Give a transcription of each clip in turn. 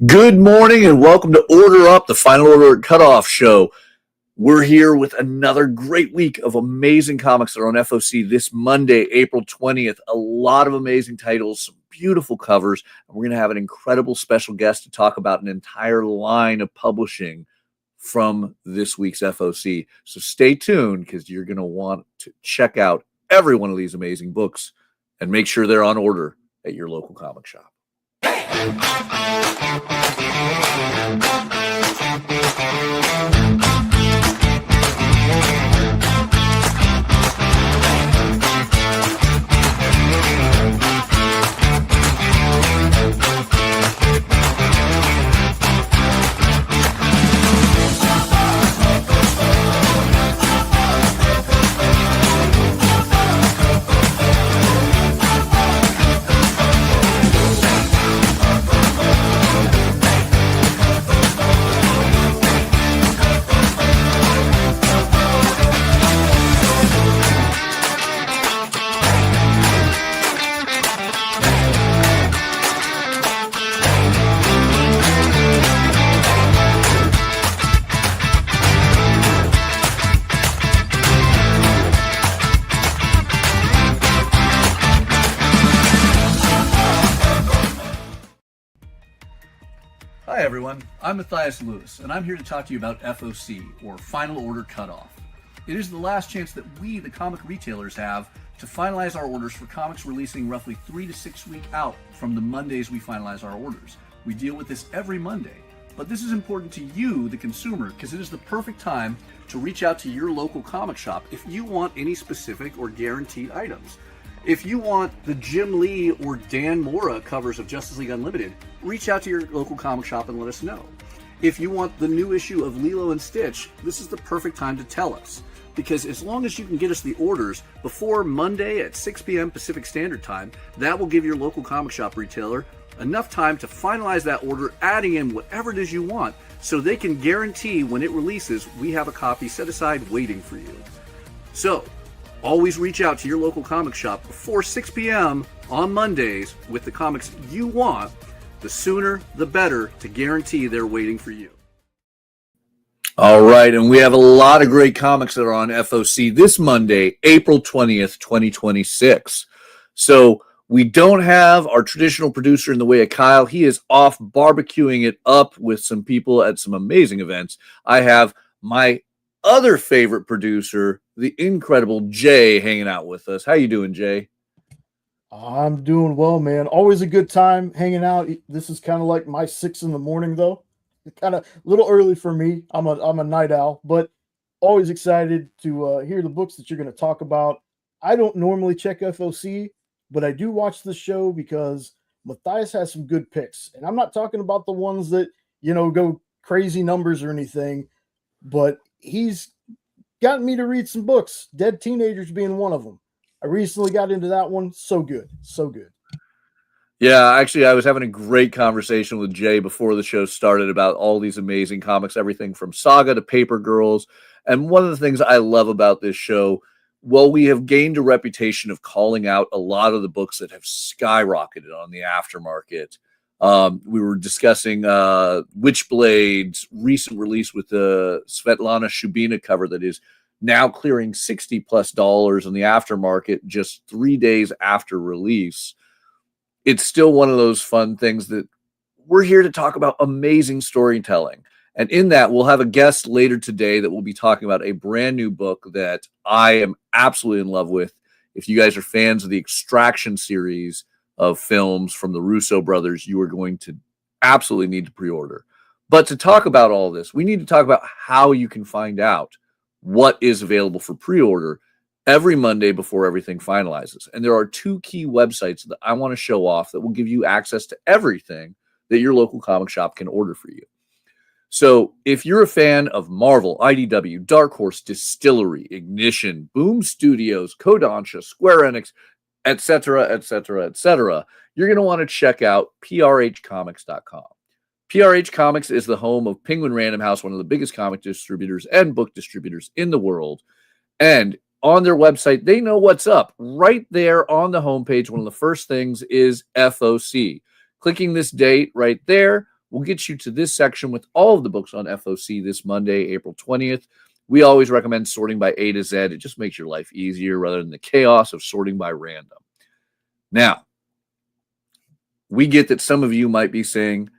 Good morning and welcome to Order Up, the Final Order Cutoff show. We're here with another great week of amazing comics that are on FOC this Monday, April 20th. A lot of amazing titles, some beautiful covers, and we're going to have an incredible special guest to talk about an entire line of publishing from this week's FOC. So stay tuned because you're going to want to check out every one of these amazing books and make sure they're on order at your local comic shop. Hi everyone, I'm Mathias Lewis, and I'm here to talk to you about FOC, or Final Order Cutoff. It is the last chance that we, the comic retailers, have to finalize our orders for comics releasing roughly 3 to 6 weeks out from the Mondays we finalize our orders. We deal with this every Monday, but this is important to you, the consumer, because it is the perfect time to reach out to your local comic shop if you want any specific or guaranteed items. If you want the Jim Lee or Dan Mora covers of Justice League Unlimited, reach out to your local comic shop and let us know. If you want the new issue of Lilo and Stitch, this is the perfect time to tell us. Because as long as you can get us the orders before Monday at 6 p.m. Pacific Standard Time, that will give your local comic shop retailer enough time to finalize that order, adding in whatever it is you want, so they can guarantee when it releases, we have a copy set aside waiting for you. So, always reach out to your local comic shop before 6 p.m. on Mondays with the comics you want. The sooner, the better, to guarantee they're waiting for you. All right, and we have a lot of great comics that are on FOC this Monday, April 20th, 2026. So we don't have our traditional producer in the way of Kyle. He is off barbecuing it up with some people at some amazing events. I have my other favorite producer, the incredible Jay, hanging out with us. How you doing, Jay? I'm doing well, man. Always a good time hanging out. This is kind of like my 6 a.m. though. Kind of a little early for me. I'm a night owl, but always excited to hear the books that you're going to talk about. I don't normally check FOC, but I do watch the show because Mathias has some good picks. And I'm not talking about the ones that, go crazy numbers or anything, but he's gotten me to read some books, Dead Teenagers being one of them. I recently got into that one. So good. So good. Yeah, actually, I was having a great conversation with Jay before the show started about all these amazing comics, everything from Saga to Paper Girls. And one of the things I love about this show, well, we have gained a reputation of calling out a lot of the books that have skyrocketed on the aftermarket. We were discussing Witchblade's recent release with the Svetlana Shubina cover that is now clearing $60+ on the aftermarket just 3 days after release. It's still one of those fun things that we're here to talk about amazing storytelling. And in that, we'll have a guest later today that will be talking about a brand new book that I am absolutely in love with. If you guys are fans of the Extraction series of films from the Russo brothers, you are going to absolutely need to pre-order. But to talk about all this, we need to talk about how you can find out what is available for pre-order every Monday before everything finalizes. And there are 2 key websites that I want to show off that will give you access to everything that your local comic shop can order for you. So if you're a fan of Marvel, IDW, Dark Horse, Distillery, Ignition, Boom Studios, Kodansha, Square Enix, etc., you're going to want to check out prhcomics.com. PRH Comics is the home of Penguin Random House, one of the biggest comic distributors and book distributors in the world. And on their website, they know what's up. Right there on the homepage, one of the first things is FOC. Clicking this date right there will get you to this section with all of the books on FOC this Monday, April 20th. We always recommend sorting by A to Z. It just makes your life easier rather than the chaos of sorting by random. Now, we get that some of you might be saying,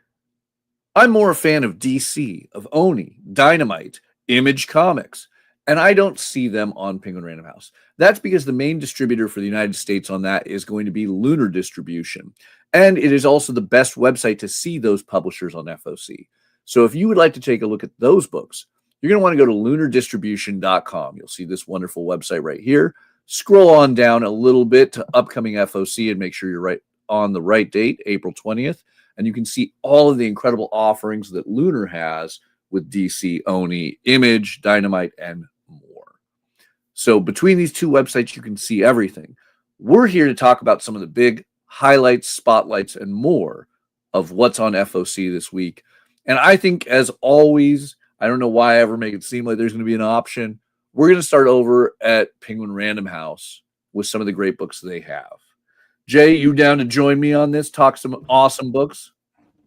I'm more a fan of DC, of Oni, Dynamite, Image Comics, and I don't see them on Penguin Random House. That's because the main distributor for the United States on that is going to be Lunar Distribution, and it is also the best website to see those publishers on FOC. So if you would like to take a look at those books, you're going to want to go to lunardistribution.com. You'll see this wonderful website right here. Scroll on down a little bit to upcoming FOC and make sure you're right on the right date, April 20th. And you can see all of the incredible offerings that Lunar has with DC, Oni, Image, Dynamite, and more. So between these two websites, you can see everything. We're here to talk about some of the big highlights, spotlights, and more of what's on FOC this week. And I think, as always, I don't know why I ever make it seem like there's going to be an option. We're going to start over at Penguin Random House with some of the great books they have. Jay, you down to join me on this? Talk some awesome books?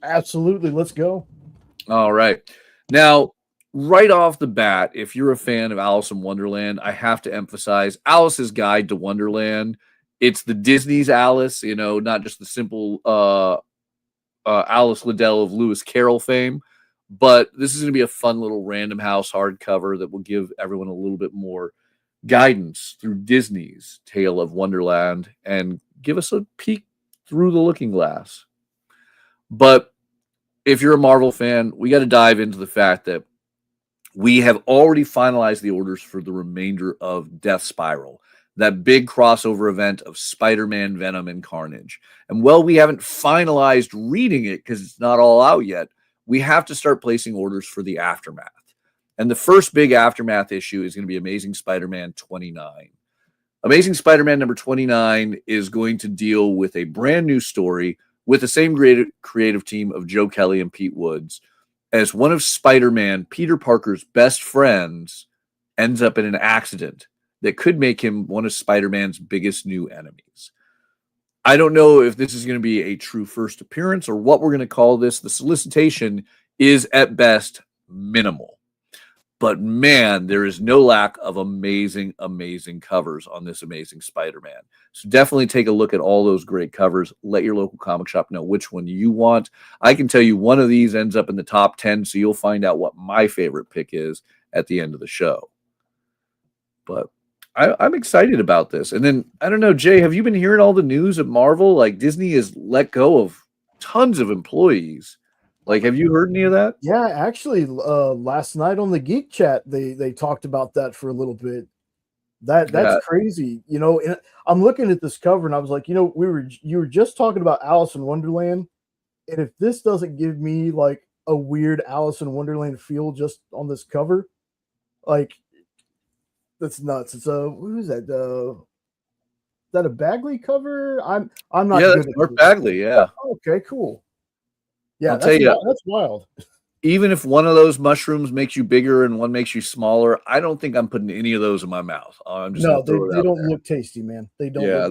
Absolutely. Let's go. All right. Now, right off the bat, if you're a fan of Alice in Wonderland, I have to emphasize Alice's Guide to Wonderland. It's the Disney's Alice, not just the simple Alice Liddell of Lewis Carroll fame. But this is going to be a fun little Random House hardcover that will give everyone a little bit more guidance through Disney's Tale of Wonderland and give us a peek through the looking glass. But if you're a Marvel fan, we got to dive into the fact that we have already finalized the orders for the remainder of Death Spiral, that big crossover event of Spider-Man, Venom, and Carnage. And while we haven't finalized reading it because it's not all out yet, we have to start placing orders for the Aftermath. And the first big Aftermath issue is going to be Amazing Spider-Man 29. Amazing Spider-Man number 29 is going to deal with a brand new story with the same creative team of Joe Kelly and Pete Woods, as one of Spider-Man, Peter Parker's best friends, ends up in an accident that could make him one of Spider-Man's biggest new enemies. I don't know if this is going to be a true first appearance or what we're going to call this. The solicitation is at best minimal. But man, there is no lack of amazing, amazing covers on this Amazing Spider-Man. So definitely take a look at all those great covers. Let your local comic shop know which one you want. I can tell you one of these ends up in the top 10, so you'll find out what my favorite pick is at the end of the show. But I'm excited about this. And then, I don't know, Jay, have you been hearing all the news at Marvel? Like, Disney has let go of tons of employees. Like, have you heard any of that? Yeah, actually, last night on the Geek Chat, they talked about that for a little bit. That's crazy. And I'm looking at this cover and I was like, you were just talking about Alice in Wonderland. And if this doesn't give me like a weird Alice in Wonderland feel just on this cover, like, that's nuts. It's who is that? Is that a Bagley cover? I'm not. Yeah, that's Mark Bagley. Yeah. Okay, cool. Yeah, I'll tell you, that's wild. Even if one of those mushrooms makes you bigger and one makes you smaller, I don't think I'm putting any of those in my mouth. I'm just no, they don't look tasty, man. They don't. Yeah,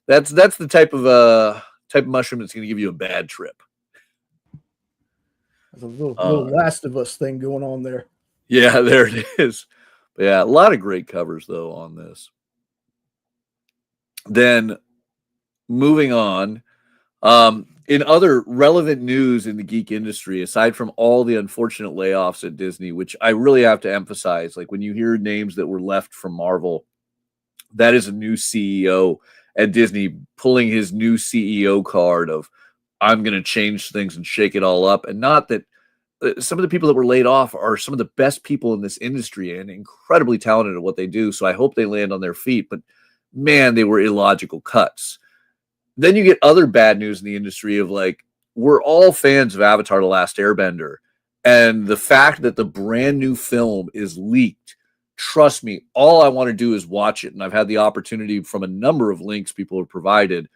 that's the type of mushroom that's going to give you a bad trip. There's a little Last of Us thing going on there. Yeah, there it is. But yeah, a lot of great covers though on this. Then moving on, in other relevant news in the geek industry, aside from all the unfortunate layoffs at Disney, which I really have to emphasize, like when you hear names that were left from Marvel, that is a new CEO at Disney pulling his new CEO card of, I'm going to change things and shake it all up. And not that some of the people that were laid off are some of the best people in this industry and incredibly talented at what they do. So I hope they land on their feet. But man, they were illogical cuts. Then you get other bad news in the industry of like, we're all fans of Avatar: The Last Airbender. And the fact that the brand new film is leaked, trust me, all I want to do is watch it. And I've had the opportunity from a number of links people have provided.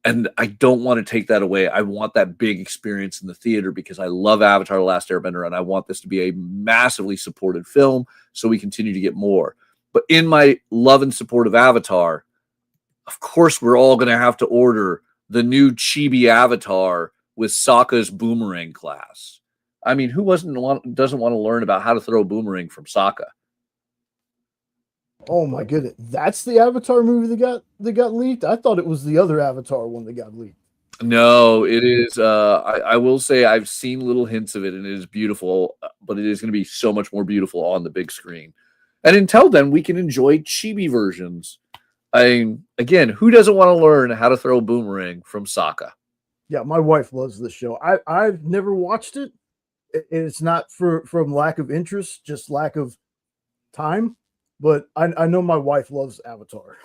And I don't want to take that away. I want that big experience in the theater because I love Avatar: The Last Airbender and I want this to be a massively supported film so we continue to get more. But in my love and support of Avatar, of course, we're all going to have to order the new chibi Avatar with Sokka's boomerang class. I mean, who doesn't want to learn about how to throw a boomerang from Sokka? Oh my goodness, that's the Avatar movie that got leaked. I thought it was the other Avatar one that got leaked. No, it is. I will say I've seen little hints of it, and it is beautiful. But it is going to be so much more beautiful on the big screen. And until then, we can enjoy chibi versions. Again, who doesn't want to learn how to throw a boomerang from Sokka? Yeah, my wife loves this show. I've never watched it. It's not from lack of interest, just lack of time. But I know my wife loves Avatar.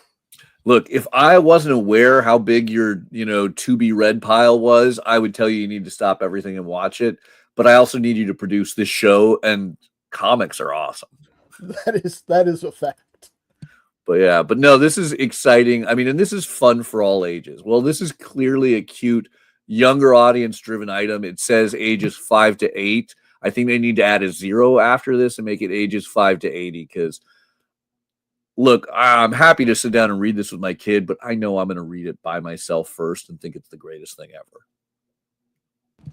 Look, if I wasn't aware how big your, to be read pile was, I would tell you need to stop everything and watch it. But I also need you to produce this show, and comics are awesome. That is a fact. But no, this is exciting. I mean, and this is fun for all ages. Well, this is clearly a cute, younger audience driven item. It says ages 5 to 8. I think they need to add a 0 after this and make it ages 5 to 80 because look, I'm happy to sit down and read this with my kid, but I know I'm going to read it by myself first and think it's the greatest thing ever.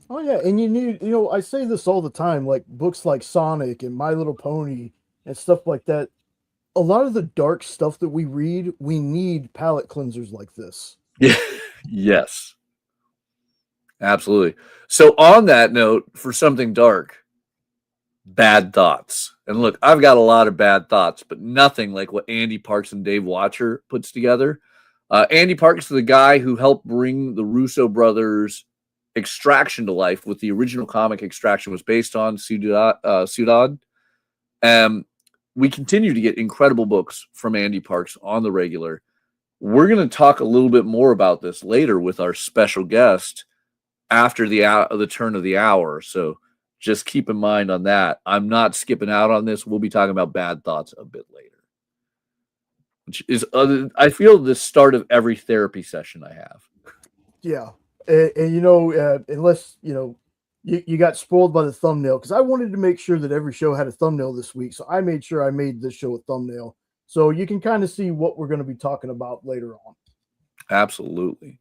Oh yeah, and I say this all the time, like books like Sonic and My Little Pony and stuff like that. A lot of the dark stuff that we read, we need palate cleansers like this. Yeah. Yes. Absolutely. So on that note, for something dark, bad thoughts. And look, I've got a lot of bad thoughts, but nothing like what Andy Parks and Dave Watcher puts together. Andy Parks is the guy who helped bring the Russo brothers' Extraction to life, with the original comic Extraction was based on Ciudad. We continue to get incredible books from Andy Parks on the regular. We're going to talk a little bit more about this later with our special guest after the turn of the hour. So just keep in mind on that. I'm not skipping out on this. We'll be talking about bad thoughts a bit later, which is, I feel, the start of every therapy session I have. Yeah. And unless, you got spoiled by the thumbnail, because I wanted to make sure that every show had a thumbnail this week. So I made sure I made this show a thumbnail. So you can kind of see what we're going to be talking about later on. Absolutely.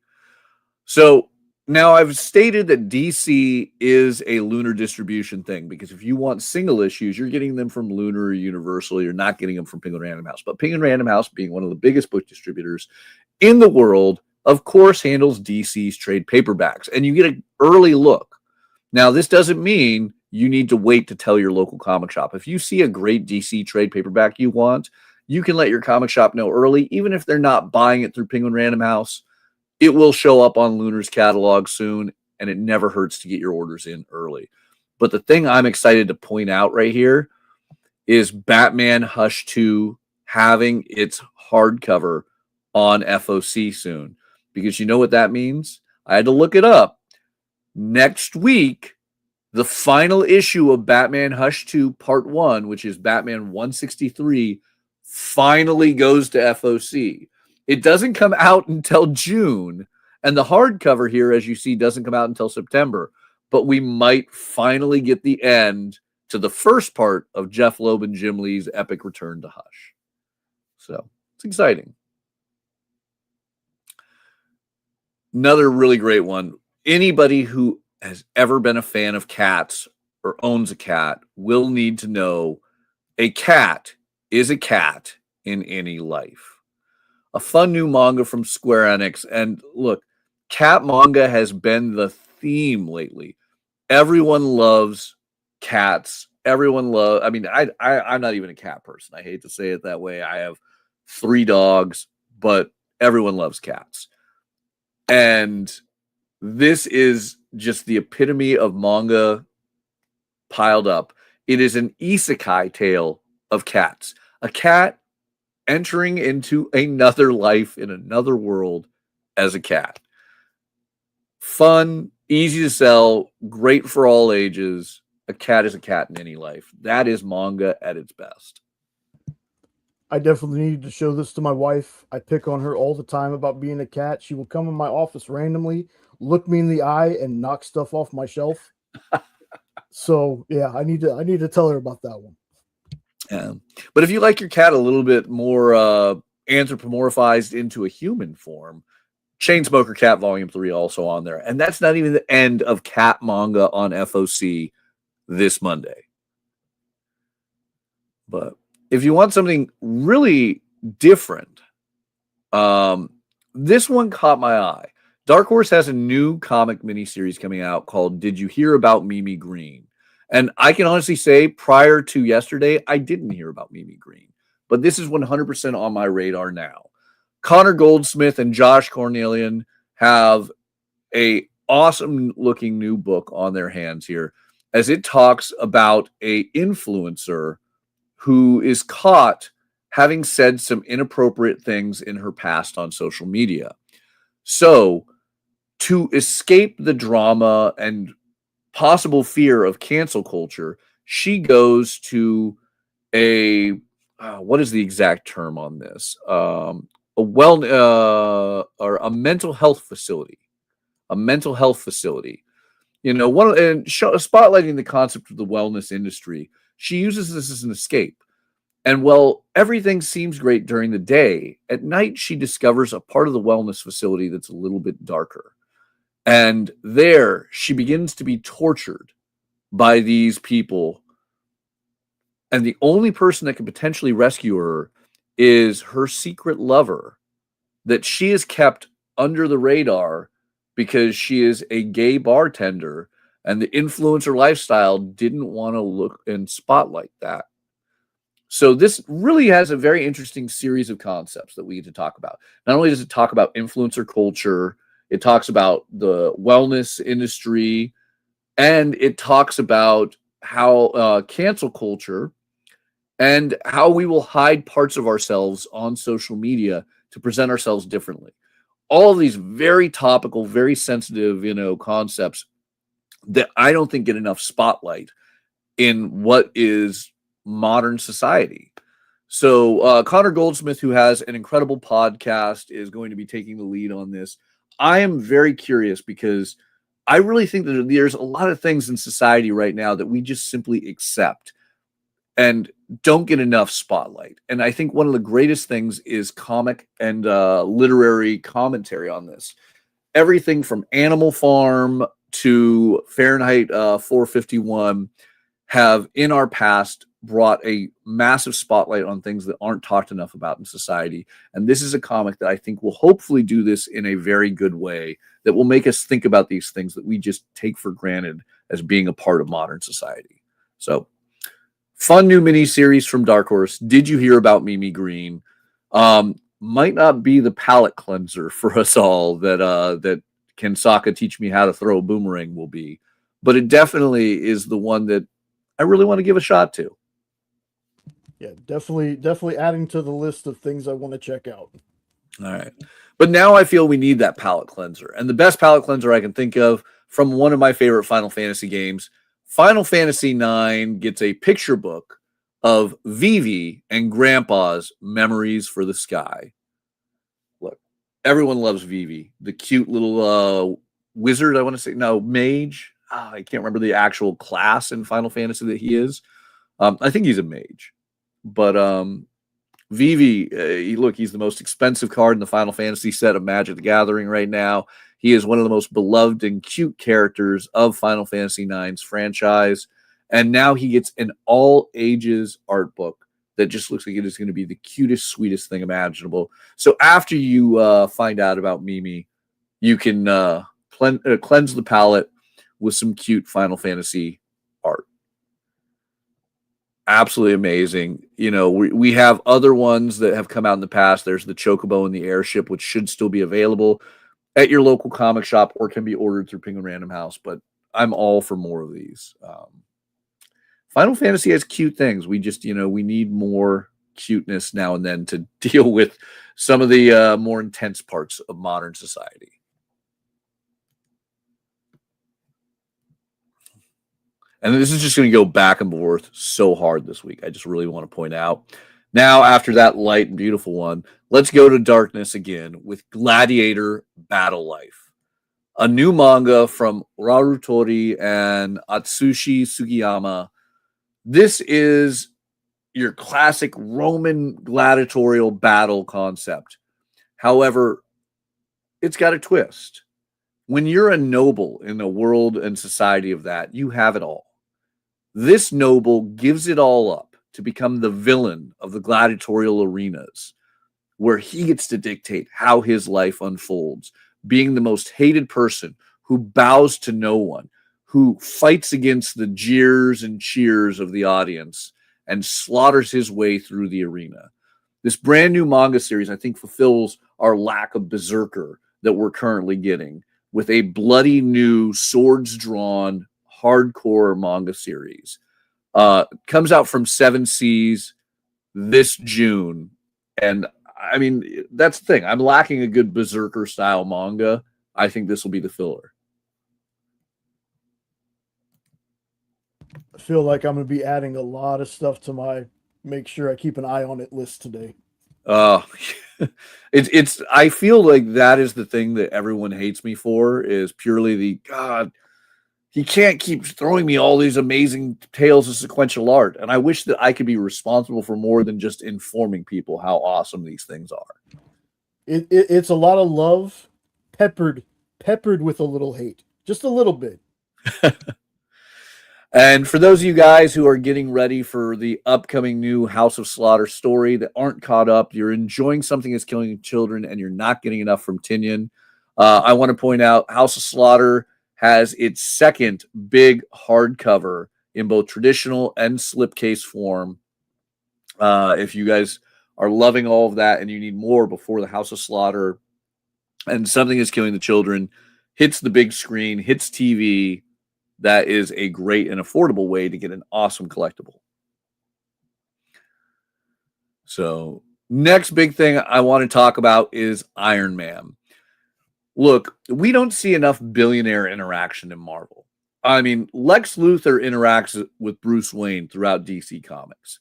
So now I've stated that DC is a Lunar distribution thing, because if you want single issues, you're getting them from Lunar or Universal. You're not getting them from Penguin Random House. But Penguin Random House, being one of the biggest book distributors in the world, of course, handles DC's trade paperbacks, and you get an early look. Now, this doesn't mean you need to wait to tell your local comic shop. If you see a great DC trade paperback you want, you can let your comic shop know early, even if they're not buying it through Penguin Random House. It will show up on Lunar's catalog soon, and it never hurts to get your orders in early. But the thing I'm excited to point out right here is Batman Hush 2 having its hardcover on FOC soon. Because you know what that means? I had to look it up. Next week, the final issue of Batman Hush 2 Part 1, which is Batman 163, finally goes to FOC. It doesn't come out until June, and the hardcover here, as you see, doesn't come out until September. But we might finally get the end to the first part of Jeff Loeb and Jim Lee's epic return to Hush. So it's exciting. Another really great one. Anybody who has ever been a fan of cats or owns a cat will need to know a cat is a cat in any life. A fun new manga from Square Enix. And look, cat manga has been the theme lately. Everyone loves cats. I'm not even a cat person. I hate to say it that way. I have 3 dogs, but everyone loves cats. And this is just the epitome of manga piled up. It is an isekai tale of cats. A cat entering into another life in another world as a cat. Fun, easy to sell, great for all ages. A cat is a cat in any life. That is manga at its best. I definitely need to show this to my wife. I pick on her all the time about being a cat. She will come in my office randomly, look me in the eye, and knock stuff off my shelf. So yeah, I need to tell her about that one. Yeah. But if you like your cat a little bit more anthropomorphized into a human form, Chainsmoker Cat Volume 3 also on there. And that's not even the end of cat manga on FOC this Monday. But if you want something really different, this one caught my eye. Dark Horse has a new comic miniseries coming out called Did You Hear About Mimi Green? And I can honestly say prior to yesterday, I didn't hear about Mimi Green. But this is 100% on my radar now. Connor Goldsmith and Josh Cornelian have a awesome looking new book on their hands here, as it talks about a influencer who is caught having said some inappropriate things in her past on social media. So, to escape the drama and possible fear of cancel culture, she goes to a what is the exact term on this? Or a mental health facility. A mental health facility. You know, spotlighting the concept of the wellness industry, she uses this as an escape. And while everything seems great during the day, at night she discovers a part of the wellness facility that's a little bit darker. And there she begins to be tortured by these people. And the only person that can potentially rescue her is her secret lover that she has kept under the radar because she is a gay bartender, and the influencer lifestyle didn't want to look and spotlight that. So this really has a very interesting series of concepts that we get to talk about. Not only does it talk about influencer culture, it talks about the wellness industry, and it talks about how cancel culture and how we will hide parts of ourselves on social media to present ourselves differently. All of these very topical, very sensitive, concepts that I don't think get enough spotlight in what is modern society. So Connor Goldsmith, who has an incredible podcast, is going to be taking the lead on this. I am very curious because I really think that there's a lot of things in society right now that we just simply accept and don't get enough spotlight. And I think one of the greatest things is comic and literary commentary on this. Everything from Animal Farm to Fahrenheit 451 have in our past brought a massive spotlight on things that aren't talked enough about in society. And this is a comic that I think will hopefully do this in a very good way that will make us think about these things that we just take for granted as being a part of modern society. So, fun new mini-series from Dark Horse. Did you hear about Mimi Green? Might not be the palate cleanser for us all that Can Sokka Teach Me How to Throw a Boomerang will be. But it definitely is the one that I really want to give a shot to. Yeah, definitely adding to the list of things I want to check out. All right. But now I feel we need that palate cleanser. And the best palate cleanser I can think of from one of my favorite Final Fantasy games, Final Fantasy IX gets a picture book of Vivi and Grandpa's Memories for the Sky. Look, everyone loves Vivi, the cute little wizard, I want to say. No, mage. I can't remember the actual class in Final Fantasy that he is. I think he's a mage. But Vivi, he's the most expensive card in the Final Fantasy set of Magic the Gathering right now. He is one of the most beloved and cute characters of Final Fantasy IX's franchise. And now he gets an all-ages art book that just looks like it is going to be the cutest, sweetest thing imaginable. So after you find out about Mimi, you can cleanse the palate with some cute Final Fantasy art. Absolutely amazing. We have other ones that have come out in the past. There's the Chocobo and the Airship, which should still be available at your local comic shop or can be ordered through Penguin Random House. But I'm all for more of these. Final Fantasy has cute things. We just, we need more cuteness now and then to deal with some of the more intense parts of modern society. And this is just going to go back and forth so hard this week. I just really want to point out. Now, after that light and beautiful one, let's go to darkness again with Gladiator Battle Life, a new manga from Rarutori and Atsushi Sugiyama. This is your classic Roman gladiatorial battle concept. However, it's got a twist. When you're a noble in a world and society of that, you have it all. This noble gives it all up to become the villain of the gladiatorial arenas, where he gets to dictate how his life unfolds, being the most hated person who bows to no one, who fights against the jeers and cheers of the audience and slaughters his way through the arena. This brand new manga series, I think, fulfills our lack of berserker that we're currently getting with a bloody new swords drawn hardcore manga series. Comes out from Seven Seas this June. And I mean, that's the thing. I'm lacking a good berserker style manga. I think this will be the filler. I feel like I'm going to be adding a lot of stuff to my make sure I keep an eye on it list today. It's I feel like that is the thing that everyone hates me for, is purely the God, he can't keep throwing me all these amazing tales of sequential art. And I wish that I could be responsible for more than just informing people how awesome these things are. It's a lot of love peppered with a little hate, just a little bit. And for those of you guys who are getting ready for the upcoming new House of Slaughter story that aren't caught up, you're enjoying Something Is Killing Children and you're not getting enough from Tinian, I want to point out House of Slaughter has its second big hardcover in both traditional and slipcase form. If you guys are loving all of that and you need more before the House of Slaughter and Something Is Killing the Children hits the big screen, hits TV, that is a great and affordable way to get an awesome collectible. So, next big thing I want to talk about is Iron Man. Look, we don't see enough billionaire interaction in Marvel. I mean, Lex Luthor interacts with Bruce Wayne throughout DC Comics.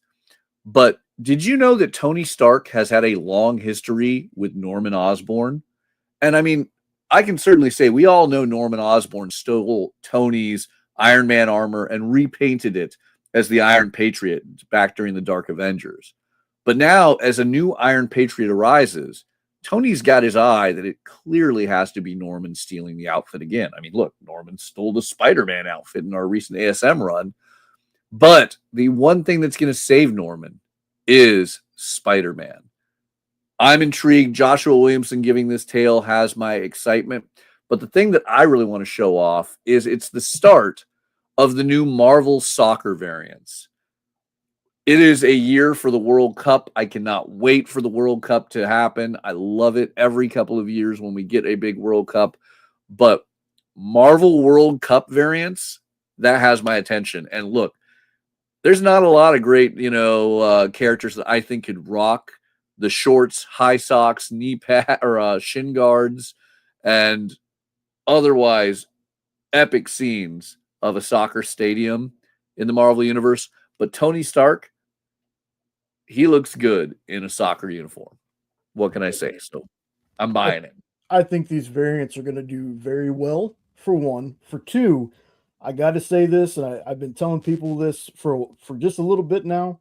But did you know that Tony Stark has had a long history with Norman Osborn? And I mean, I can certainly say we all know Norman Osborn stole Tony's Iron Man armor and repainted it as the Iron Patriot back during the Dark Avengers. But now, as a new Iron Patriot arises, Tony's got his eye that it clearly has to be Norman stealing the outfit again. I mean, look, Norman stole the Spider-Man outfit in our recent ASM run. But the one thing that's going to save Norman is Spider-Man. I'm intrigued. Joshua Williamson giving this tale has my excitement. But the thing that I really want to show off is it's the start of the new Marvel soccer variants. It is a year for the World Cup. I cannot wait for the World Cup to happen. I love it every couple of years when we get a big World Cup. But Marvel World Cup variants, that has my attention. And look, there's not a lot of great, characters that I think could rock the shorts, high socks, knee pad or shin guards, and otherwise epic scenes of a soccer stadium in the Marvel universe. But Tony Stark, he looks good in a soccer uniform. What can I say? So I'm buying it. I think these variants are going to do very well, for one. For two, I got to say this, and I've been telling people this for just a little bit now.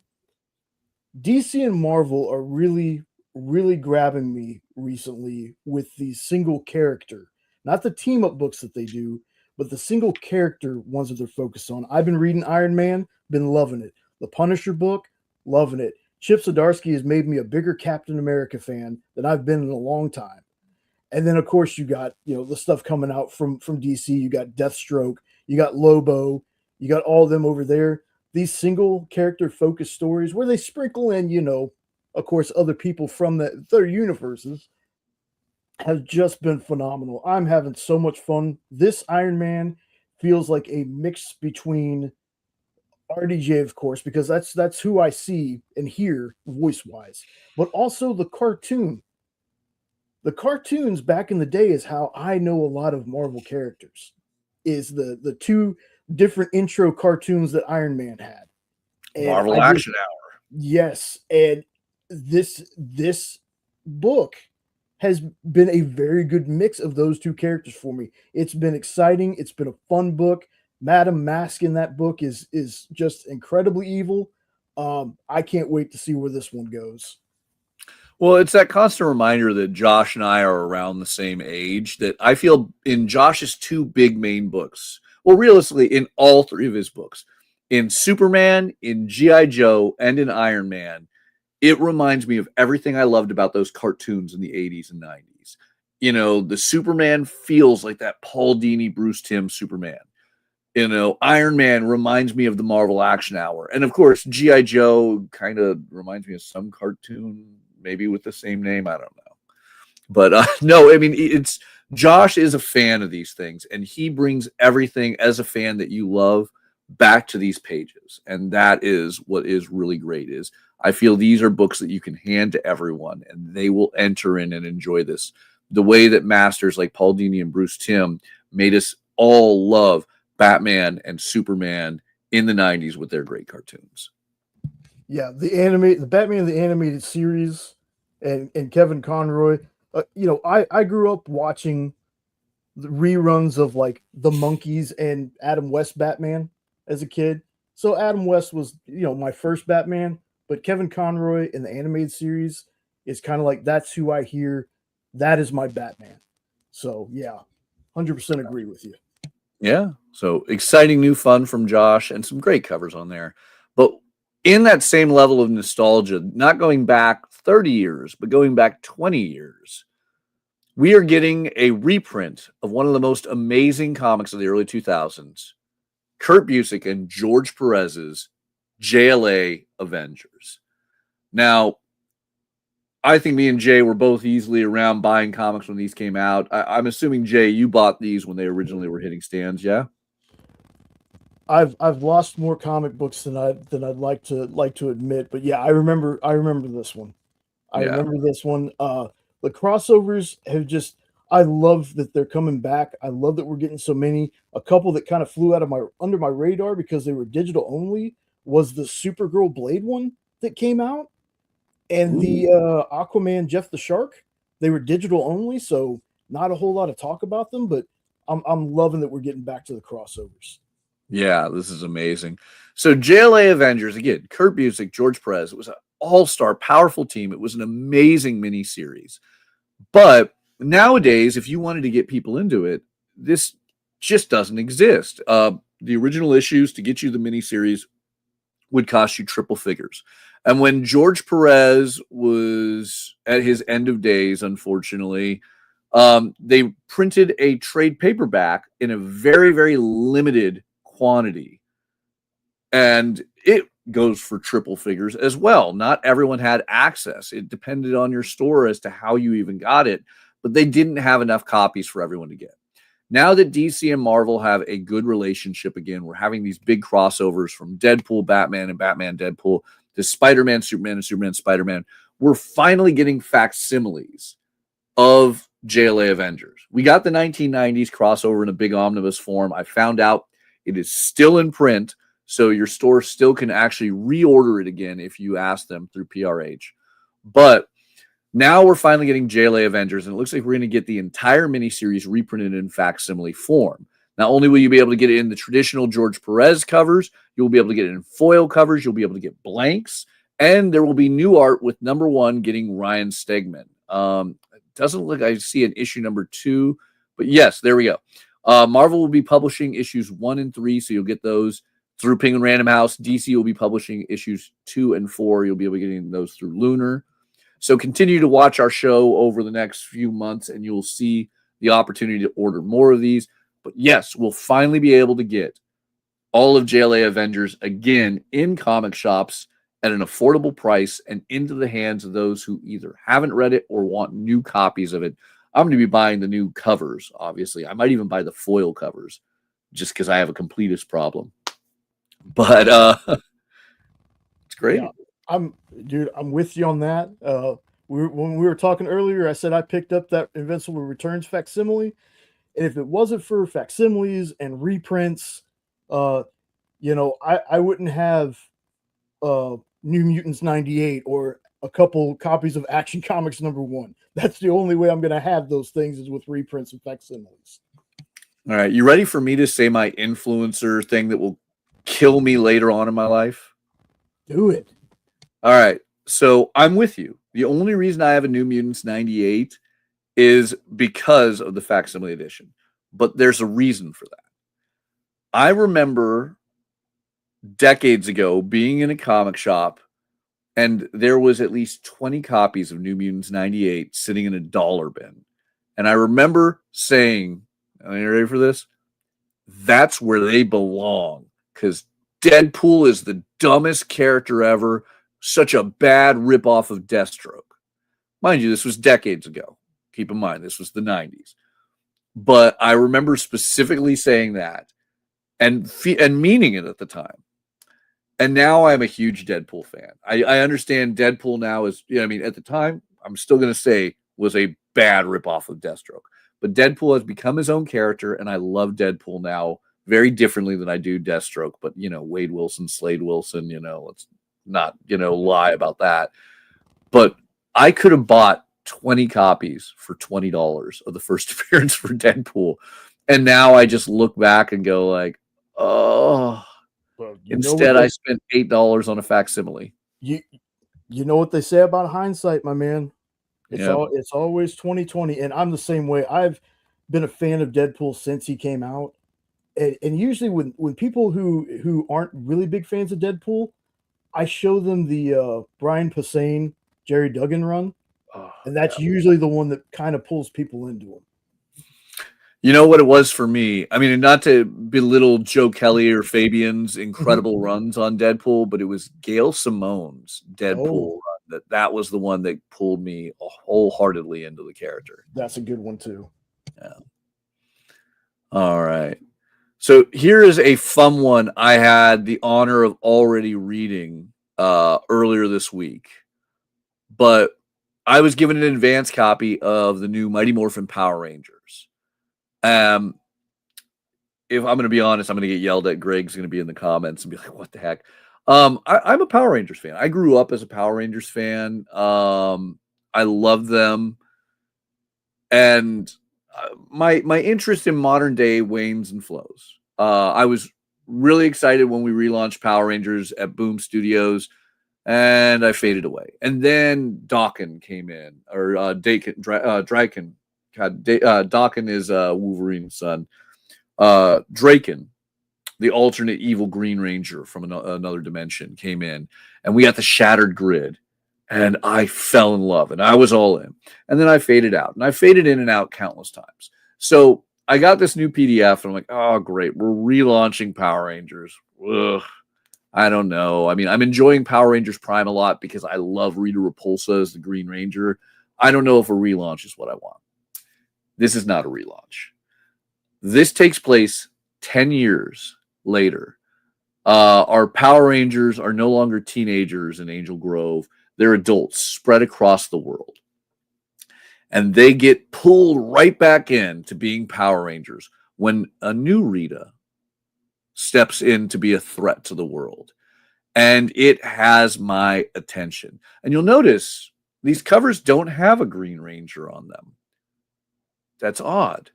DC and Marvel are really, really grabbing me recently with the single character, not the team up books that they do, but the single character ones that they're focused on. I've been reading Iron Man, been loving it. The Punisher book, loving it. Chip Zdarsky has made me a bigger Captain America fan than I've been in a long time. And then, of course, you got the stuff coming out from DC. You got Deathstroke, you got Lobo, you got all of them over there. These single character focused stories where they sprinkle in, of course, other people from their universes have just been phenomenal. I'm having so much fun. This Iron Man feels like a mix between RDJ, of course, because that's who I see and hear voice wise, but also the cartoon. The cartoons back in the day is how I know a lot of Marvel characters. Is the two different intro cartoons that Iron Man had. And Marvel Action Hour. Yes, and this book has been a very good mix of those two characters for me. It's been exciting. It's been a fun book. Madam Mask in that book is just incredibly evil. I can't wait to see where this one goes. Well, it's that constant reminder that Josh and I are around the same age, that I feel in Josh's two big main books, well, realistically, in all three of his books, in Superman, in G.I. Joe, and in Iron Man, it reminds me of everything I loved about those cartoons in the 80s and 90s. You know, the Superman feels like that Paul Dini, Bruce Timm Superman. You know, Iron Man reminds me of the Marvel Action Hour. And of course, G.I. Joe kind of reminds me of some cartoon, maybe with the same name. I don't know. But no, I mean, it's Josh is a fan of these things, and he brings everything as a fan that you love back to these pages. And that is what is really great is I feel these are books that you can hand to everyone, and they will enter in and enjoy this. The way that masters like Paul Dini and Bruce Timm made us all love Batman and Superman in the 90s with their great cartoons. Yeah, the Batman the animated series, and Kevin Conroy. I grew up watching the reruns of like the Monkeys and Adam West Batman as a kid. So Adam West was my first Batman, but Kevin Conroy in the animated series is kind of like that's who I hear. That is my Batman. So yeah, 100% agree with you. Yeah. So exciting new fun from Josh and some great covers on there. But in that same level of nostalgia, not going back 30 years, but going back 20 years, we are getting a reprint of one of the most amazing comics of the early 2000s, Kurt Busiek and George Perez's JLA Avengers. Now, I think me and Jay were both easily around buying comics when these came out. I'm assuming, Jay, you bought these when they originally were hitting stands, yeah? I've lost more comic books than I'd like to admit, but yeah, I remember this one. I Yeah. remember this one. The crossovers have just I love that they're coming back. I love that we're getting so many. A couple that kind of flew out of under my radar because they were digital only was the Supergirl Blade one that came out, and the Aquaman Jeff the Shark. They were digital only, so not a whole lot of talk about them, but I'm loving that we're getting back to the crossovers. Yeah, this is amazing. So JLA Avengers, again, Kurt Busiek, George Perez, it was an all-star, powerful team. It was an amazing miniseries. But nowadays, if you wanted to get people into it, this just doesn't exist. The original issues to get you the miniseries would cost you triple figures. And when George Perez was at his end of days, unfortunately, they printed a trade paperback in a very, very limited quantity. And it goes for triple figures as well. Not everyone had access. It depended on your store as to how you even got it, but they didn't have enough copies for everyone to get. Now that DC and Marvel have a good relationship again, we're having these big crossovers from Deadpool, Batman, and Batman, Deadpool to Spider-Man, Superman, and Superman, Spider-Man. We're finally getting facsimiles of JLA Avengers. We got the 1990s crossover in a big omnibus form. I found out it is still in print, so your store still can actually reorder it again if you ask them through PRH. But now we're finally getting JLA Avengers, and it looks like we're going to get the entire miniseries reprinted in facsimile form. Not only will you be able to get it in the traditional George Perez covers, you'll be able to get it in foil covers, you'll be able to get blanks, and there will be new art with number 1 getting Ryan Stegman. It doesn't look I see an issue number 2, but yes, there we go. Marvel will be publishing issues 1 and 3, so you'll get those through Penguin Random House. DC will be publishing issues 2 and 4. You'll be able to get those through Lunar. So continue to watch our show over the next few months, and you'll see the opportunity to order more of these. But yes, we'll finally be able to get all of JLA Avengers again in comic shops at an affordable price and into the hands of those who either haven't read it or want new copies of it. I'm going to be buying the new covers, obviously. I might even buy the foil covers just because I have a completist problem. But it's great. Yeah, I'm with you on that. When we were talking earlier, I said I picked up that Invincible Returns facsimile, and if it wasn't for facsimiles and reprints, I wouldn't have New Mutants 98 or a couple copies of Action Comics #1. That's the only way I'm going to have those things is with reprints and facsimiles. All right, you ready for me to say my influencer thing that will kill me later on in my life? Do it. All right, so I'm with you. The only reason I have a New Mutants 98 is because of the facsimile edition. But there's a reason for that. I remember decades ago being in a comic shop, and there was at least 20 copies of New Mutants 98 sitting in a dollar bin. And I remember saying, are you ready for this? That's where they belong, because Deadpool is the dumbest character ever. Such a bad ripoff of Deathstroke. Mind you, this was decades ago. Keep in mind, this was the 90s. But I remember specifically saying that and meaning it at the time. And now I'm a huge Deadpool fan. I understand Deadpool now is, I mean, at the time, I'm still going to say was a bad ripoff of Deathstroke. But Deadpool has become his own character, and I love Deadpool now very differently than I do Deathstroke. But, Wade Wilson, Slade Wilson, let's not, lie about that. But I could have bought 20 copies for $20 of the first appearance for Deadpool. And now I just look back and go like, oh, well, instead I spent $8 on a facsimile. You know what they say about hindsight, my man. It's always 2020. And I'm the same way. I've been a fan of Deadpool since he came out. And usually when people who aren't really big fans of Deadpool, I show them the Brian Posehn, Jerry Duggan run. And that's usually the one that kind of pulls people into him. You know what it was for me? I mean, not to belittle Joe Kelly or Fabian's incredible runs on Deadpool, but it was Gail Simone's Deadpool run that was the one that pulled me wholeheartedly into the character. That's a good one too. Yeah. All right. So here is a fun one I had the honor of already reading earlier this week. But I was given an advance copy of the new Mighty Morphin Power Rangers. If I'm going to be honest, I'm going to get yelled at. Greg's going to be in the comments and be like, what the heck? I'm a Power Rangers fan. I grew up as a Power Rangers fan. I love them. And my interest in modern day wanes and flows. I was really excited when we relaunched Power Rangers at Boom Studios, and I faded away. And then Daken came in, or Draken. God, Daken is Wolverine's son. Draken, the alternate evil Green Ranger from another dimension, came in, and we got the Shattered Grid, and I fell in love, and I was all in. And then I faded out, and I faded in and out countless times. So I got this new PDF, and I'm like, oh, great, we're relaunching Power Rangers. Ugh. I don't know. I mean, I'm enjoying Power Rangers Prime a lot because I love Rita Repulsa as the Green Ranger. I don't know if a relaunch is what I want. This is not a relaunch. This takes place 10 years later. Our Power Rangers are no longer teenagers in Angel Grove. They're adults spread across the world. And they get pulled right back in to being Power Rangers when a new Rita steps in to be a threat to the world. And it has my attention. And you'll notice these covers don't have a Green Ranger on them. That's odd.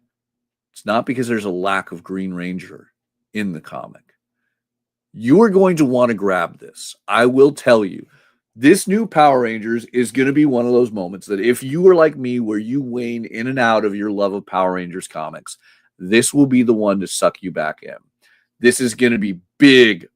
It's not because there's a lack of Green Ranger in the comic. You are going to want to grab this. I will tell you, this new Power Rangers is going to be one of those moments that if you are like me, where you wane in and out of your love of Power Rangers comics, this will be the one to suck you back in. This is going to be big,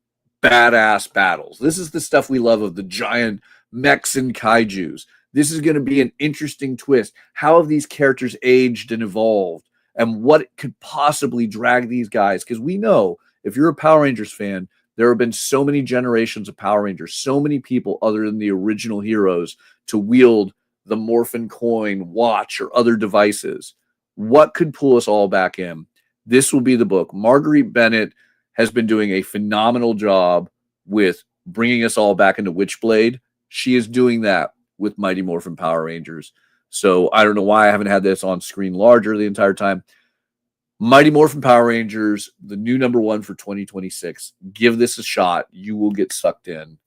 badass battles. This is the stuff we love of the giant mechs and kaijus. This is going to be an interesting twist. How have these characters aged and evolved? And what could possibly drag these guys? Because we know, if you're a Power Rangers fan, there have been so many generations of Power Rangers, so many people other than the original heroes to wield the Morphin coin, watch, or other devices. What could pull us all back in? This will be the book. Marguerite Bennett has been doing a phenomenal job with bringing us all back into Witchblade. She is doing that with Mighty Morphin Power Rangers. So I don't know why I haven't had this on screen larger the entire time. Mighty Morphin Power Rangers, the new #1 for 2026. Give this a shot. You will get sucked in.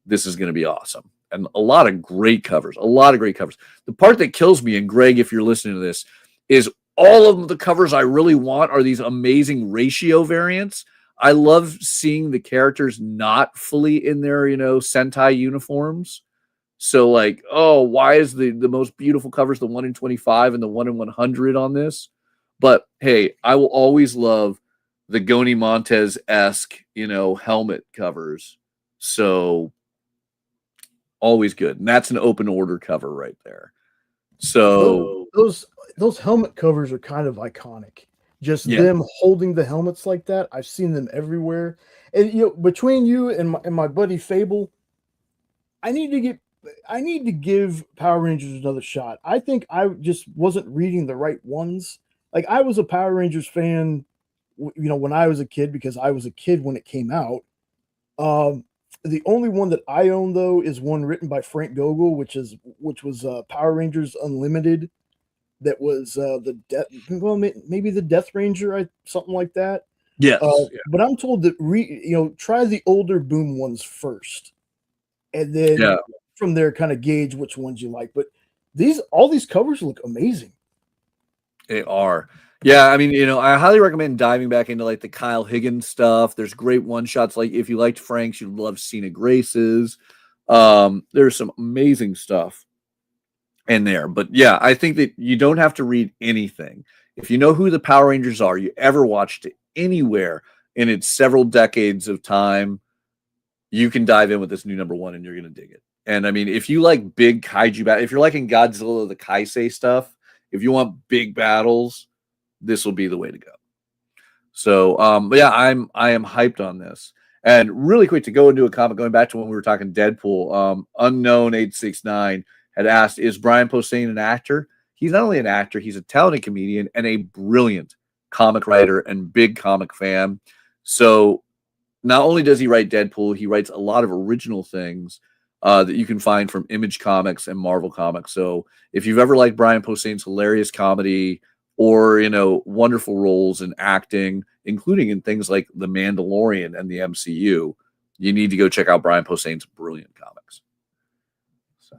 This is going to be awesome. And a lot of great covers. The part that kills me, and Greg, if you're listening to this, is all of the covers I really want are these amazing ratio variants. I love seeing the characters not fully in their, Sentai uniforms. So like, oh, why is the most beautiful covers the 1 in 25 and the 1 in 100 on this? But hey, I will always love the Goni Montez-esque, helmet covers. So always good. And that's an open order cover right there. So those helmet covers are kind of iconic. Just yeah. them holding the helmets like that. I've seen them everywhere. And between you and my buddy Fable, I need to give Power Rangers another shot. I think I just wasn't reading the right ones. Like I was a Power Rangers fan, when I was a kid, because I was a kid when it came out. The only one that I own though is one written by Frank Gogol, which was Power Rangers Unlimited. That was maybe the Death Ranger, something like that. Yes. But I'm told that try the older Boom ones first, and then from there kind of gauge which ones you like. But all these covers look amazing. They are. Yeah, I mean, I highly recommend diving back into like the Kyle Higgins stuff. There's great one shots. Like if you liked Frank's, you'd love Cena Grace's. There's some amazing stuff in there. But yeah, I think that you don't have to read anything. If you know who the Power Rangers are, you ever watched it anywhere in its several decades of time, you can dive in with this new number one and you're going to dig it. And I mean, if you like big kaiju battle, if you're liking Godzilla, the Kaisei stuff, if you want big battles, this will be the way to go. So, but yeah, I am hyped on this. And really quick to go into a comment, going back to when we were talking Deadpool, Unknown 869 had asked, is Brian Posehn an actor? He's not only an actor, he's a talented comedian and a brilliant comic writer and big comic fan. So not only does he write Deadpool, he writes a lot of original things that you can find from Image Comics and Marvel Comics. So if you've ever liked Brian Posehn's hilarious comedy or, wonderful roles in acting, including in things like The Mandalorian and the MCU, you need to go check out Brian Posehn's brilliant comics. So,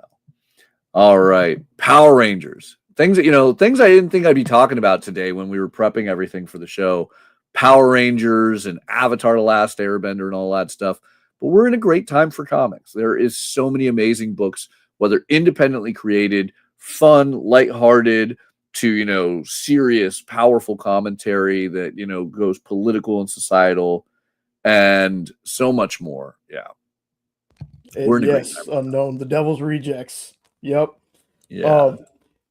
all right. Power Rangers. Things I didn't think I'd be talking about today when we were prepping everything for the show. Power Rangers and Avatar The Last Airbender and all that stuff. But we're in a great time for comics. There is so many amazing books, whether independently created, fun, lighthearted, to, serious, powerful commentary that, goes political and societal and so much more. Yeah. We're in a great time. Unknown, The Devil's Rejects. Yep. Yeah.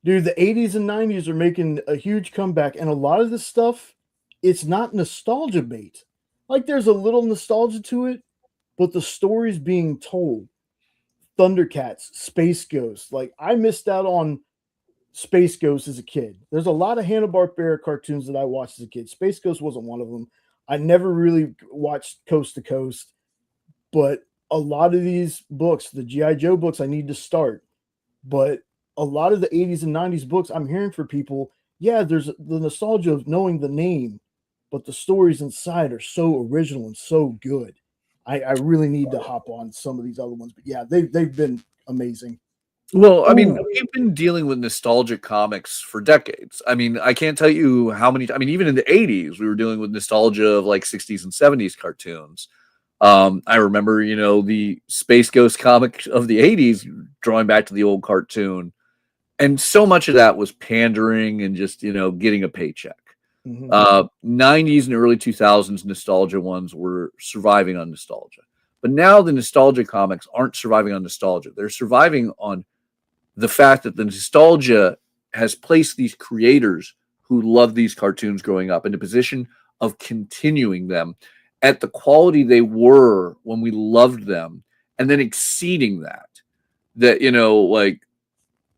Dude, the 80s and 90s are making a huge comeback. And a lot of this stuff, it's not nostalgia bait. Like there's a little nostalgia to it, but the stories being told. Thundercats, Space Ghost. Like I missed out on Space Ghost as a kid. There's a lot of Hanna-Barbera cartoons that I watched as a kid. Space Ghost wasn't one of them. I never really watched Coast to Coast, but a lot of these books, the G.I. Joe books, I need to start. But a lot of the 80s and 90s books, I'm hearing for people, yeah, there's the nostalgia of knowing the name, but the stories inside are so original and so good. I really need to hop on some of these other ones. But yeah, they've been amazing. Well, I mean, we've been dealing with nostalgic comics for decades. I mean, I can't tell you how many. I mean, even in the 80s, we were dealing with nostalgia of like 60s and 70s cartoons. I remember, the Space Ghost comic of the 80s, drawing back to the old cartoon. And so much of that was pandering and just, getting a paycheck. 90s and early 2000s nostalgia ones were surviving on nostalgia. But now the nostalgia comics aren't surviving on nostalgia. They're surviving on the fact that the nostalgia has placed these creators who love these cartoons growing up in a position of continuing them at the quality they were when we loved them, and then exceeding that. That, like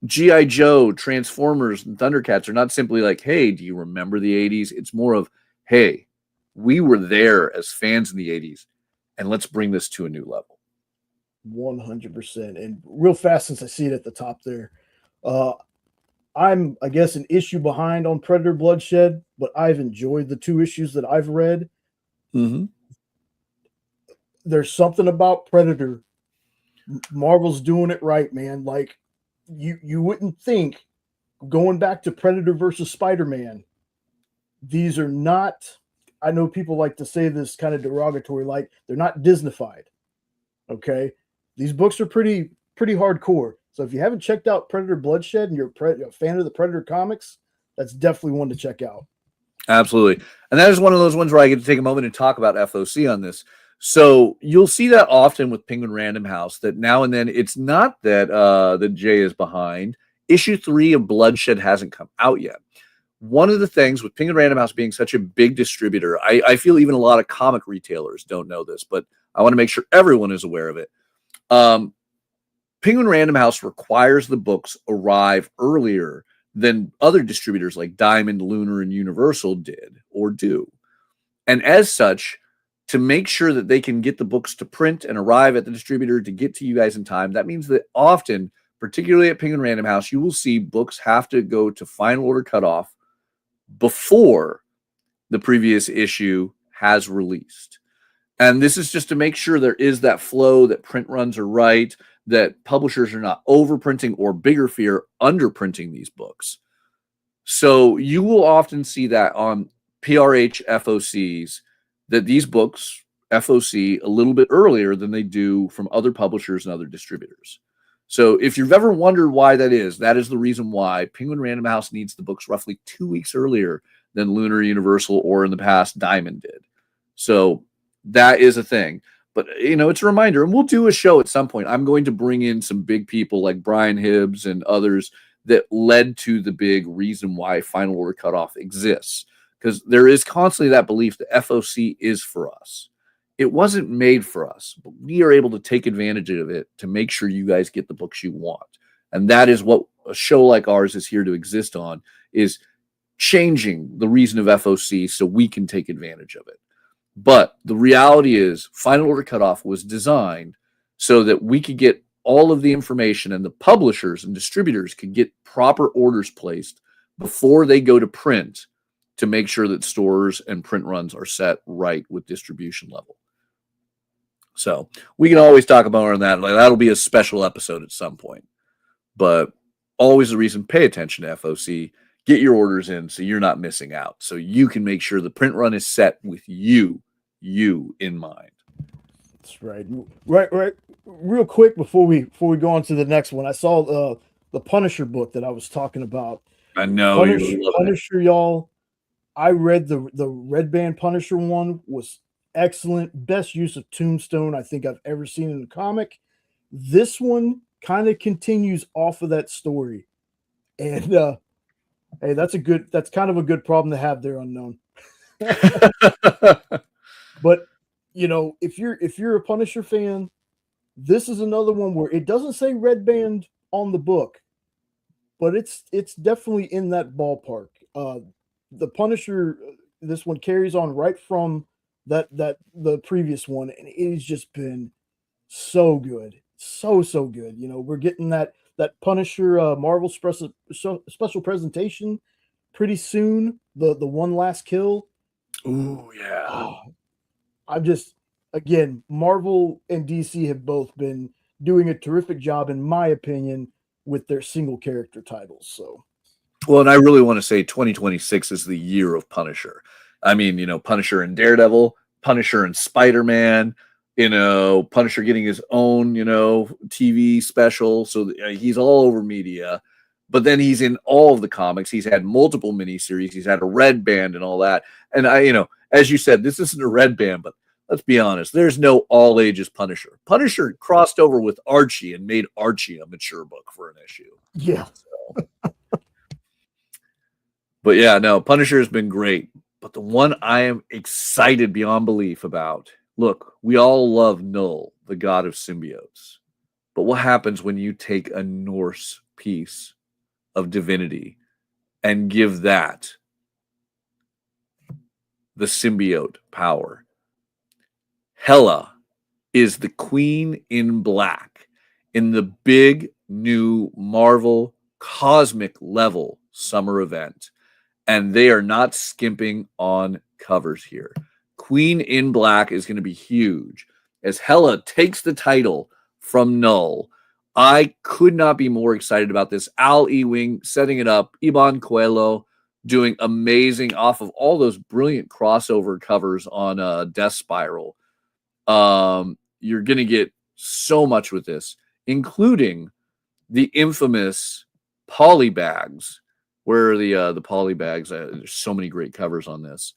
G.I. Joe, Transformers, and Thundercats are not simply like, hey, do you remember the 80s? It's more of, hey, we were there as fans in the 80s, and let's bring this to a new level. 100%. And real fast, since I see it at the top there, I'm, I guess, an issue behind on Predator Bloodshed, but I've enjoyed the 2 issues that I've read. There's something about Predator. Marvel's doing it right, man. Like, you wouldn't think, going back to Predator versus Spider-Man, these are not, I know people like to say this kind of derogatory, like they're not Disneyfied. Okay. These books are pretty pretty hardcore. So if you haven't checked out Predator Bloodshed and you're a fan of the Predator comics, that's definitely one to check out. Absolutely. And that is one of those ones where I get to take a moment and talk about FOC on this. So you'll see that often with Penguin Random House, that now and then it's not that that Jay is behind. Issue 3 of Bloodshed hasn't come out yet. One of the things with Penguin Random House being such a big distributor, I feel even a lot of comic retailers don't know this, but I want to make sure everyone is aware of it. Penguin Random House requires the books arrive earlier than other distributors like Diamond, Lunar, and Universal did or do. And as such, to make sure that they can get the books to print and arrive at the distributor to get to you guys in time, that means that often, particularly at Penguin Random House, you will see books have to go to final order cutoff before the previous issue has released. And this is just to make sure there is that flow, that print runs are right, that publishers are not overprinting, or bigger fear, underprinting these books. So you will often see that on PRH FOCs, that these books FOC a little bit earlier than they do from other publishers and other distributors. So if you've ever wondered why that is the reason why Penguin Random House needs the books roughly 2 weeks earlier than Lunar, Universal, or in the past Diamond did. So that is a thing. But, it's a reminder, and we'll do a show at some point. I'm going to bring in some big people like Brian Hibbs and others that led to the big reason why Final Order Cutoff exists. Because there is constantly that belief that FOC is for us. It wasn't made for us, but we are able to take advantage of it to make sure you guys get the books you want. And that is what a show like ours is here to exist on, is changing the reason of FOC so we can take advantage of it. But the reality is Final Order Cutoff was designed so that we could get all of the information and the publishers and distributors could get proper orders placed before they go to print to make sure that stores and print runs are set right with distribution level. So we can always talk about more on that. Like, that'll be a special episode at some point. But always the reason, pay attention to FOC. Get your orders in so you're not missing out. So you can make sure the print run is set with you in mind. That's right. Right. Real quick before we go on to the next one, I saw the Punisher book that I was talking about. I know Punisher, y'all. I read the Red Band Punisher one, was excellent. Best use of Tombstone I think I've ever seen in a comic. This one kind of continues off of that story, and hey, that's kind of a good problem to have there, Unknown. But if you're a Punisher fan, this is another one where it doesn't say Red Band on the book, but it's definitely in that ballpark. The Punisher, this one carries on right from the previous one, and it has just been so good, so good. We're getting that Punisher Marvel special presentation pretty soon. The One Last Kill. Ooh, yeah. Oh, I'm just, again, Marvel and DC have both been doing a terrific job, in my opinion, with their single character titles. So, well, and I really want to say 2026 is the year of Punisher. I mean, Punisher and Daredevil, Punisher and Spider-Man, Punisher getting his own, TV special. So he's all over media, but then he's in all of the comics. He's had multiple miniseries. He's had a Red Band and all that. And as you said, this isn't a Red Band, but let's be honest, there's no all ages Punisher. Punisher crossed over with Archie and made Archie a mature book for an issue. Yeah. So. But yeah, no, Punisher has been great. But the one I am excited beyond belief about, look, we all love Null, the god of symbiotes. But what happens when you take a Norse piece of divinity and give that the symbiote power? Hela is the Queen in Black in the big new Marvel cosmic level summer event. And they are not skimping on covers here. Queen in Black is going to be huge. As Hela takes the title from Null, I could not be more excited about this. Al Ewing setting it up. Iban Coelho doing amazing off of all those brilliant crossover covers on Death Spiral. You're going to get so much with this. including the infamous poly bags. Where are the poly bags? There's so many great covers on this.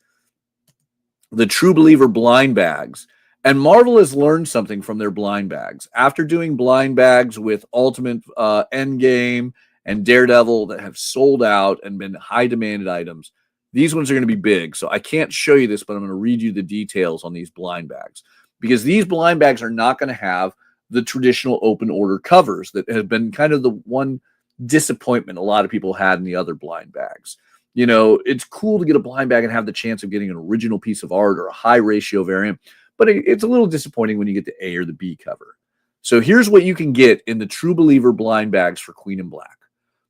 The True Believer blind bags. And Marvel has learned something from their blind bags. After doing blind bags with Ultimate Endgame and Daredevil that have sold out and been high demanded items, these ones are going to be big. So I can't show you this, but I'm going to read you the details on these blind bags. Because these blind bags are not going to have the traditional open order covers that have been kind of the one disappointment a lot of people had in the other blind bags. You know, it's cool to get a blind bag and have the chance of getting an original piece of art or a high ratio variant, but it's a little disappointing when you get the A or the B cover. So here's what you can get in the True Believer blind bags for Queen in Black.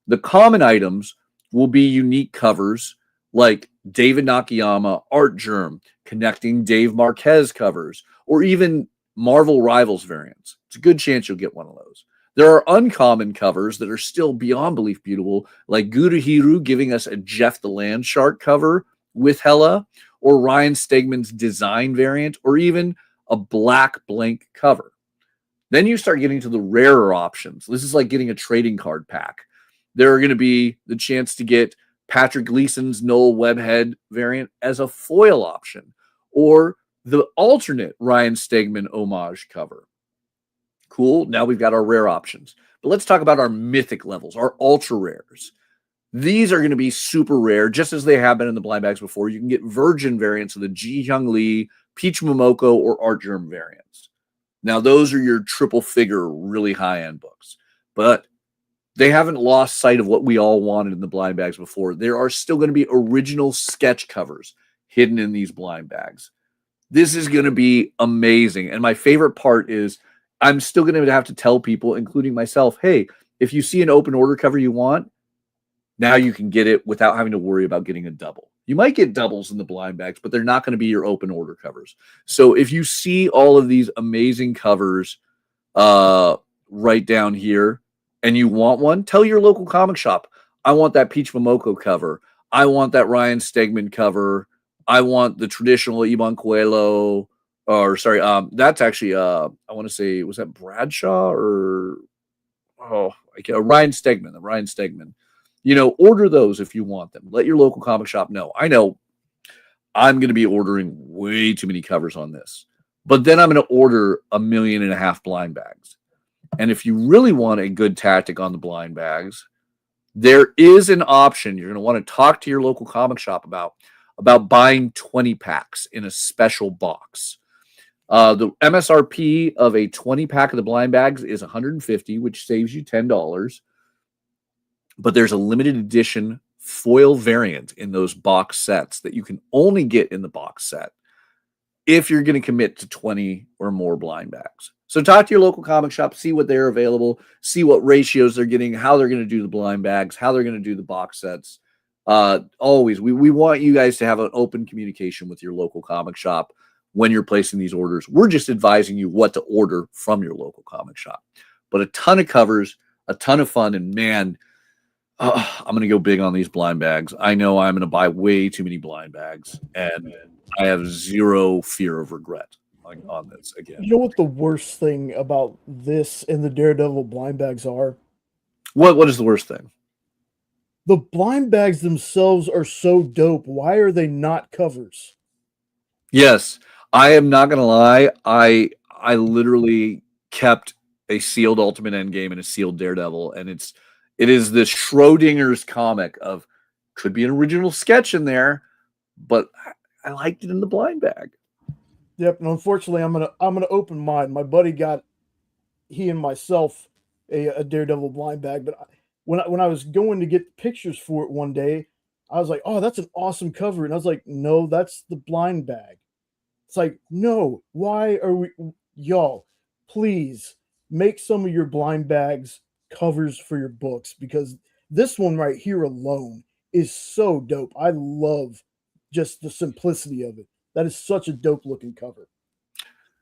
The common items will be unique covers like David Nakayama, Art Germ, connecting Dave Marquez covers, or even Marvel Rivals variants. It's a good chance you'll get one of those. There are uncommon covers that are still beyond belief beautiful, like Guruhiru giving us a Jeff the Land Shark cover with Hela, or Ryan Stegman's design variant, or even a black blank cover. Then you start getting to the rarer options. This is like getting a trading card pack. There are going to be the chance to get Patrick Gleason's Noel Webhead variant as a foil option, or the alternate Ryan Stegman homage cover. Cool. Now we've got our rare options. But let's talk about our mythic levels, our ultra rares. These are going to be super rare, just as they have been in the blind bags before. You can get virgin variants of the Ji Hyung Lee, Peach Momoko, or Art Germ variants. Now, those are your triple figure, really high-end books. But they haven't lost sight of what we all wanted in the blind bags before. There are still going to be original sketch covers hidden in these blind bags. This is going to be amazing. And my favorite part is I'm still going to have to tell people, including myself, hey, if you see an open order cover you want, now you can get it without having to worry about getting a double. You might get doubles in the blind bags, but they're not going to be your open order covers. So if you see all of these amazing covers right down here and you want one, tell your local comic shop, I want that Peach Momoko cover. I want that Ryan Stegman cover. I want the traditional Iban Coelho. Or sorry, that's actually I want to say, was that Bradshaw or Ryan Stegman, the Ryan Stegman. You know, order those if you want them. Let your local comic shop know. I know I'm going to be ordering way too many covers on this, but then I'm going to order 1.5 million blind bags. And if you really want a good tactic on the blind bags, there is an option you're going to want to talk to your local comic shop about buying 20 packs in a special box. The MSRP of a 20 pack of the blind bags is $150, which saves you $10. But there's a limited edition foil variant in those box sets that you can only get in the box set if you're going to commit to 20 or more blind bags. So talk to your local comic shop, see what they're available, see what ratios they're getting, how they're going to do the blind bags, how they're going to do the box sets. Always, we want you guys to have an open communication with your local comic shop when you're placing these orders. We're just advising you what to order from your local comic shop. But a ton of covers, a ton of fun, and man, I'm going to go big on these blind bags. I know I'm going to buy way too many blind bags, and I have zero fear of regret on this again. You know what the worst thing about this and the Daredevil blind bags are? What is the worst thing? The blind bags themselves are so dope. Why are they not covers? Yes, I am not going to lie. I literally kept a sealed Ultimate Endgame and a sealed Daredevil, and it is this Schrodinger's comic of could be an original sketch in there, but I liked it in the blind bag. Yep, and unfortunately, I'm gonna open mine. My buddy got he and myself a Daredevil blind bag, but when I was going to get pictures for it one day, I was like, "Oh, that's an awesome cover," and I was like, "No, that's the blind bag." It's like, no, why are we, y'all? Please make some of your blind bags covers for your books, because this one right here alone is so dope. I love just the simplicity of it. That is such a dope looking cover.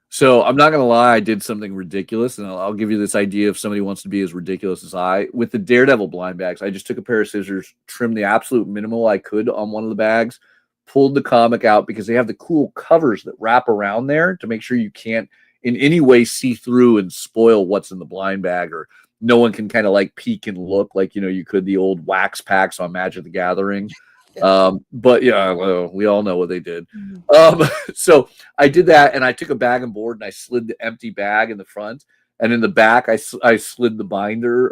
So I'm not going to lie, I did something ridiculous, and I'll give you this idea if somebody wants to be as ridiculous as I. With the Daredevil blind bags, I just took a pair of scissors, trimmed the absolute minimal I could on one of the bags, pulled the comic out because they have the cool covers that wrap around there to make sure you can't in any way see through and spoil what's in the blind bag, or no one can kind of like peek and look like, you could the old wax packs on Magic the Gathering. But yeah, well, we all know what they did. So I did that, and I took a bag and board and I slid the empty bag in the front, and in the back I slid the binder,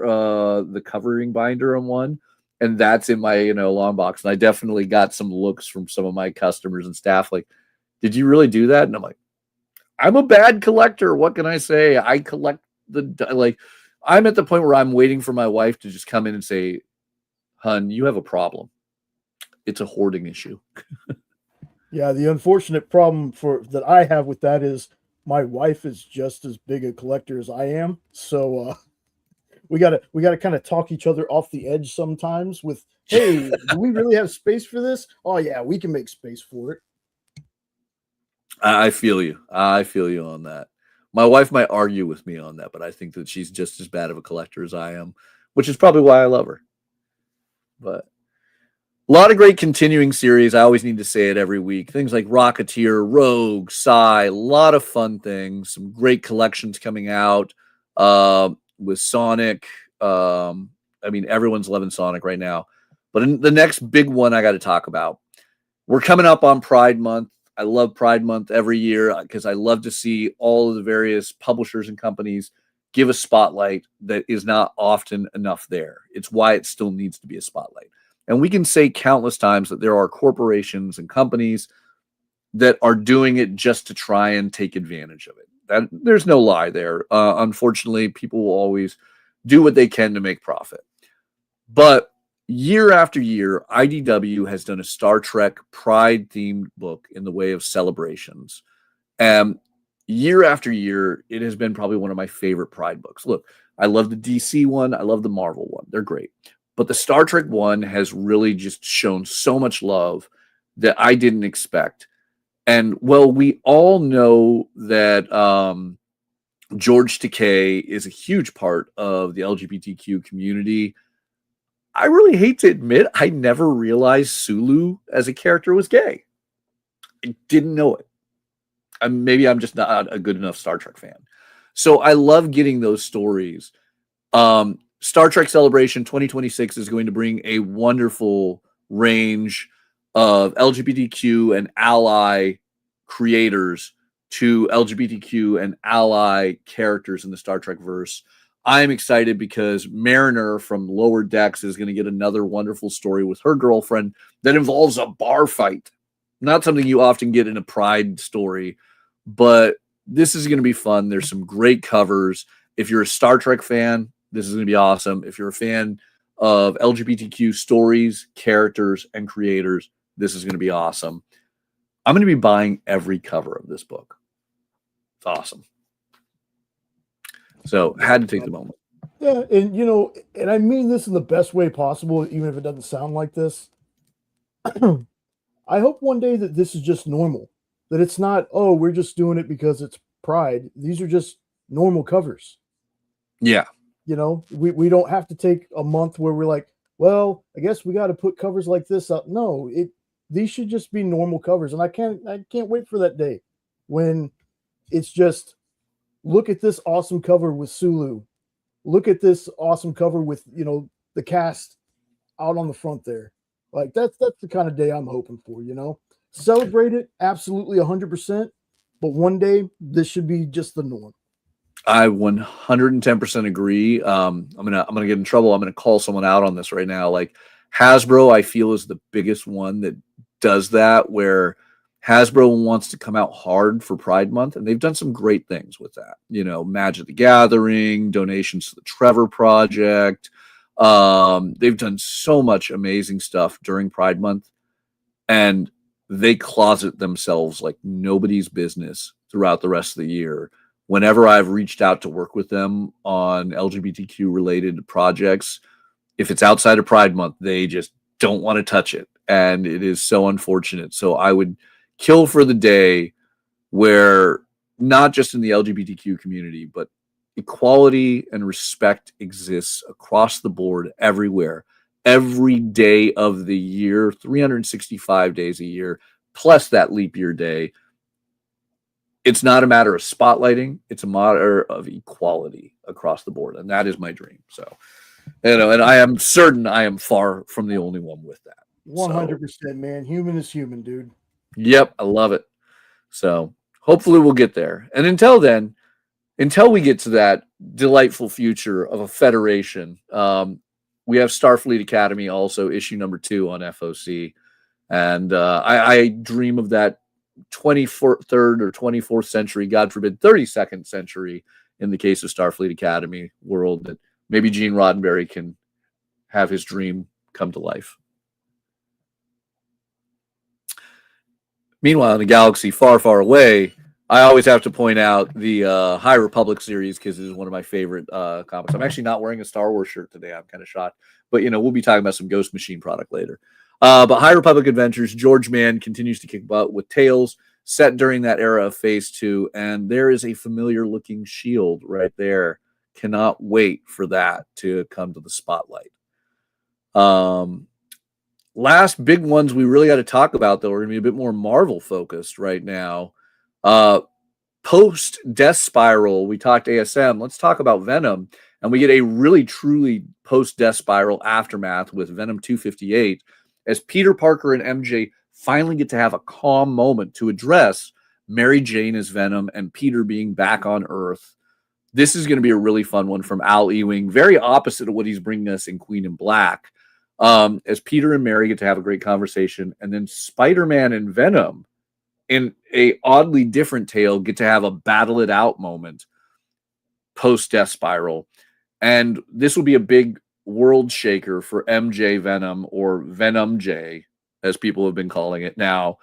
the covering binder on one, and that's in my long box. And I definitely got some looks from some of my customers and staff like, did you really do that? And I'm like, I'm a bad collector. What can I say? I collect I'm at the point where I'm waiting for my wife to just come in and say, hun, you have a problem. It's a hoarding issue. Yeah, the unfortunate problem that I have with that is my wife is just as big a collector as I am. So we gotta kind of talk each other off the edge sometimes with, hey, do we really have space for this? Oh yeah, we can make space for it. I feel you. I feel you on that. My wife might argue with me on that, but I think that she's just as bad of a collector as I am, which is probably why I love her. But a lot of great continuing series. I always need to say it every week. Things like Rocketeer, Rogue, Psy, a lot of fun things. Some great collections coming out with Sonic. Everyone's loving Sonic right now. But in the next big one I got to talk about, we're coming up on Pride Month. I love Pride Month every year because I love to see all of the various publishers and companies give a spotlight that is not often enough there. It's why it still needs to be a spotlight. And we can say countless times that there are corporations and companies that are doing it just to try and take advantage of it. There's no lie there. Unfortunately, people will always do what they can to make profit. But year after year, IDW has done a Star Trek Pride-themed book in the way of celebrations. And year after year, it has been probably one of my favorite Pride books. Look, I love the DC one. I love the Marvel one. They're great. But the Star Trek one has really just shown so much love that I didn't expect. And, well, we all know that George Takei is a huge part of the LGBTQ community. I really hate to admit, I never realized Sulu as a character was gay. I didn't know it. Maybe I'm just not a good enough Star Trek fan. So I love getting those stories. Star Trek Celebration 2026 is going to bring a wonderful range of LGBTQ and ally creators to LGBTQ and ally characters in the Star Trek verse. I'm excited because Mariner from Lower Decks is going to get another wonderful story with her girlfriend that involves a bar fight. Not something you often get in a Pride story, but this is going to be fun. There's some great covers. If you're a Star Trek fan, this is going to be awesome. If you're a fan of LGBTQ stories, characters, and creators, this is going to be awesome. I'm going to be buying every cover of this book. It's awesome. So had to take the moment. Yeah, and I mean this in the best way possible, even if it doesn't sound like this. I hope one day that this is just normal. That it's not, oh, we're just doing it because it's Pride. These are just normal covers. Yeah. We don't have to take a month where we're like, well, I guess we got to put covers like this up. No, these should just be normal covers. And I can't wait for that day when it's just, look at this awesome cover with Sulu. Look at this awesome cover with, the cast out on the front there. Like that's the kind of day I'm hoping for, Celebrate it absolutely 100%, but one day this should be just the norm. I 110% agree. I'm gonna get in trouble. I'm gonna call someone out on this right now. Like Hasbro, I feel is the biggest one that does that, where Hasbro wants to come out hard for Pride Month, and they've done some great things with that. Magic the Gathering, donations to the Trevor Project. They've done so much amazing stuff during Pride Month, and they closet themselves like nobody's business throughout the rest of the year. Whenever I've reached out to work with them on LGBTQ related projects, if it's outside of Pride Month, they just don't want to touch it. And it is so unfortunate. So I would kill for the day where not just in the LGBTQ community, but equality and respect exists across the board everywhere, every day of the year, 365 days a year, plus that leap year day. It's not a matter of spotlighting. It's a matter of equality across the board. And that is my dream. So, and I am certain I am far from the only one with that. 100%, man. Human is human, dude. Yep. I love it. So hopefully we'll get there. And until then, until we get to that delightful future of a federation, we have Starfleet Academy, also issue number 2 on FOC. And I dream of that 23rd or 24th century, God forbid, 32nd century, in the case of Starfleet Academy world, that maybe Gene Roddenberry can have his dream come to life. Meanwhile, in a galaxy far, far away, I always have to point out the High Republic series because it is one of my favorite comics. I'm actually not wearing a Star Wars shirt today. I'm kind of shocked. But, we'll be talking about some Ghost Machine product later. But High Republic Adventures, George Mann continues to kick butt with Tales set during that era of Phase 2. And there is a familiar-looking shield right there. Cannot wait for that to come to the spotlight. Last big ones we really got to talk about, though, are going to be a bit more Marvel-focused right now. Post Death Spiral, we talked ASM. Let's talk about Venom. And we get a really, truly post Death Spiral aftermath with Venom 258 as Peter Parker and MJ finally get to have a calm moment to address Mary Jane as Venom and Peter being back on Earth. This is going to be a really fun one from Al Ewing, very opposite of what he's bringing us in Queen in Black. As Peter and Mary get to have a great conversation, and then Spider-Man and Venom, in a oddly different tale, get to have a battle it out moment post Death Spiral. And this will be a big world shaker for MJ Venom, or Venom J, as people have been calling it now,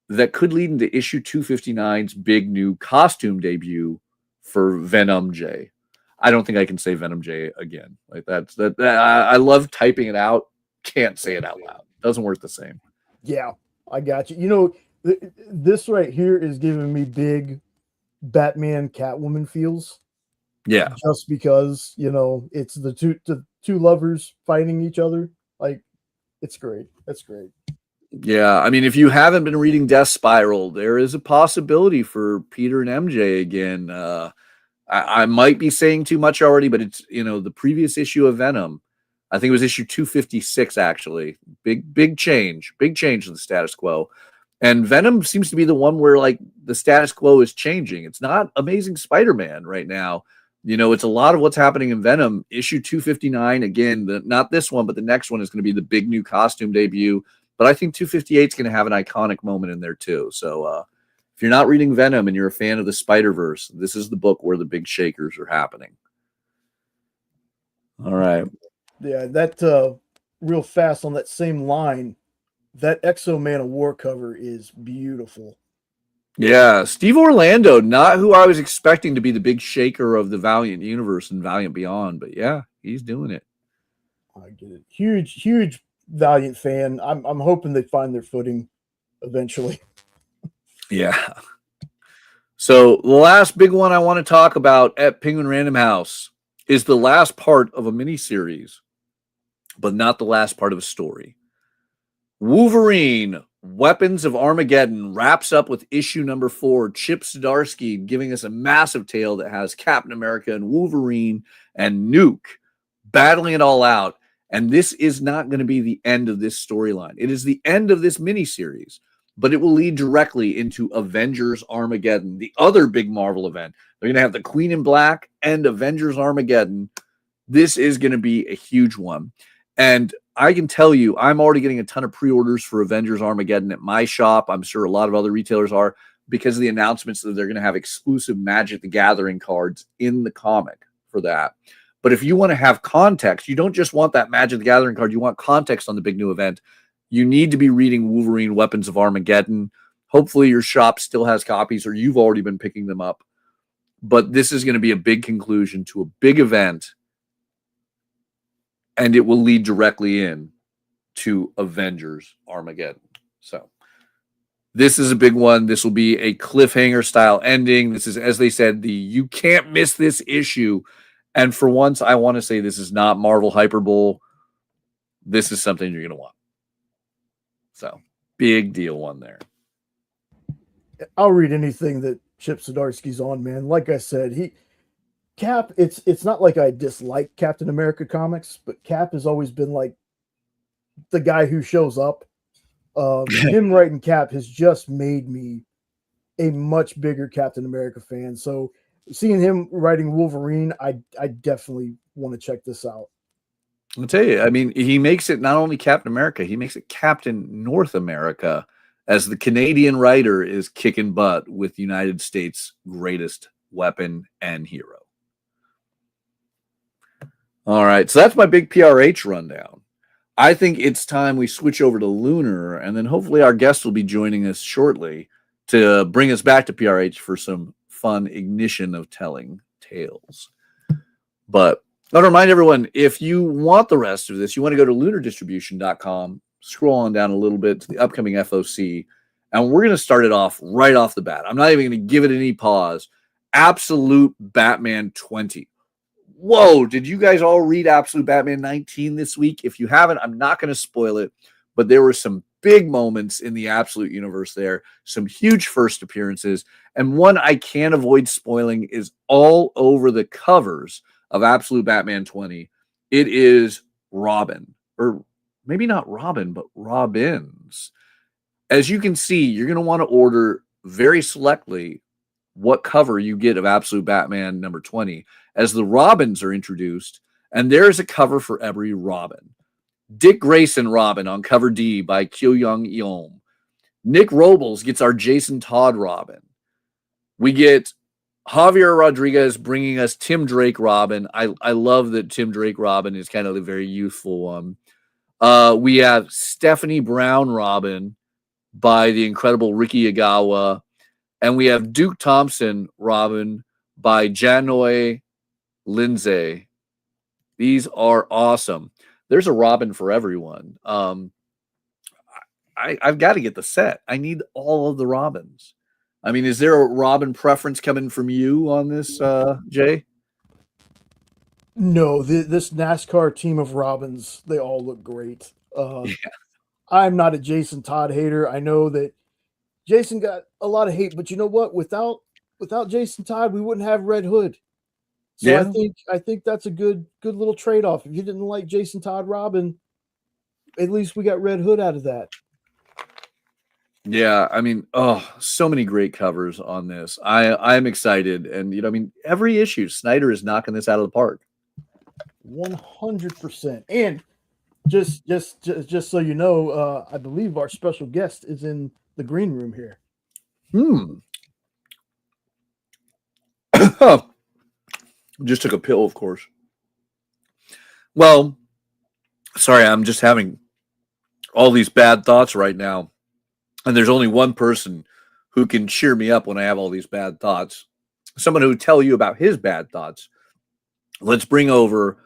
that could lead into issue 259's big new costume debut for Venom J. I don't think I can say Venom J again. Like that. I love typing it out. Can't say it out loud. Doesn't work the same. Yeah, I got you. This right here is giving me big Batman Catwoman feels. Yeah. Just because, it's the two lovers fighting each other. Like, it's great. That's great. Yeah. I mean, if you haven't been reading Death Spiral, there is a possibility for Peter and MJ again. I might be saying too much already, but it's, the previous issue of Venom, I think it was issue 256, actually. Big change in the status quo. And Venom seems to be the one where, like, the status quo is changing. It's not Amazing Spider-Man right now. It's a lot of what's happening in Venom. Issue 259, again, not this one, but the next one is going to be the big new costume debut. But I think 258 is going to have an iconic moment in there, too. So if you're not reading Venom and you're a fan of the Spider-Verse, this is the book where the big shakers are happening. All right. Yeah, that real fast on that same line, that Exo Man of War cover is beautiful. Yeah, Steve Orlando, not who I was expecting to be the big shaker of the Valiant universe and Valiant Beyond, but yeah, he's doing it. I get it. Huge Valiant fan. I'm hoping they find their footing eventually. Yeah. So the last big one I want to talk about at Penguin Random House is the last part of a miniseries, but not the last part of a story. Wolverine, Weapons of Armageddon, wraps up with issue number 4. Chip Zdarsky giving us a massive tale that has Captain America and Wolverine and Nuke battling it all out. And this is not going to be the end of this storyline. It is the end of this miniseries, but it will lead directly into Avengers Armageddon, the other big Marvel event. They're going to have the Queen in Black and Avengers Armageddon. This is going to be a huge one. And I can tell you, I'm already getting a ton of pre-orders for Avengers Armageddon at my shop. I'm sure a lot of other retailers are, because of the announcements that they're going to have exclusive Magic the Gathering cards in the comic for that. But if you want to have context, you don't just want that Magic the Gathering card, you want context on the big new event, you need to be reading Wolverine Weapons of Armageddon. Hopefully your shop still has copies or you've already been picking them up. But this is going to be a big conclusion to a big event, and it will lead directly in to Avengers Armageddon. So this is a big one. This will be a cliffhanger style ending. This is, as they said, you can't miss this issue. And for once, I want to say this is not Marvel hyperbole. This is something you're going to want. So big deal one there. I'll read anything that Chip Zdarsky's on, man. Like I said, Cap. It's not like I dislike Captain America comics, but Cap has always been like the guy who shows up. Him writing Cap has just made me a much bigger Captain America fan. So seeing him writing Wolverine, I definitely want to check this out. I'll tell you, I mean, he makes it not only Captain America, he makes it Captain North America, as the Canadian writer is kicking butt with United States' greatest weapon and hero. All right, so that's my big PRH rundown. I think it's time we switch over to Lunar, and then hopefully our guest will be joining us shortly to bring us back to PRH for some fun ignition of telling tales. But I'll remind everyone, if you want the rest of this, you want to go to lunardistribution.com, scroll on down a little bit to the upcoming FOC, and we're going to start it off right off the bat. I'm not even going to give it any pause. Absolute Batman 20. Whoa, did you guys all read Absolute Batman 19 this week? If you haven't, I'm not going to spoil it, but there were some big moments in the Absolute universe there, some huge first appearances, and one I can't avoid spoiling is all over the covers of Absolute Batman 20. It is Robin, or maybe not Robin, but Robins. As you can see, you're going to want to order very selectly what cover you get of Absolute Batman number 20, as the Robins are introduced, and there's a cover for every Robin. Dick Grayson Robin on cover D by Kyo-Young Yeom. Nick Robles gets our Jason Todd Robin. We get Javier Rodriguez bringing us Tim Drake Robin. I love that Tim Drake Robin is kind of a very youthful one. We have Stephanie Brown Robin by the incredible Ricky Agawa. And we have Duke Thompson Robin by Janoi Lindsay. These are awesome. There's a Robin for everyone. I've got to get the set. I need all of the Robins. I mean, is there a Robin preference coming from you on this, Jay? No, this NASCAR team of Robins, they all look great. I'm not a Jason Todd hater. I know that Jason got a lot of hate, but you know what? Without Jason Todd, we wouldn't have Red Hood. So Yeah. I think that's a good little trade-off. If you didn't like Jason Todd Robin, at least we got Red Hood out of that. Yeah, I mean, so many great covers on this. I'm excited, and I mean, every issue Snyder is knocking this out of the park. 100%. And just so you know, I believe our special guest is in the green room here. Just took a pill, of course. Well, sorry, I'm just having all these bad thoughts right now. And there's only one person who can cheer me up when I have all these bad thoughts. Someone who would tell you about his bad thoughts. Let's bring over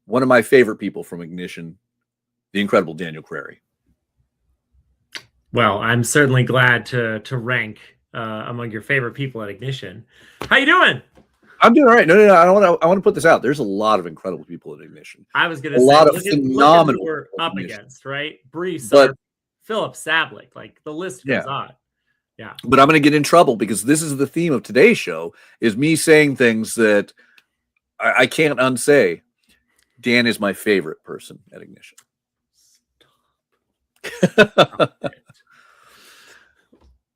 one of my favorite people from Ignition, the incredible Daniel Crary. Well, I'm certainly glad to rank among your favorite people at Ignition. How you doing? I'm doing all right. No. I want to put this out. There's a lot of incredible people at Ignition. I was going to say, lot of phenomenal. Look at who we're up against, right? Brees, but Philip Sablik, like the list goes on. Yeah. But I'm going to get in trouble because this is the theme of today's show: is me saying things that I can't unsay. Dan is my favorite person at Ignition.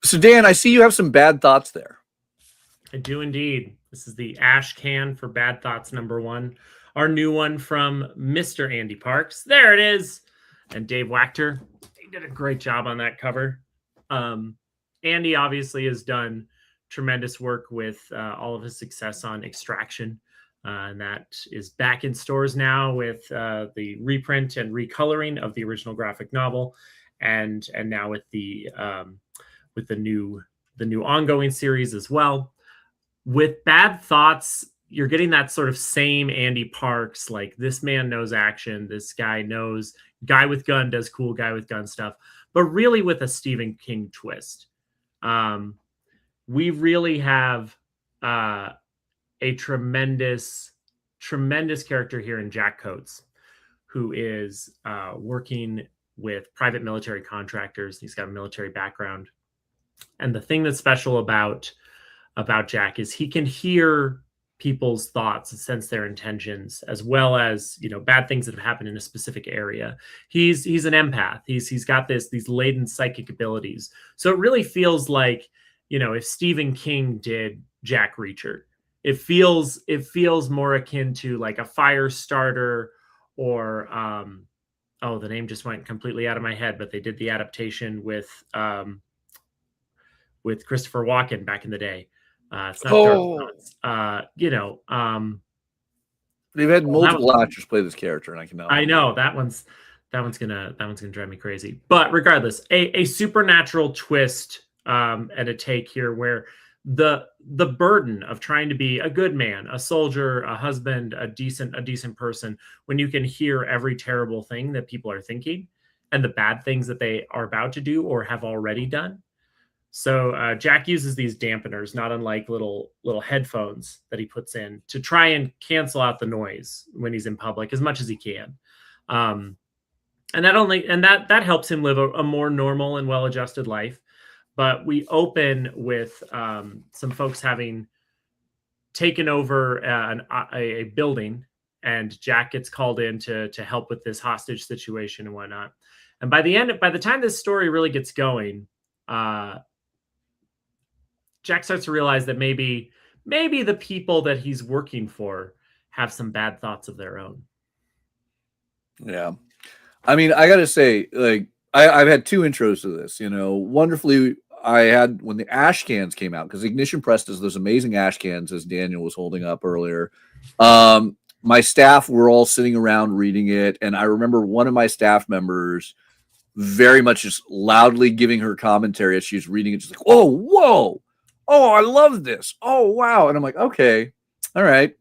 So, Dan, I see you have some bad thoughts there. I do indeed. This is the Ash Can for Bad Thoughts number 1. Our new one from Mr. Andy Parks. There it is. And Dave Wachter. He did a great job on that cover. Andy obviously has done tremendous work with all of his success on Extraction. And that is back in stores now with the reprint and recoloring of the original graphic novel. And now with the new ongoing series as well. With Bad Thoughts, you're getting that sort of same Andy Parks, like this man knows action. This guy knows, guy with gun does cool guy with gun stuff, but really with a Stephen King twist. We really have a tremendous character here in Jack Coates, who is working with private military contractors. He's got a military background. And the thing that's special about about Jack is he can hear people's thoughts and sense their intentions, as well as, you know, bad things that have happened in a specific area. He's an empath. He's got these latent psychic abilities. So it really feels like, you know, if Stephen King did Jack Reacher, it feels more akin to like a fire starter, or oh, the name just went completely out of my head, but they did the adaptation with Christopher Walken back in the day. It's not Dark. You know, they've had multiple actors play this character, and I cannot. I know that one's gonna drive me crazy. But regardless, a supernatural twist and a take here where the burden of trying to be a good man, a soldier, a husband, a decent person, when you can hear every terrible thing that people are thinking and the bad things that they are about to do or have already done. So Jack uses these dampeners, not unlike little headphones that he puts in to try and cancel out the noise when he's in public as much as he can. And that helps him live a more normal and well-adjusted life. But we open with some folks having taken over a building, and Jack gets called in to help with this hostage situation and whatnot. And by the time this story really gets going, Jack starts to realize that maybe the people that he's working for have some bad thoughts of their own. Yeah. I mean, I got to say, like, I've had two intros to this, you know, wonderfully. I had when the ash cans came out, because Ignition Press does those amazing ash cans, as Daniel was holding up earlier. My staff were all sitting around reading it. And I remember one of my staff members very much just loudly giving her commentary as she was reading it. Just like, oh, whoa. Oh, I love this. Oh, wow. And I'm like, okay, all right.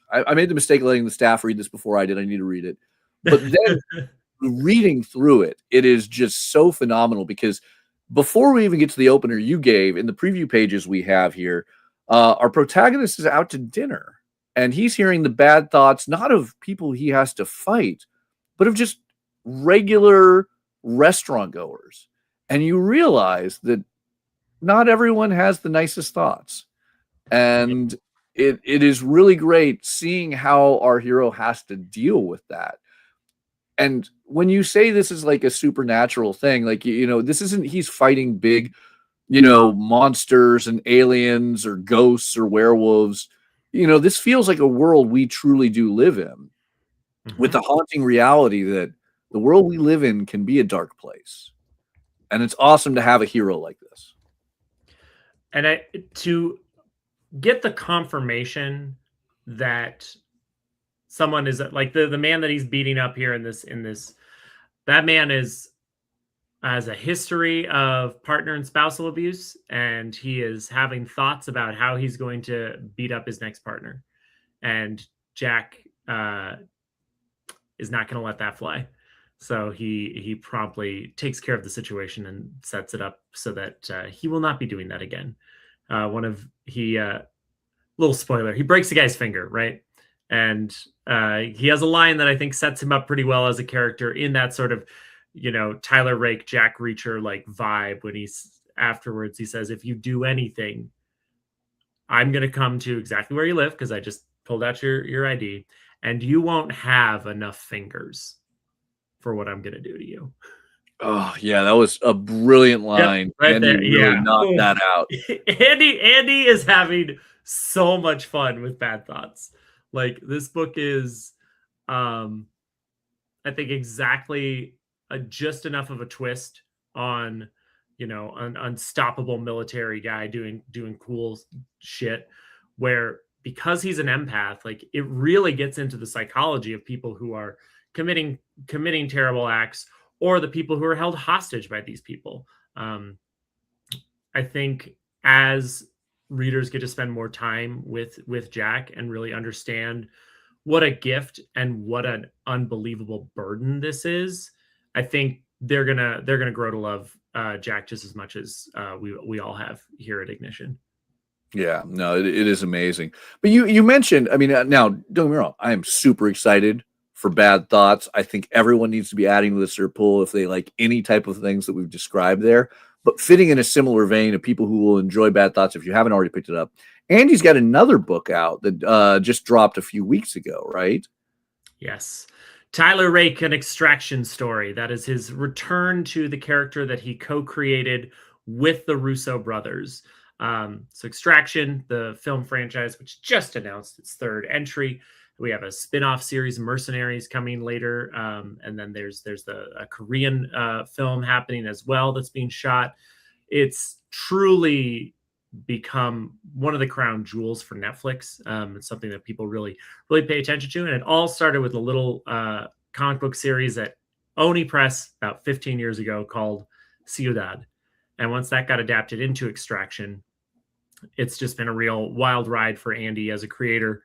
I made the mistake of letting the staff read this before I did. I need to read it. But then reading through it, it is just so phenomenal, because before we even get to the opener you gave, in the preview pages we have here, our protagonist is out to dinner, and he's hearing the bad thoughts, not of people he has to fight, but of just regular restaurant goers. And you realize that not everyone has the nicest thoughts. And it is really great seeing how our hero has to deal with that. And when you say this is like a supernatural thing, like, you know, this isn't, he's fighting big, you know, monsters and aliens or ghosts or werewolves. You know, this feels like a world we truly do live in, with the haunting reality that the world we live in can be a dark place. And it's awesome to have a hero like this. And to get the confirmation that someone is like the man that he's beating up here in this, that man has a history of partner and spousal abuse, and he is having thoughts about how he's going to beat up his next partner. And Jack is not going to let that fly. So he promptly takes care of the situation and sets it up so that he will not be doing that again. Little spoiler, he breaks the guy's finger, right? And he has a line that I think sets him up pretty well as a character in that sort of, you know, Tyler Rake, Jack Reacher like vibe, when he's afterwards, he says, if you do anything, I'm going to come to exactly where you live, because I just pulled out your ID, and you won't have enough fingers for what I'm going to do to you. Oh, yeah, that was a brilliant line. Yep, right Andy there. really knocked that out. Andy is having so much fun with bad thoughts. Like, this book is, I think, exactly just enough of a twist on, you know, an unstoppable military guy doing cool shit, where, because he's an empath, like, it really gets into the psychology of people who are committing terrible acts, or the people who are held hostage by these people. I think as readers get to spend more time with Jack and really understand what a gift and what an unbelievable burden this is, I think they're gonna grow to love Jack just as much as we all have here at Ignition. Yeah, no, it is amazing. But you mentioned, I mean, now don't get me wrong, I am super excited for Bad Thoughts. I think everyone needs to be adding to the SIR pool if they like any type of things that we've described there. but fitting in a similar vein of people who will enjoy Bad Thoughts if you haven't already picked it up. Andy's got another book out that just dropped a few weeks ago, right? Yes. Tyler Rake, an Extraction story. That is his return to the character that he co-created with the Russo brothers. So Extraction, the film franchise, which just announced its third entry. We have a spin-off series, Mercenaries, coming later. And then there's a Korean film happening as well that's being shot. It's truly become one of the crown jewels for Netflix. It's something that people really pay attention to. And it all started with a little comic book series at Oni Press about 15 years ago called Ciudad. And once that got adapted into Extraction, it's just been a real wild ride for Andy as a creator.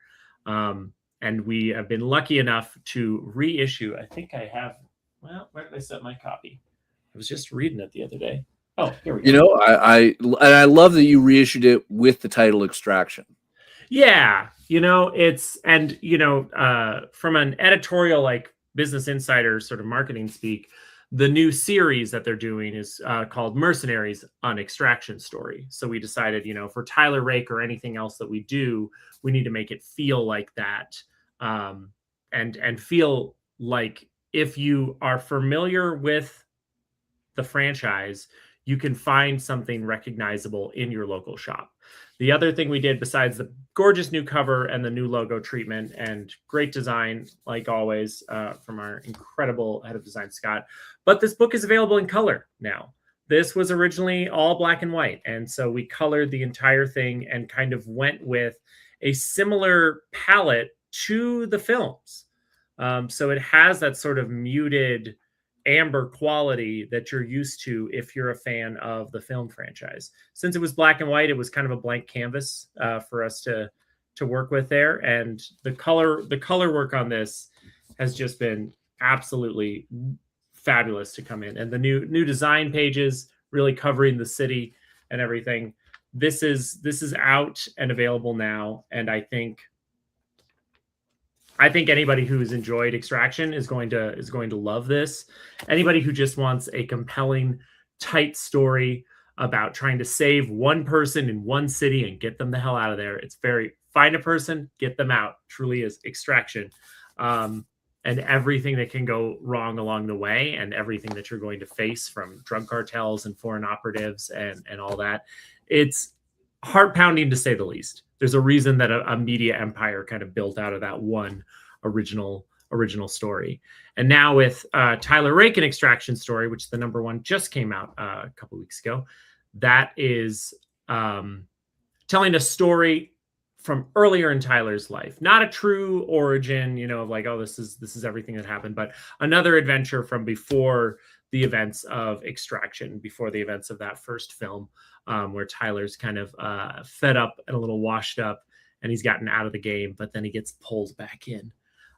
And we have been lucky enough to reissue. I think I have, well, where did I set my copy? I was just reading it the other day. Oh, here we go. You know, I love that you reissued it with the title Extraction. Yeah, you know, it's, and, you know, from an editorial, like Business Insider sort of marketing speak, the new series that they're doing is called Mercenaries, an Extraction story. So we decided, you know, for Tyler Rake or anything else that we do, we need to make it feel like that, and feel like if you are familiar with the franchise, you can find something recognizable in your local shop. The other thing we did, besides the gorgeous new cover and the new logo treatment and great design, like always, from our incredible head of design, Scott, but this book is available in color now. This was originally all black and white. And so we colored the entire thing and kind of went with a similar palette to the films. So it has that sort of muted amber quality that you're used to if you're a fan of the film franchise. Since it was black and white, it was kind of a blank canvas for us to work with there. And the color work on this has just been absolutely fabulous to come in. And the new design pages really covering the city and everything. This is out and available now. And I think anybody who's enjoyed Extraction is going to love this. Anybody who just wants a compelling, tight story about trying to save one person in one city and get them the hell out of there. It's find a person, get them out. Truly is Extraction. And everything that can go wrong along the way and everything that you're going to face from drug cartels and foreign operatives and all that. It's heart-pounding to say the least. There's a reason that a media empire kind of built out of that one original story. And now with Tyler Rake, an Extraction story, which the #1 just came out a couple weeks ago, that is telling a story from earlier in Tyler's life, not a true origin, you know, of like, oh, this is everything that happened, but another adventure from before the events of Extraction, before the events of that first film, where Tyler's kind of fed up and a little washed up, and he's gotten out of the game, but then he gets pulled back in.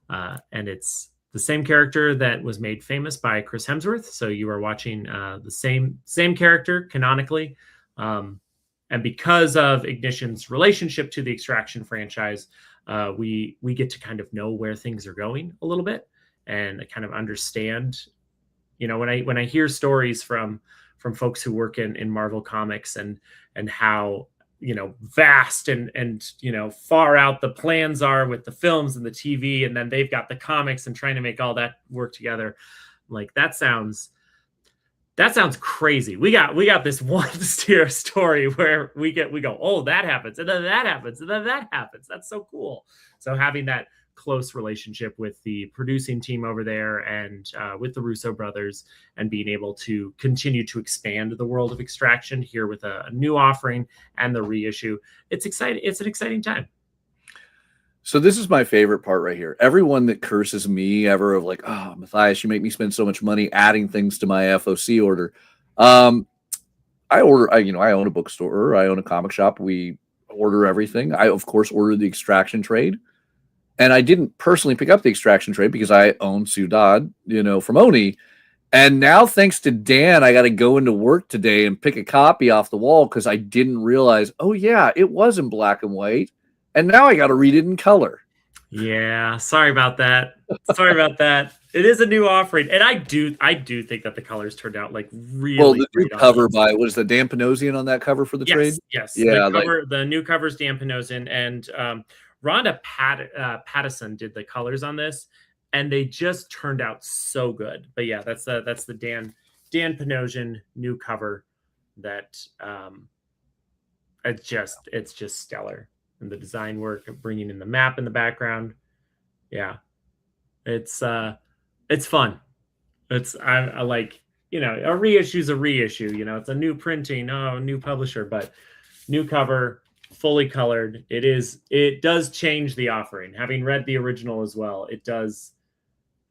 And it's the same character that was made famous by Chris Hemsworth. So you are watching the same character canonically. And because of Ignition's relationship to the Extraction franchise, we get to kind of know where things are going a little bit and kind of understand, you know, when I hear stories from folks who work in Marvel Comics and how, you know, vast and, you know, far out the plans are with the films and the TV, and then they've got the comics and trying to make all that work together. Like that sounds crazy. We got this one story where we go, oh, that happens, and then that happens, and then that happens. That's so cool. So having that close relationship with the producing team over there and with the Russo brothers, and being able to continue to expand the world of Extraction here with a new offering and the reissue, it's exciting. It's an exciting time. So this is my favorite part right here. Everyone that curses me ever of like, oh, Mathias, you make me spend so much money adding things to my FOC order. I own a bookstore. I own a comic shop. We order everything. I, of course, ordered the Extraction trade. And I didn't personally pick up the Extraction trade because I own Ciudad, you know, from Oni. And now, thanks to Dan, I got to go into work today and pick a copy off the wall because I didn't realize, oh, yeah, it was in black and white. And now I got to read it in color. Yeah, sorry about that. Sorry about that. It is a new offering, and I do think that the colors turned out like Well, really the new great on cover this. by was the Dan Panosian on that cover for the trade? Yes. Yeah, like The new cover's Dan Panosian, and Rhonda Pattison did the colors on this, and they just turned out so good. But yeah, that's the Dan Panosian new cover that it's just stellar. And the design work of bringing in the map in the background. Yeah. It's fun. I like, a reissue's a reissue, it's a new printing, new publisher, but new cover, fully colored. It does change the offering. Having read the original as well, it does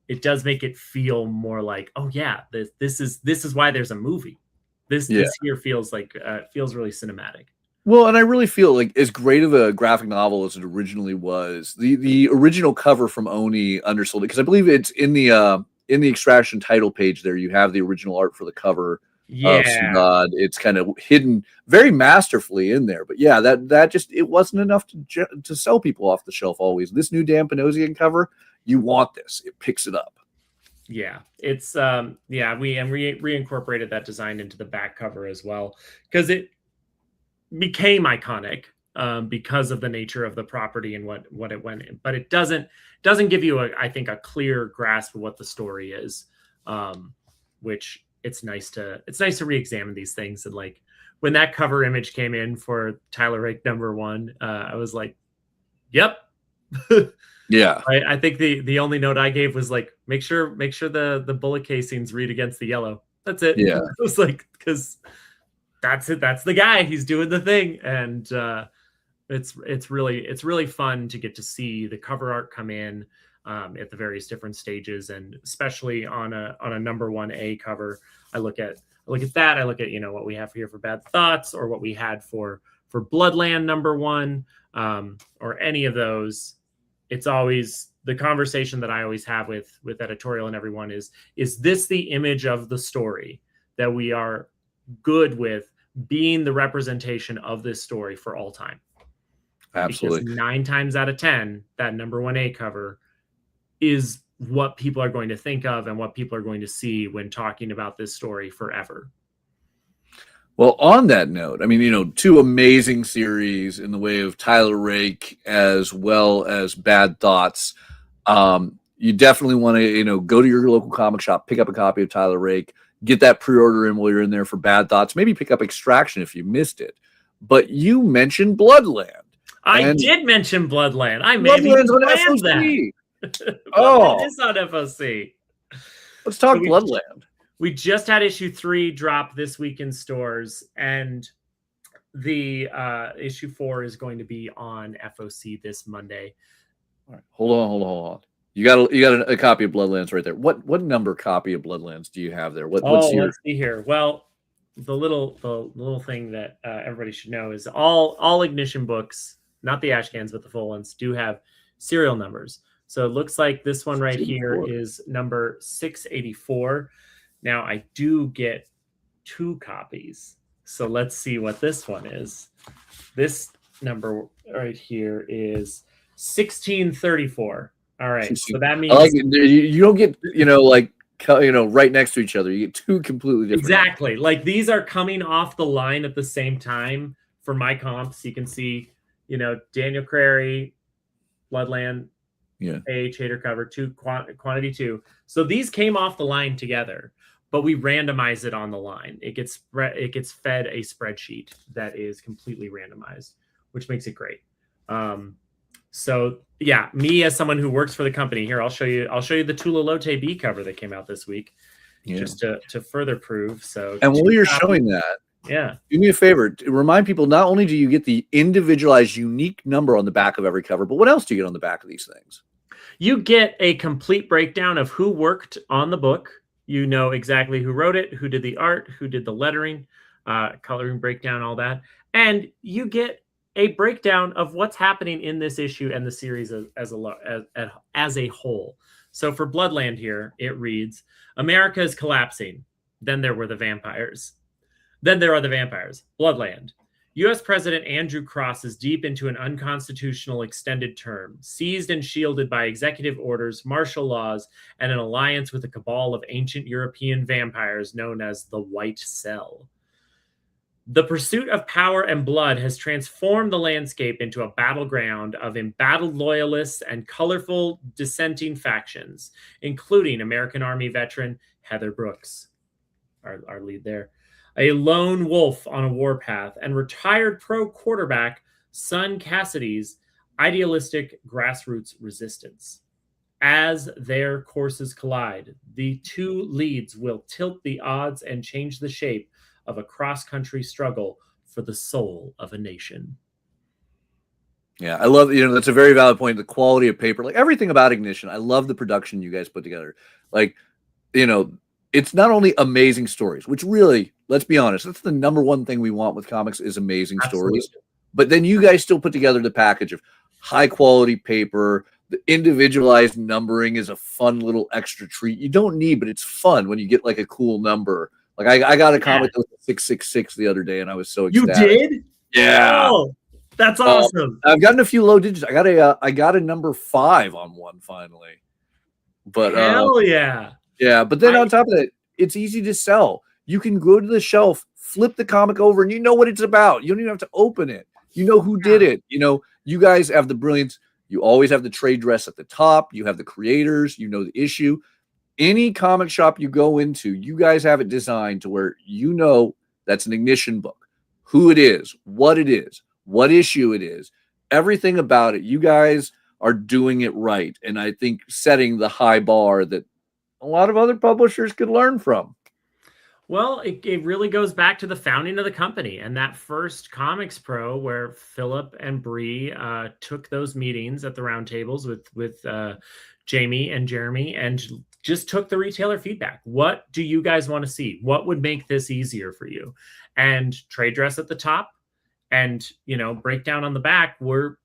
make it feel more like, oh yeah, this is why there's a movie. This here feels like feels really cinematic. Well, and I really feel like as great of a graphic novel as it originally was, the original cover from Oni undersold it, because I believe it's in the extraction title page there. You have the original art for the cover of Sudad. It's kind of hidden very masterfully in there. But yeah, that just it wasn't enough to sell people off the shelf always. This new Dan Panosian cover, you want this. It picks it up. Yeah, it's we reincorporated that design into the back cover as well, because it became iconic because of the nature of the property and what it went in, but it doesn't give you I think a clear grasp of what the story is, which it's nice to re-examine these things. And like when that cover image came in for Tyler Rake #1, I was like, yep. Yeah, I think the only note I gave was like, make sure the bullet casings read against the yellow. That's it. Yeah. It was like, because that's it. That's the guy. He's doing the thing. And it's really fun to get to see the cover art come in at the various different stages, and especially on a #1A cover. I look at that. I look at what we have here for Bad Thoughts, or what we had for Bloodland #1, or any of those. It's always the conversation that I always have with editorial and everyone is this the image of the story that we are good with being the representation of this story for all time? Absolutely. Because 9 times out of 10, that #1A cover is what people are going to think of and what people are going to see when talking about this story forever. Well, on that note, I mean, 2 amazing series in the way of Tyler Rake as well as Bad Thoughts. You definitely want to, go to your local comic shop, pick up a copy of Tyler Rake, get that pre-order in while you're in there for Bad Thoughts. Maybe pick up Extraction if you missed it. But you mentioned Bloodland. I did mention Bloodland. I maybe planned that. Oh, it's on FOC. Let's talk Bloodland. We just had issue 3 drop this week in stores, and the issue 4 is going to be on FOC this Monday. All right, hold on. You got a copy of Bloodlands right there. What number copy of Bloodlands do you have there? What's your... Let's see here. Well, the little thing that everybody should know is all Ignition books, not the ash cans but the full ones, do have serial numbers. So it looks like this one right here is number 684. Now I do get 2 copies. So let's see what this one is. This number right here is 1634. All right. So that means you don't get, right next to each other. You get 2 completely different. Exactly. Numbers. Like these are coming off the line at the same time for my comps. You can see, Daniel Crary, Bloodland, Hater cover 2, quantity 2. So these came off the line together, but we randomize it on the line. It gets fed a spreadsheet that is completely randomized, which makes it great. So yeah, me as someone who works for the company here, I'll show you the Tula Lote B cover that came out this week, just to further prove. So, and while you're showing that, do me a favor, remind people, not only do you get the individualized unique number on the back of every cover, but what else do you get on the back of these things? You get a complete breakdown of who worked on the book. You know exactly who wrote it, who did the art, who did the lettering, coloring breakdown, all that. And you get a breakdown of what's happening in this issue and the series as a whole. So for Bloodland here, it reads, America is collapsing. Then there were the vampires. Then there are the vampires. Bloodland. U.S. President Andrew Cross is deep into an unconstitutional extended term, seized and shielded by executive orders, martial laws, and an alliance with a cabal of ancient European vampires known as the White Cell. The pursuit of power and blood has transformed the landscape into a battleground of embattled loyalists and colorful dissenting factions, including American Army veteran Heather Brooks, our lead there, a lone wolf on a warpath, and retired pro quarterback Son Cassidy's idealistic grassroots resistance. As their courses collide, the two leads will tilt the odds and change the shape of a cross-country struggle for the soul of a nation. Yeah, I love, that's a very valid point. The quality of paper, like everything about Ignition. I love the production you guys put together. Like, it's not only amazing stories, which really, let's be honest, that's the number one thing we want with comics is amazing stories. But then you guys still put together the package of high quality paper. The individualized numbering is a fun little extra treat. You don't need, but it's fun when you get like a cool number. Like I got a comic that was 666 the other day, and I was so ecstatic. You did? Yeah. Oh, that's awesome. I've gotten a few low digits. I got a number 5 on one finally. But hell yeah. Yeah, but then on top of that, it's easy to sell. You can go to the shelf, flip the comic over, and you know what it's about. You don't even have to open it. You know who did it. You guys have the brilliance. You always have the trade dress at the top. You have the creators. You know the issue. Any comic shop you go into, you guys have it designed to where that's an Ignition book. Who it is, what issue it is, everything about it. You guys are doing it right. And I think setting the high bar that a lot of other publishers could learn from. Well, it really goes back to the founding of the company and that first Comics Pro where Philip and Bree took those meetings at the round tables with Jamie and Jeremy and just took the retailer feedback. What do you guys want to see? What would make this easier for you? And trade dress at the top and, breakdown on the back were,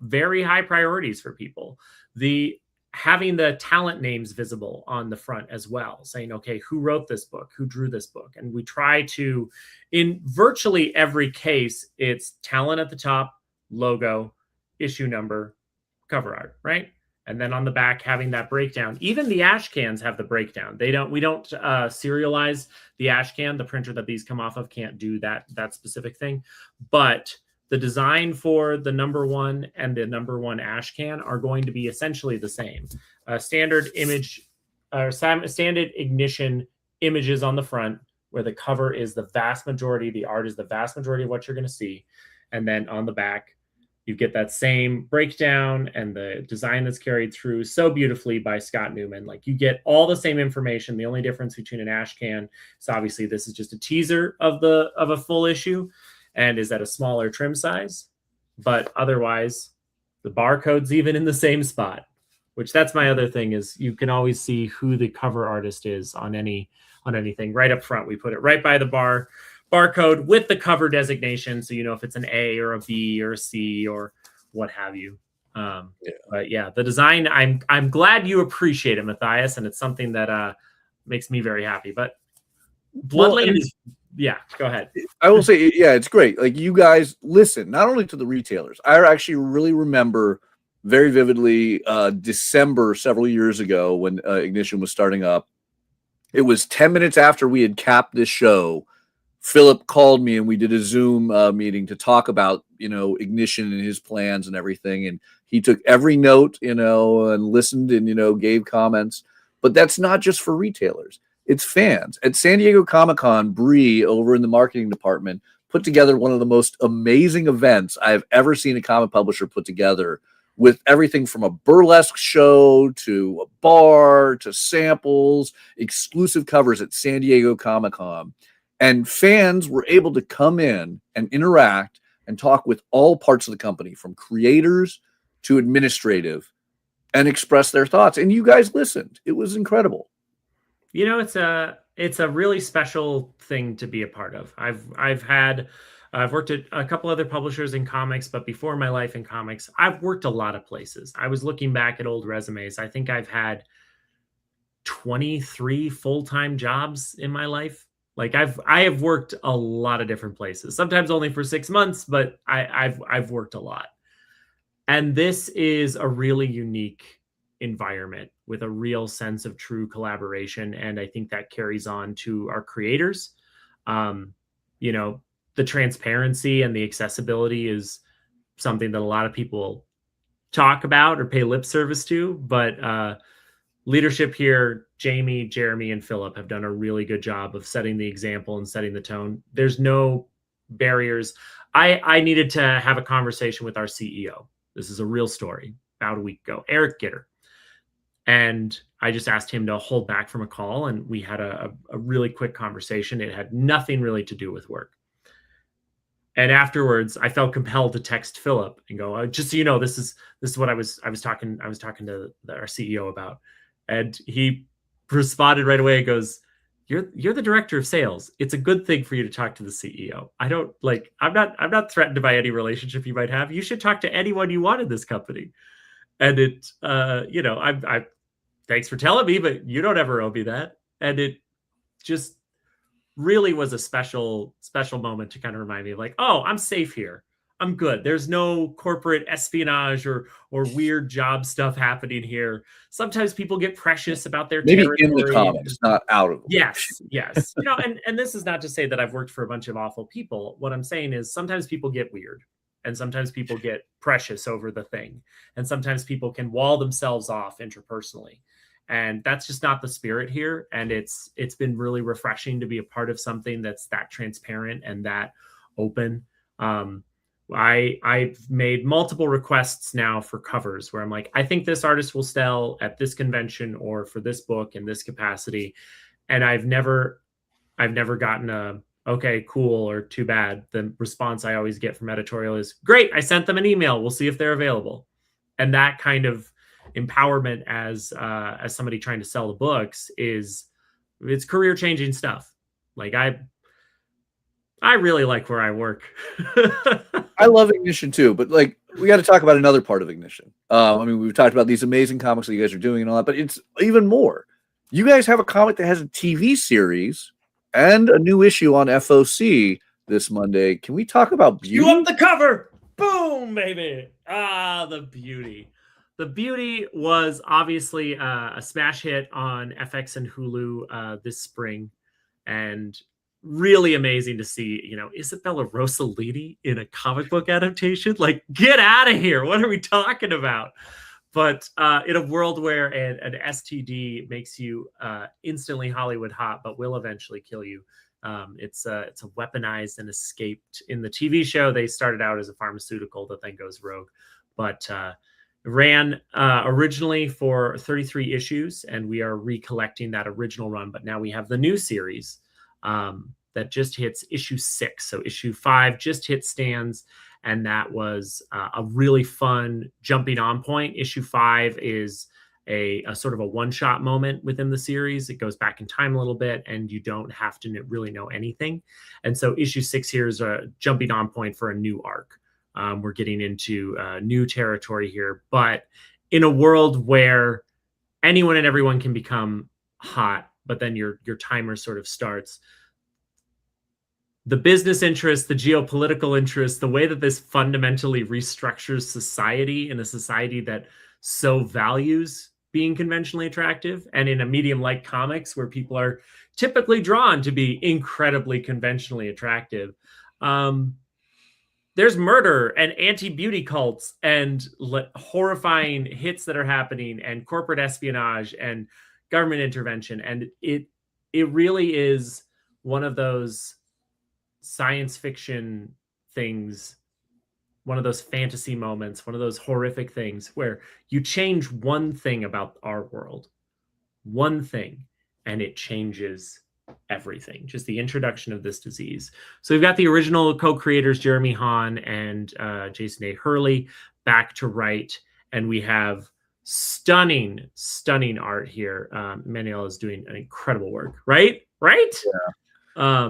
very high priorities for people. Having the talent names visible on the front as well, saying, okay, who wrote this book? Who drew this book? And we try to, in virtually every case, it's talent at the top, logo, issue number, cover art, right? And then on the back, having that breakdown. Even the ash cans have the breakdown. We don't serialize the ash can. The printer that these come off of can't do that specific thing. But the design for the number 1 and the number 1 ash can are going to be essentially the same. Standard image or standard Ignition images on the front, where the cover is the vast majority, the art is the vast majority of what you're going to see. And then on the back, you get that same breakdown and the design that's carried through so beautifully by Scott Newman. Like you get all the same information. The only difference between an ash can is obviously this is just a teaser of a full issue and is at a smaller trim size. But otherwise, the barcode's even in the same spot, which that's my other thing is you can always see who the cover artist is on anything right up front. We put it right by the barcode with the cover designation, so you know if it's an A or a B or a C or what have you. But yeah, the design, I'm glad you appreciate it, Mathias, and it's something that makes me very happy. But Bloodland is, yeah, go ahead. I will say, yeah, it's great. Like you guys listen not only to the retailers. I actually really remember very vividly December several years ago when Ignition was starting up. It was 10 minutes after we had capped this show. Philip called me and we did a Zoom meeting to talk about, Ignition and his plans and everything. And he took every note, and listened and, gave comments. But that's not just for retailers. It's fans. At San Diego Comic-Con, Bree over in the marketing department put together one of the most amazing events I've ever seen a comic publisher put together, with everything from a burlesque show to a bar to samples, exclusive covers at San Diego Comic-Con. And fans were able to come in and interact and talk with all parts of the company, from creators to administrative, and express their thoughts. And you guys listened. It was incredible. It's a really special thing to be a part of. I've worked at a couple other publishers in comics, but before my life in comics, I've worked a lot of places. I was looking back at old resumes. I think I've had 23 full-time jobs in my life. Like I have worked a lot of different places, sometimes only for 6 months, but I've worked a lot. And this is a really unique environment with a real sense of true collaboration. And I think that carries on to our creators. You know, the transparency and the accessibility is something that a lot of people talk about or pay lip service to, but leadership here, Jamie, Jeremy, and Philip have done a really good job of setting the example and setting the tone. There's no barriers. I needed to have a conversation with our CEO. This is a real story. About a week ago, Eric Gitter. And I just asked him to hold back from a call, and we had a really quick conversation. It had nothing really to do with work. And afterwards, I felt compelled to text Philip and go, just so you know, this is what I was talking to our CEO about. And he responded right away and goes, You're the director of sales. It's a good thing for you to talk to the CEO. I'm not threatened by any relationship you might have. You should talk to anyone you want in this company. And I thanks for telling me, but you don't ever owe me that. And it just really was a special moment to kind of remind me of like, oh, I'm safe here. I'm good. There's no corporate espionage or weird job stuff happening here. Sometimes people get precious about their maybe territory. in the comics, not out of them. Yes. And this is not to say that I've worked for a bunch of awful people. What I'm saying is sometimes people get weird, and sometimes people get precious over the thing, and sometimes people can wall themselves off interpersonally. And that's just not the spirit here. And it's been really refreshing to be a part of something that's that transparent and that open. I've made multiple requests now for covers where I'm like, I think this artist will sell at this convention or for this book in this capacity. And I've never gotten a, okay, cool, or too bad. The response I always get from editorial is, great, I sent them an email. We'll see if they're available. And that kind of empowerment as somebody trying to sell the books it's career changing stuff. Like I really like where I work. I love Ignition too, but like we got to talk about another part of Ignition. I mean, we've talked about these amazing comics that you guys are doing and all that, but it's even more. You guys have a comic that has a TV series and a new issue on FOC this Monday. Can we talk about Beauty? You up the cover? Boom, baby! The Beauty. The Beauty was obviously a smash hit on FX and Hulu this spring, and really amazing to see, Isabella Rossellini in a comic book adaptation. Like, get out of here. What are we talking about? But in a world where an STD makes you instantly Hollywood hot, but will eventually kill you. It's a weaponized and escaped. In the TV show, they started out as a pharmaceutical that then goes rogue. But ran originally for 33 issues, and we are recollecting that original run. But now we have the new series that just hits issue 6. So issue 5 just hit stands, and that was a really fun jumping on point. Issue 5 is a sort of a one-shot moment within the series. It goes back in time a little bit, and you don't have to really know anything. And so issue 6 here is a jumping on point for a new arc. We're getting into new territory here, but in a world where anyone and everyone can become hot, but then your timer sort of starts. The business interests, the geopolitical interests, the way that this fundamentally restructures society in a society that so values being conventionally attractive, and in a medium like comics where people are typically drawn to be incredibly conventionally attractive. There's murder and anti-beauty cults and horrifying hits that are happening and corporate espionage and government intervention. And it really is one of those science fiction things, one of those fantasy moments, one of those horrific things where you change one thing about our world, one thing, and it changes everything. Just the introduction of this disease. So we've got the original co-creators Jeremy Hahn and Jason A. Hurley back to write, and we have stunning art here. Manuel is doing an incredible work, right? Yeah.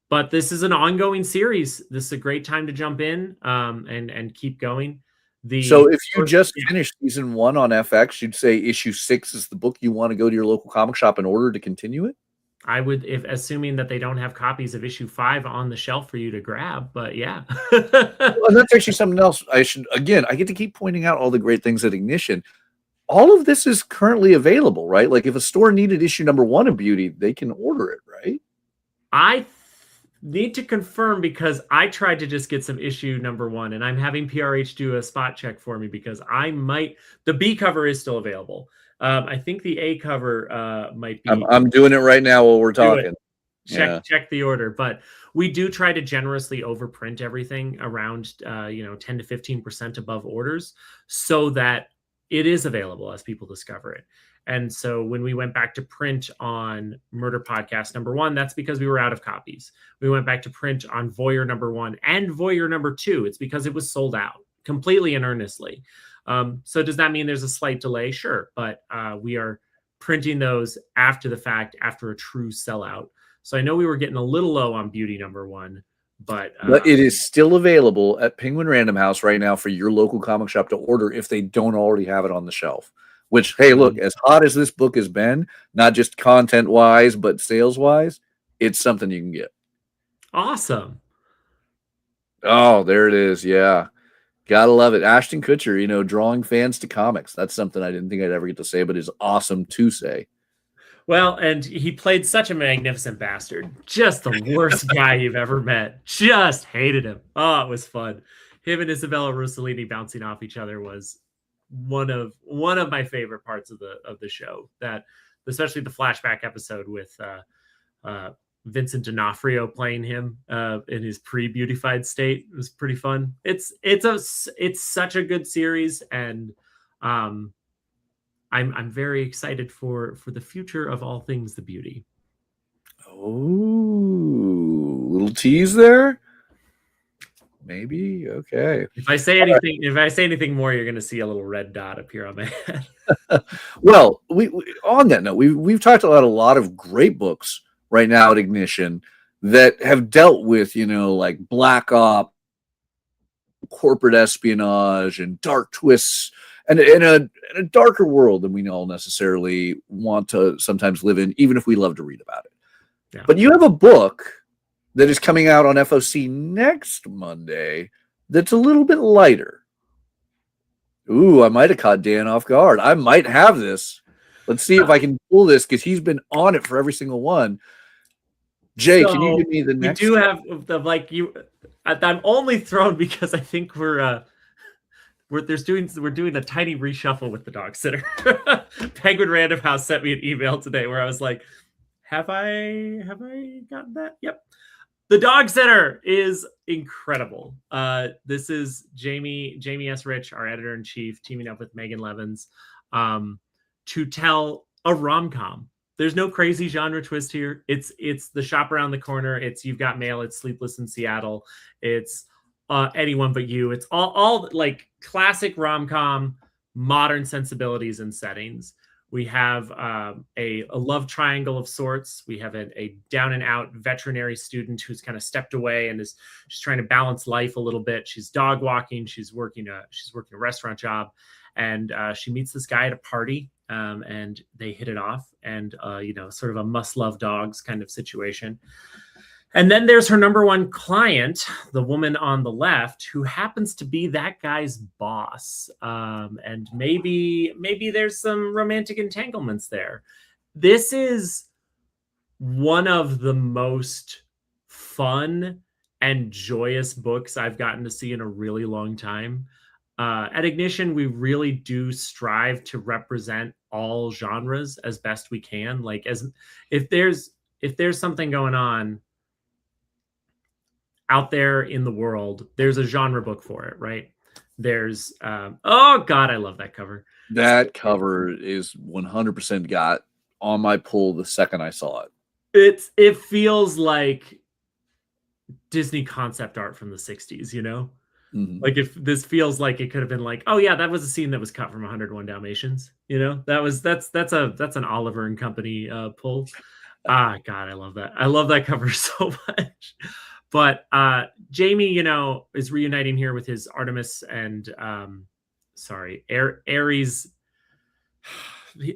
But this is an ongoing series. This is a great time to jump in and keep going. So if you just finished season 1 on FX, you'd say issue 6 is the book you want to go to your local comic shop in order to continue it? I would, if assuming that they don't have copies of issue 5 on the shelf for you to grab, but yeah. Well, that's actually something else. I get to keep pointing out all the great things at Ignition. All of this is currently available, right? Like if a store needed issue number 1 of Beauty, they can order it, right? I need to confirm because I tried to just get some issue number 1 and I'm having PRH do a spot check for me because the B cover is still available. I think the A cover might be. I'm doing it right now while we're talking. Check the order, but we do try to generously overprint everything around 10 to 15% above orders so that it is available as people discover it. And so when we went back to print on Murder Podcast number 1, that's because we were out of copies. We went back to print on Voyeur number 1 and Voyeur number 2. It's because it was sold out completely and earnestly. So does that mean there's a slight delay? Sure. But we are printing those after the fact, after a true sellout. So I know we were getting a little low on Beauty number 1, but it is still available at Penguin Random House right now for your local comic shop to order if they don't already have it on the shelf. Which, hey, look, as hot as this book has been, not just content-wise, but sales-wise, it's something you can get. Awesome. Oh, there it is. Yeah. Gotta love it. Ashton Kutcher, drawing fans to comics. That's something I didn't think I'd ever get to say, but is awesome to say. Well, and he played such a magnificent bastard. Just the worst guy you've ever met. Just hated him. Oh, it was fun. Him and Isabella Rossellini bouncing off each other was one of my favorite parts of the show. That, especially the flashback episode with Vincent D'Onofrio playing him in his pre-beautified state. It was pretty fun. It's such a good series, and I'm very excited for the future of all things the Beauty. Oh, little tease there. Maybe. Okay. If I say anything more, you're going to see a little red dot appear on my head. Well, we on that note, we've talked about a lot of great books right now at Ignition that have dealt with, like black op, corporate espionage, and dark twists, and in a darker world than we all necessarily want to sometimes live in, even if we love to read about it. Yeah. But you have a book that is coming out on FOC next Monday that's a little bit lighter. Ooh, I might have caught Dan off guard. I might have this. Let's see if I can pull this because he's been on it for every single one. Jay, can you give me the next? We do have I'm only thrown because I think we're doing a tiny reshuffle with the Dogsitter. Penguin Random House sent me an email today where I was like, have I gotten that? Yep. The Dogsitter is incredible. This is Jamie S. Rich, our editor-in-chief, teaming up with Megan Levins to tell a rom-com. There's no crazy genre twist here. It's The Shop Around the Corner. It's You've Got Mail. It's Sleepless in Seattle. It's Anyone But You. It's all like classic rom-com, modern sensibilities and settings. We have a love triangle of sorts. We have a down and out veterinary student who's kind of stepped away and she's trying to balance life a little bit. She's dog walking. She's working a restaurant job, and she meets this guy at a party, and they hit it off, and sort of a must love dogs kind of situation. And then there's her number one client, the woman on the left, who happens to be that guy's boss. And maybe there's some romantic entanglements there. This is one of the most fun and joyous books I've gotten to see in a really long time. At Ignition, we really do strive to represent all genres as best we can. Like, if there's something going on out there in the world, there's a genre book for it, right? There's oh god, I love that cover. That cover is 100% got on my pull the second I saw it. It feels like Disney concept art from the 60s, Mm-hmm. Like, if this feels like it could have been like, oh yeah, that was a scene that was cut from 101 Dalmatians, that's an Oliver and Company pull. God, I love that. I love that cover so much. But Jamie, is reuniting here with his Artemis and Ares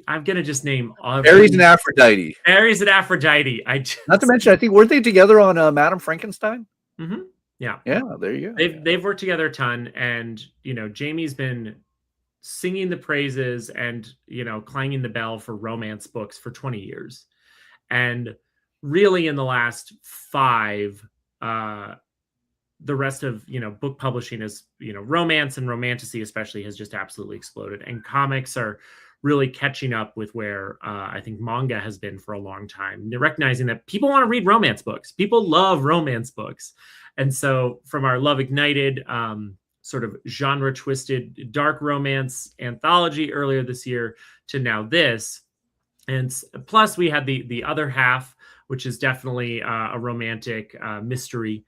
I'm gonna just name Ares and Aphrodite. Ares and Aphrodite. Not to mention, I think weren't they together on Madame Frankenstein? Mm-hmm. Yeah, there you go. They've worked together a ton, and Jamie's been singing the praises and clanging the bell for romance books for 20 years, and really in the last 5, the rest of book publishing is romance and romantasy especially has just absolutely exploded, and comics are really catching up with where I think manga has been for a long time. They're recognizing that people want to read romance books. People love romance books. And so from our Love Ignited sort of genre twisted dark romance anthology earlier this year to now this. And plus we had the other half, which is definitely a romantic mystery.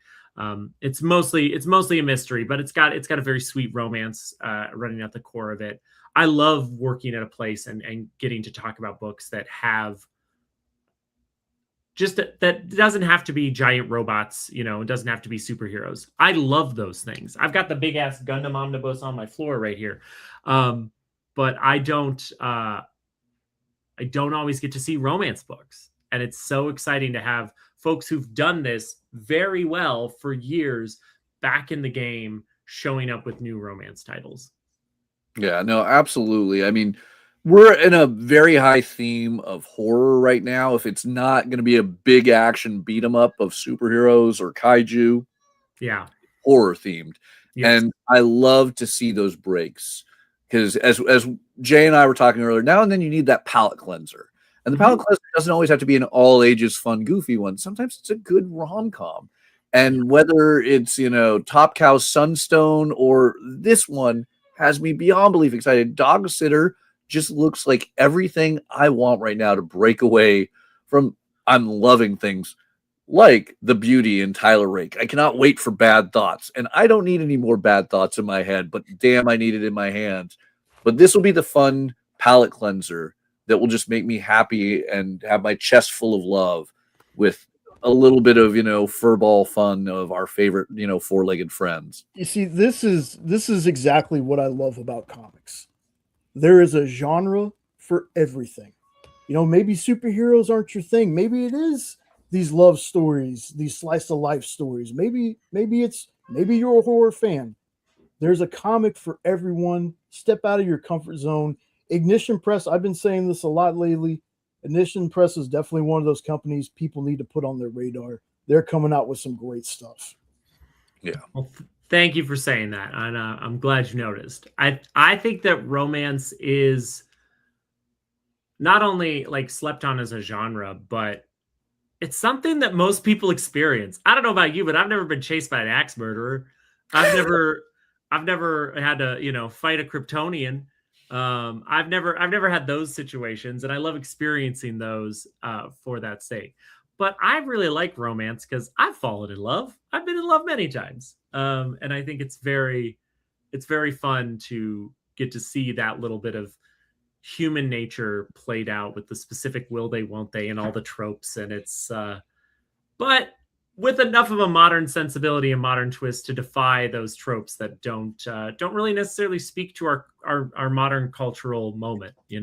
It's mostly a mystery, but it's got a very sweet romance running at the core of it. I love working at a place and getting to talk about books that have just that doesn't have to be giant robots, it doesn't have to be superheroes. I love those things. I've got the big ass Gundam omnibus on my floor right here. But I don't always get to see romance books. And it's so exciting to have folks who've done this very well for years back in the game showing up with new romance titles. Yeah, no, absolutely. I mean, we're in a very high theme of horror right now. If it's not going to be a big action beat 'em up of superheroes or kaiju, yeah, horror themed. Yes. And I love to see those breaks because as Jay and I were talking earlier, now and then you need that palate cleanser. And the palate cleanser doesn't always have to be an all ages fun, goofy one. Sometimes it's a good rom-com. And whether it's, Top Cow Sunstone or this one has me beyond belief excited. Dogsitter just looks like everything I want right now to break away from. I'm loving things like the beauty in Tyler Rake. I cannot wait for Bad Thoughts. And I don't need any more bad thoughts in my head, but damn, I need it in my hands. But this will be the fun palate cleanser that will just make me happy and have my chest full of love with a little bit of, furball fun of our favorite, four-legged friends. You see, this is exactly what I love about comics. There is a genre for everything. Maybe superheroes aren't your thing. Maybe it is these love stories, these slice of life stories. Maybe you're a horror fan. There's a comic for everyone. Step out of your comfort zone. Ignition Press, I've been saying this a lot lately. Ignition Press is definitely one of those companies people need to put on their radar. They're coming out with some great stuff. Yeah. Well, thank you for saying that. And I'm glad you noticed. I think that romance is not only like slept on as a genre, but it's something that most people experience. I don't know about you, but I've never been chased by an axe murderer. I've never had to, fight a Kryptonian. I've never had those situations, and I love experiencing those for that sake. But I really like romance because I've fallen in love. I've been in love many times, and I think it's very fun to get to see that little bit of human nature played out with the specific will they, won't they, and all the tropes. And it's but with enough of a modern sensibility and modern twist to defy those tropes that don't really necessarily speak to our modern cultural moment. You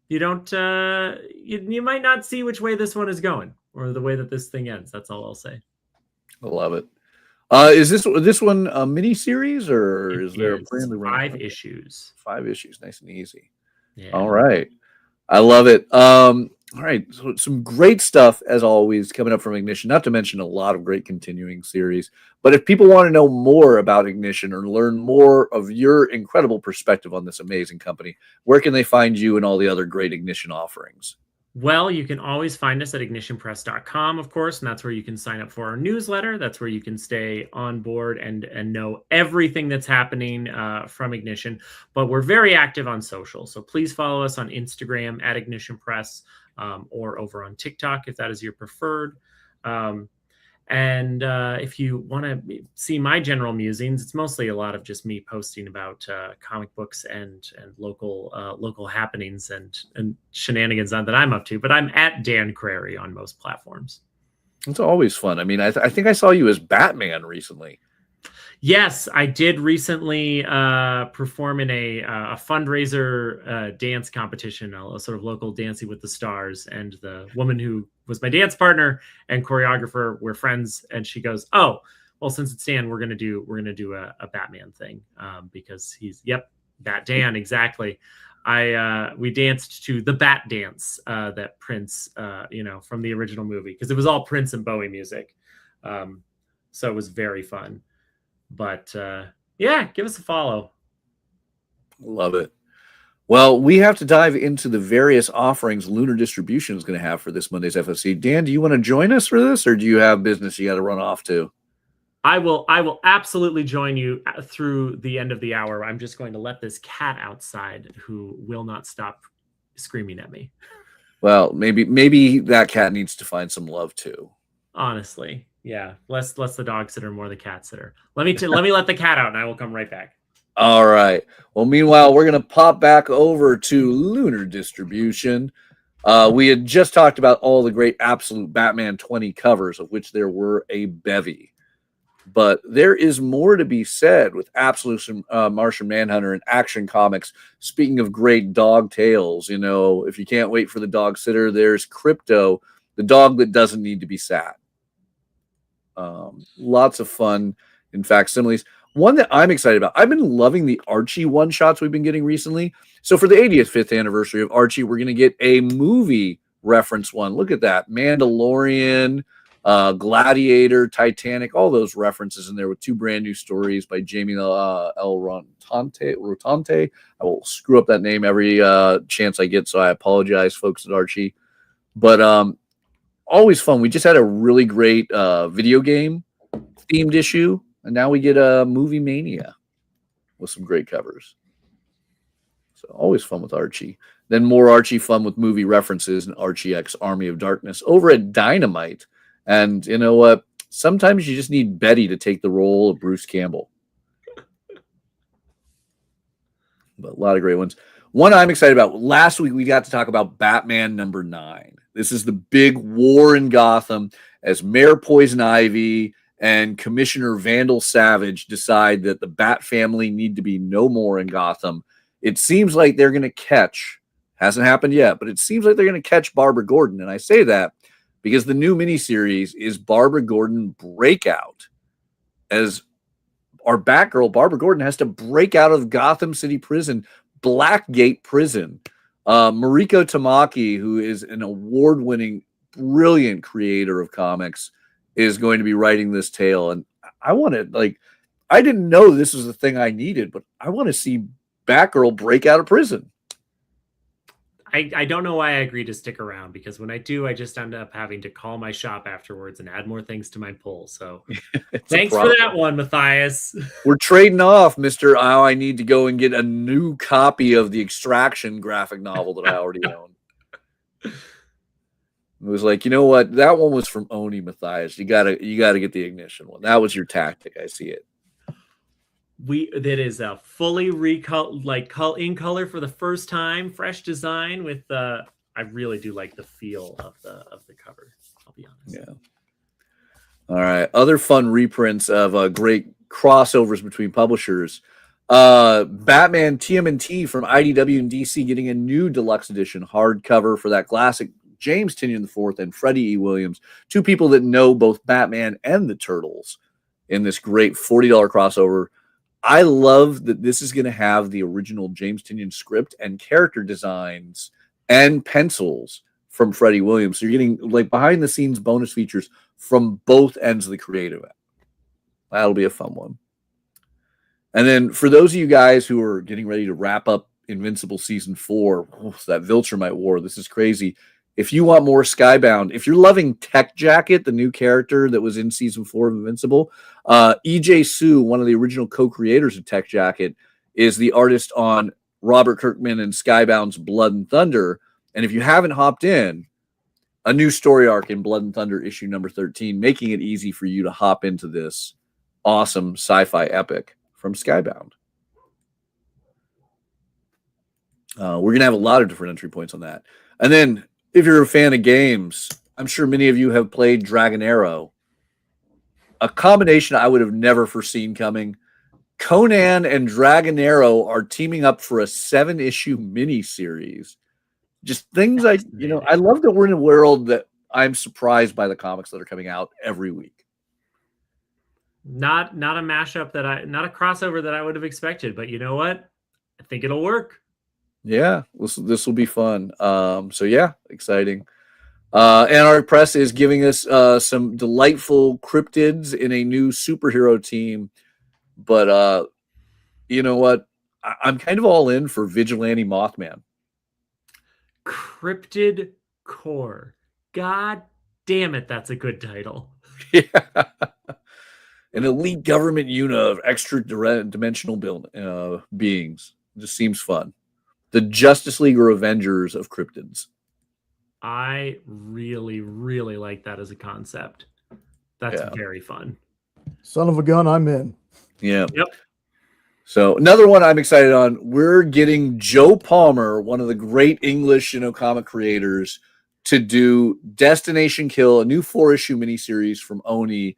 don't you might not see which way this one is going or the way that this thing ends. That's all I'll say. I love it. Is this one a mini series or is there a plan to run 5 issues? 5 issues, nice and easy. Yeah. All right, I love it. All right, so some great stuff as always coming up from Ignition. Not to mention a lot of great continuing series. But if people want to know more about Ignition or learn more of your incredible perspective on this amazing company, where can they find you and all the other great Ignition offerings? Well, you can always find us at ignitionpress.com, of course, and that's where you can sign up for our newsletter. That's where you can stay on board and know everything that's happening from Ignition. But we're very active on social, so please follow us on Instagram at Ignition Press or over on TikTok if that is your preferred. And if you want to see my general musings, it's mostly a lot of just me posting about comic books and local happenings and shenanigans that I'm up to. But I'm at Dan Crary on most platforms. It's always fun. I mean, I think I saw you as Batman recently. Yes, I did recently perform in a fundraiser dance competition, a sort of local Dancing with the Stars, and the woman who was my dance partner and choreographer were friends, and she goes, "Oh, well, since it's Dan, we're gonna do a Batman thing because he's Bat Dan exactly." We danced to the Bat Dance that Prince, from the original movie, because it was all Prince and Bowie music, so it was very fun. But give us a follow. Love it. Well, we have to dive into the various offerings Lunar Distribution is going to have for this Monday's FFC. Dan, do you want to join us for this, or do you have business you got to run off to? I will absolutely join you through the end of the hour. I'm just going to let this cat outside who will not stop screaming at me. Well, maybe that cat needs to find some love too. Honestly. Yeah, less the dog sitter, more the cat sitter. Let me let the cat out, and I will come right back. All right. Well, meanwhile, we're going to pop back over to Lunar Distribution. We had just talked about all the great Absolute Batman 20 covers, of which there were a bevy. But there is more to be said with Absolute Martian Manhunter and Action Comics. Speaking of great dog tales, if you can't wait for the dog sitter, there's Crypto, the dog that doesn't need to be sat. Lots of fun in facsimiles. One that I'm excited about. I've been loving the Archie one-shots we've been getting recently. So for the 85th anniversary of Archie, we're going to get a movie reference one. Look at that. Mandalorian, Gladiator, Titanic, all those references in there with 2 brand new stories by Jamie L. Rotante. I will screw up that name every chance I get, so I apologize, folks at Archie. But always fun. We just had a really great video game themed issue, and now we get a movie mania with some great covers. So always fun with Archie. Then more Archie fun with movie references and Archie X Army of Darkness over at Dynamite. And you know what? Sometimes you just need Betty to take the role of Bruce Campbell. But a lot of great ones. One I'm excited about. Last week we got to talk about Batman #9. This is the big war in Gotham as Mayor Poison Ivy and Commissioner Vandal Savage decide that the Bat family need to be no more in Gotham. It seems like they're going to catch, hasn't happened yet, but it seems like they're going to catch Barbara Gordon. And I say that because the new miniseries is Barbara Gordon Breakout. As our Batgirl, Barbara Gordon, has to break out of Gotham City Prison, Blackgate Prison. Mariko Tamaki, who is an award-winning, brilliant creator of comics, is going to be writing this tale. And I want to, I didn't know this was the thing I needed, but I want to see Batgirl break out of prison. I don't know why I agreed to stick around, because when I do, I just end up having to call my shop afterwards and add more things to my pull. So thanks for that one, Mathias. We're trading off, Mr. Oh, I need to go and get a new copy of the Extraction graphic novel that I already own. It was like, you know what? That one was from Oni, Mathias. You gotta get the Ignition one. That was your tactic. I see it. That is a fully in color for the first time, fresh design with I really do like the feel of the cover. I'll be honest. Yeah. All right. Other fun reprints of great crossovers between publishers. Batman TMNT from IDW and DC getting a new deluxe edition hardcover for that classic James Tynion IV and Freddie E. Williams, 2 people that know both Batman and the Turtles in this great $40 crossover. I love that this is going to have the original James Tynion script and character designs and pencils from Freddie Williams. So you're getting behind the scenes bonus features from both ends of the creative end. That'll be a fun one. And then for those of you guys who are getting ready to wrap up Invincible Season 4, that Viltrumite War, this is crazy. If you want more Skybound, if you're loving Tech Jacket, the new character that was in Season 4 of Invincible, E.J. Sue, one of the original co-creators of Tech Jacket, is the artist on Robert Kirkman and Skybound's Blood and Thunder. And if you haven't hopped in, a new story arc in Blood and Thunder issue number 13, making it easy for you to hop into this awesome sci-fi epic from Skybound. We're going to have a lot of different entry points on that. And then, if you're a fan of games, I'm sure many of you have played Dragon Arrow. a combination I would have never foreseen coming. Conan and Dragonero are teaming up for a 7-issue miniseries. Just things I love that we're in a world that I'm surprised by the comics that are coming out every week. Not a mashup not a crossover that I would have expected, but you know what? I think it'll work. Yeah, this will be fun. So yeah, exciting. Anarch Press is giving us some delightful cryptids in a new superhero team. But you know what? I'm kind of all in for Vigilante Mothman. Cryptid Core. God damn it, that's a good title. Yeah. An elite government unit of extra-dimensional beings. Just seems fun. The Justice League or Avengers of cryptids. I really, really like that as a concept. That's very fun. Son of a gun, I'm in. Yeah. Yep. So another one I'm excited on. We're getting Joe Palmer, one of the great English, comic creators, to do Destination Kill, a new 4-issue miniseries from Oni.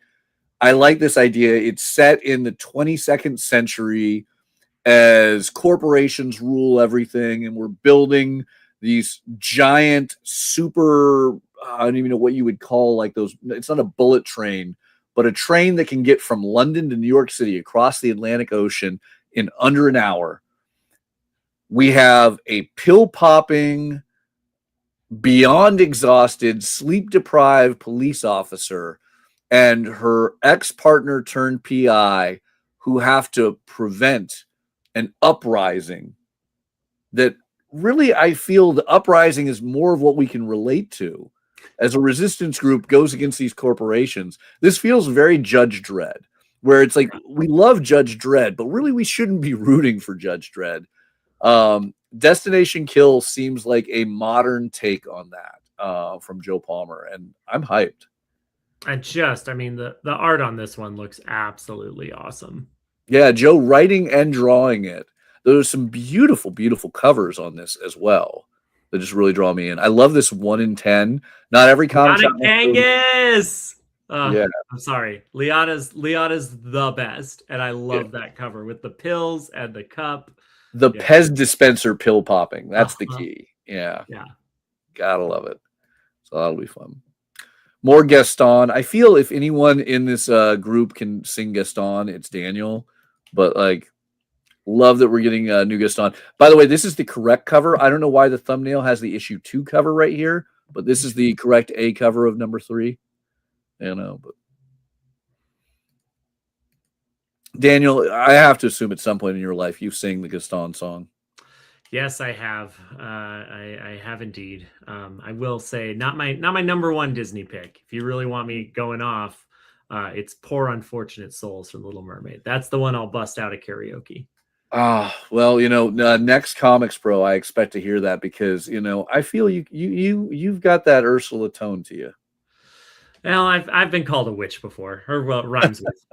I like this idea. It's set in the 22nd century as corporations rule everything, and we're building these giant super, I don't even know what you would call like those. It's not a bullet train, but a train that can get from London to New York City across the Atlantic Ocean in under an hour. We have a pill-popping, beyond exhausted, sleep-deprived police officer and her ex-partner turned PI who have to prevent an uprising that really, I feel the uprising is more of what we can relate to as a resistance group goes against these corporations. This feels very Judge Dredd, where it's like, we love Judge Dredd, but really we shouldn't be rooting for Judge Dredd. Destination Kill seems like a modern take on that from Joe Palmer, and I'm hyped. The art on this one looks absolutely awesome. Yeah, Joe writing and drawing it. There's some beautiful, beautiful covers on this as well that just really draw me in. I love this 1 in 10. Not every comic. Angus! Yeah. I'm sorry. Liana's the best, and I love that cover with the pills and the cup. The Pez dispenser pill popping. That's the key. Yeah. Gotta love it. So that'll be fun. More Gaston. I feel if anyone in this group can sing Gaston, it's Daniel. But love that we're getting a new Gaston. By the way, this is the correct cover. I don't know why the thumbnail has the issue 2 cover right here, but this is the correct A cover of number 3. But Daniel, I have to assume at some point in your life you sing the Gaston song. Yes, I have. I have indeed. I will say not my number 1 Disney pick. If you really want me going off, it's Poor Unfortunate Souls from Little Mermaid. That's the one I'll bust out at karaoke. Well, next Comics Pro, I expect to hear that because I feel you've got that Ursula tone to you. Well, I've been called a witch before. Or well, it rhymes with.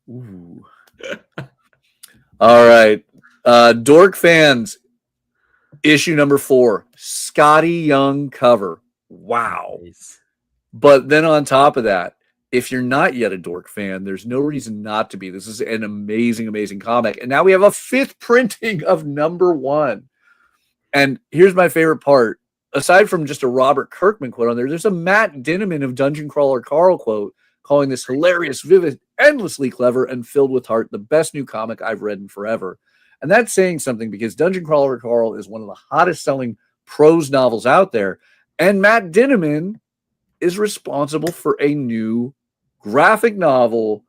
Ooh. All right. Dork Fans, issue number 4, Scotty Young cover. Wow. Nice. But then on top of that, if you're not yet a Dork fan, there's no reason not to be. This is an amazing, amazing comic. And now we have a 5th printing of number 1. And here's my favorite part. Aside from just a Robert Kirkman quote on there, there's a Matt Dinniman of Dungeon Crawler Carl quote calling this hilarious, vivid, endlessly clever, and filled with heart, the best new comic I've read in forever. And that's saying something because Dungeon Crawler Carl is one of the hottest selling prose novels out there. And Matt Dinniman is responsible for a new graphic novel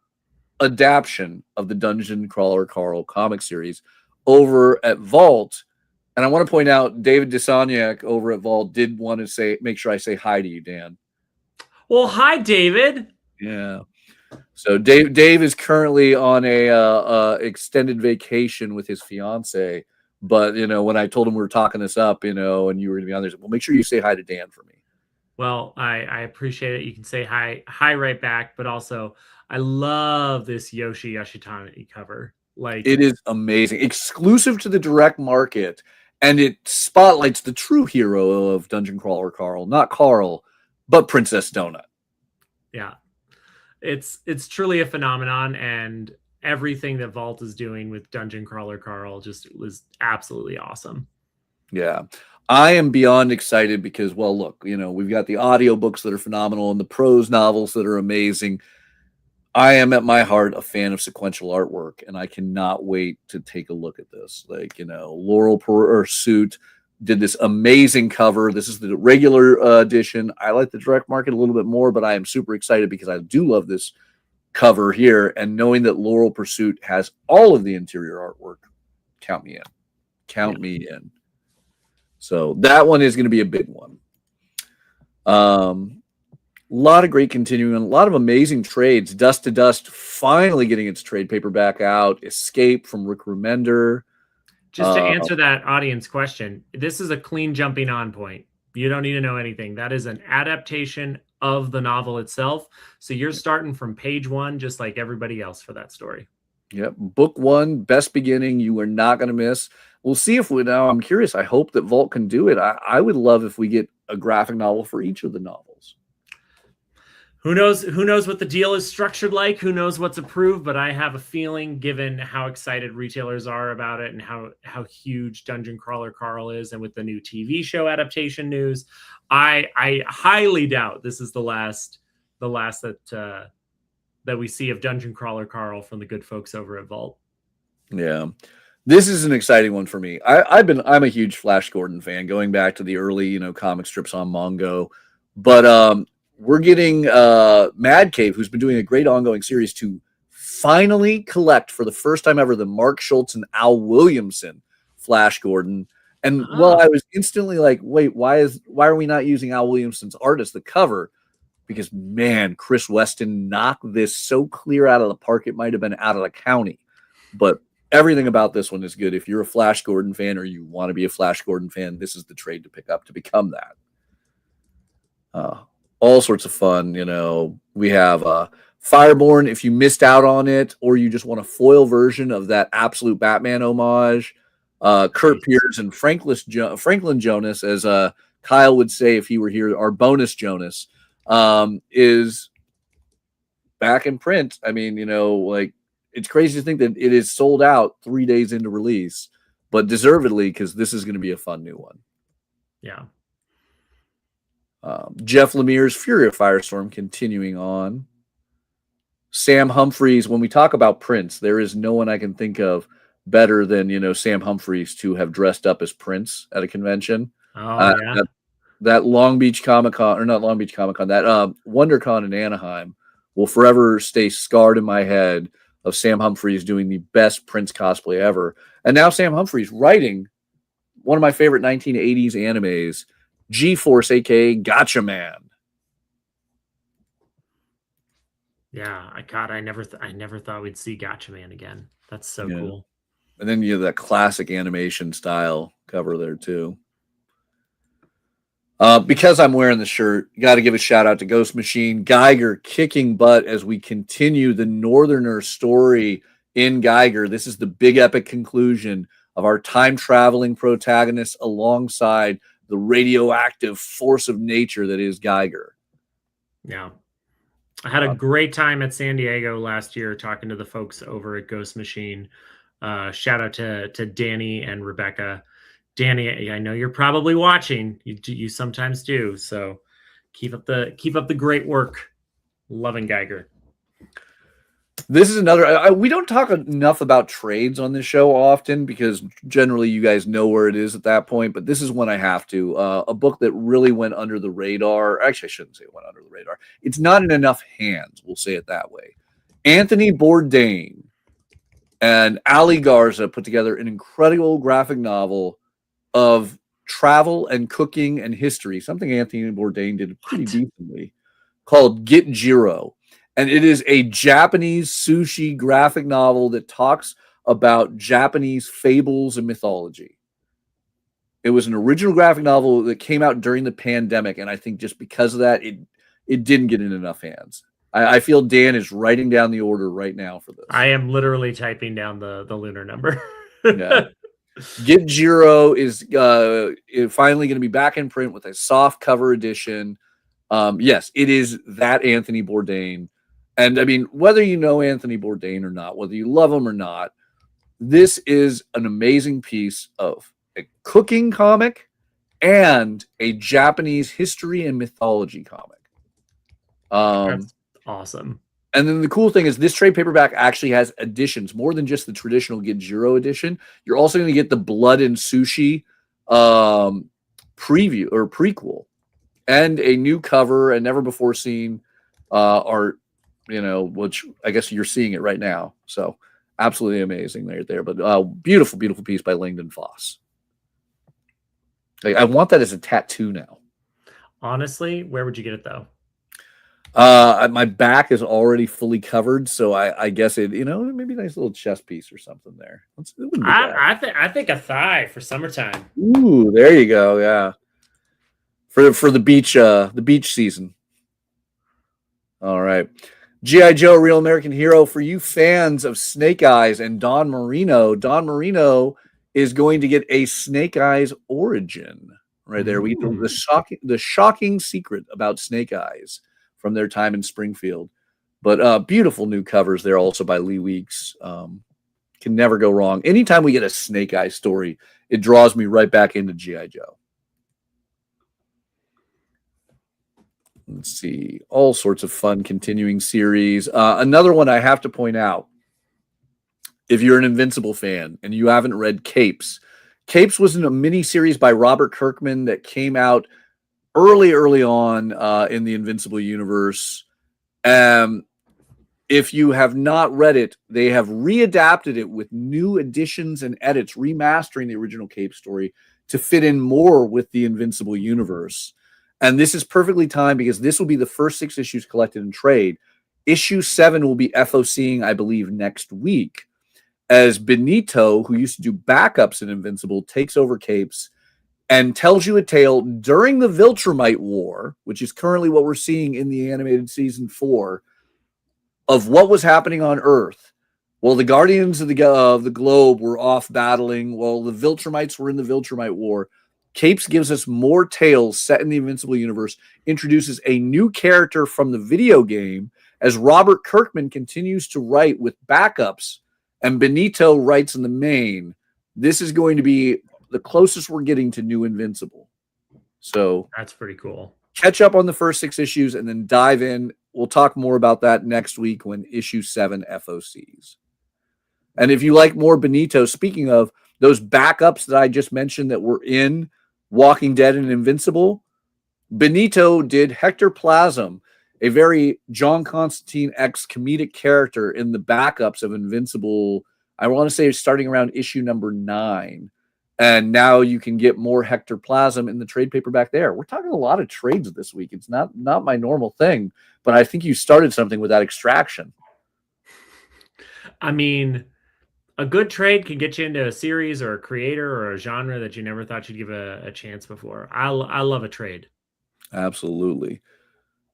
adaptation of the Dungeon Crawler Carl comic series over at Vault. And I want to point out David Desoniak over at Vault did want to make sure I say hi to you, Dan. Well, hi, David. Yeah. So Dave is currently on a extended vacation with his fiance. But, when I told him we were talking this up, and you were going to be on there, well, make sure you say hi to Dan for me. Well, I appreciate it. You can say hi right back. But also, I love this Yoshi Yoshitani cover. It is amazing. Exclusive to the direct market. And it spotlights the true hero of Dungeon Crawler Carl. Not Carl, but Princess Donut. Yeah. It's truly a phenomenon, and everything that Vault is doing with Dungeon Crawler Carl just was absolutely awesome. Yeah. I am beyond excited because, well, look, we've got the audiobooks that are phenomenal and the prose novels that are amazing. I am at my heart a fan of sequential artwork, and I cannot wait to take a look at this. Laurel Pursuit did this amazing cover. This is the regular edition. I like the direct market a little bit more, but I am super excited because I do love this cover here. And knowing that Laurel Pursuit has all of the interior artwork, count me in. Count me in. So that one is going to be a big one. A lot of great continuing, a lot of amazing trades. Dust to Dust finally getting its trade paperback out. Escape from Rick Remender. Just to answer that audience question, this is a clean jumping on point. You don't need to know anything. That is an adaptation of the novel itself. So you're starting from page 1, just like everybody else for that story. Yep. Book 1, best beginning. You are not going to miss. We'll see if I'm curious. I hope that Vault can do it. I would love if we get a graphic novel for each of the novels. Who knows what the deal is structured like? Who knows what's approved? But I have a feeling, given how excited retailers are about it and how huge Dungeon Crawler Carl is, and with the new TV show adaptation news, I highly doubt this is the last that we see of Dungeon Crawler Carl from the good folks over at Vault. Yeah. This is an exciting one for me. I'm a huge Flash Gordon fan, going back to the early, comic strips on Mongo. But we're getting Mad Cave, who's been doing a great ongoing series, to finally collect for the first time ever the Mark Schultz and Al Williamson Flash Gordon. And well, I was instantly like, wait, why are we not using Al Williamson's art as the cover? Because man, Chris Weston knocked this so clear out of the park, it might have been out of the county. But everything about this one is good. If you're a Flash Gordon fan or you want to be a Flash Gordon fan, this is the trade to pick up to become that. All sorts of fun. We have Fireborn. If you missed out on it, or you just want a foil version of that absolute Batman homage, Kurt Pierce and Franklin Jonas, as Kyle would say if he were here, our bonus Jonas, is back in print. I mean, it's crazy to think that it is sold out 3 days into release, but deservedly, because this is going to be a fun new one. Yeah. Jeff Lemire's Fury of Firestorm continuing on. Sam Humphries, when we talk about Prince, there is no one I can think of better than, Sam Humphries to have dressed up as Prince at a convention. Oh, yeah. That Long Beach Comic-Con, or not Long Beach Comic-Con, that WonderCon in Anaheim will forever stay scarred in my head of Sam Humphries doing the best Prince cosplay ever. And now Sam Humphries writing one of my favorite 1980s animes, G-Force, aka Gotcha Man. Yeah, I never thought we'd see Gotcha Man again. That's so cool. And then you have that classic animation style cover there too. Because I'm wearing the shirt, got to give a shout out to Ghost Machine. Geiger kicking butt as we continue the Northerner story in Geiger. This is the big epic conclusion of our time traveling protagonist alongside the radioactive force of nature that is Geiger. Yeah. I had a great time at San Diego last year talking to the folks over at Ghost Machine. Shout out to Danny and Rebecca. Danny, I know you're probably watching. You sometimes do. So keep up the great work. Loving Geiger. This is another. We don't talk enough about trades on this show often because generally you guys know where it is at that point. But this is one I have to. A book that really went under the radar. Actually, I shouldn't say it went under the radar. It's not in enough hands. We'll say it that way. Anthony Bourdain and Ali Garza put together an incredible graphic novel of travel and cooking and history, something Anthony Bourdain did pretty decently, called Get Jiro. And it is a Japanese sushi graphic novel that talks about Japanese fables and mythology. It was an original graphic novel that came out during the pandemic, and I think just because of that, it didn't get in enough hands. I feel Dan is writing down the order right now for this. I am literally typing down the lunar number. Yeah. Get Jiro is finally going to be back in print with a soft cover edition. Yes, it is that Anthony Bourdain. And I mean, whether you know Anthony Bourdain or not, whether you love him or not, this is an amazing piece of a cooking comic and a Japanese history and mythology comic. That's awesome. And then the cool thing is this trade paperback actually has additions, more than just the traditional Gejiro edition. You're also going to get the Blood and Sushi preview or prequel and a new cover and never before seen art, which I guess you're seeing it right now. So absolutely amazing right there. But beautiful, beautiful piece by Langdon Foss. Like, I want that as a tattoo now. Honestly, where would you get it though? My back is already fully covered, so I guess it, maybe a nice little chest piece or something there. I think a thigh for summertime. Ooh, there you go. Yeah, for the beach season. All right, G.I. Joe, Real American Hero. For you fans of Snake Eyes and Don Marino is going to get a Snake Eyes origin right there. We get the shocking secret about Snake Eyes from their time in Springfield. But beautiful new covers there also by Lee Weeks. Can never go wrong. Anytime we get a Snake Eye story, it draws me right back into G.I. Joe. Let's see. All sorts of fun continuing series. Another one I have to point out, if you're an Invincible fan and you haven't read Capes, Capes was in a mini-series by Robert Kirkman that came out early on in the Invincible universe. If you have not read it, they have readapted it with new additions and edits, remastering the original Cape story to fit in more with the Invincible universe. And this is perfectly timed because this will be the first 6 issues collected in trade. Issue 7 will be FOCing, I believe, next week, as Benito, who used to do backups in Invincible, takes over Capes and tells you a tale during the Viltrumite War, which is currently what we're seeing in the animated season 4, of what was happening on Earth. Well, the Guardians of the Globe were off battling while the Viltrumites were in the Viltrumite War. Capes gives us more tales set in the Invincible universe, introduces a new character from the video game as Robert Kirkman continues to write with backups and Benito writes in the main. This is going to be the closest we're getting to new Invincible. So that's pretty cool. Catch up on the first 6 issues and then dive in. We'll talk more about that next week when issue 7 FOCs. And if you like more Benito, speaking of those backups that I just mentioned that were in Walking Dead and Invincible, Benito did Hector Plasm, a very John Constantine-X comedic character in the backups of Invincible. I want to say starting around issue number 9. And now you can get more Hector Plasm in the trade paperback there. We're talking a lot of trades this week. It's not my normal thing, but I think you started something with that Extraction. I mean, a good trade can get you into a series or a creator or a genre that you never thought you'd give a chance before. I love a trade. Absolutely.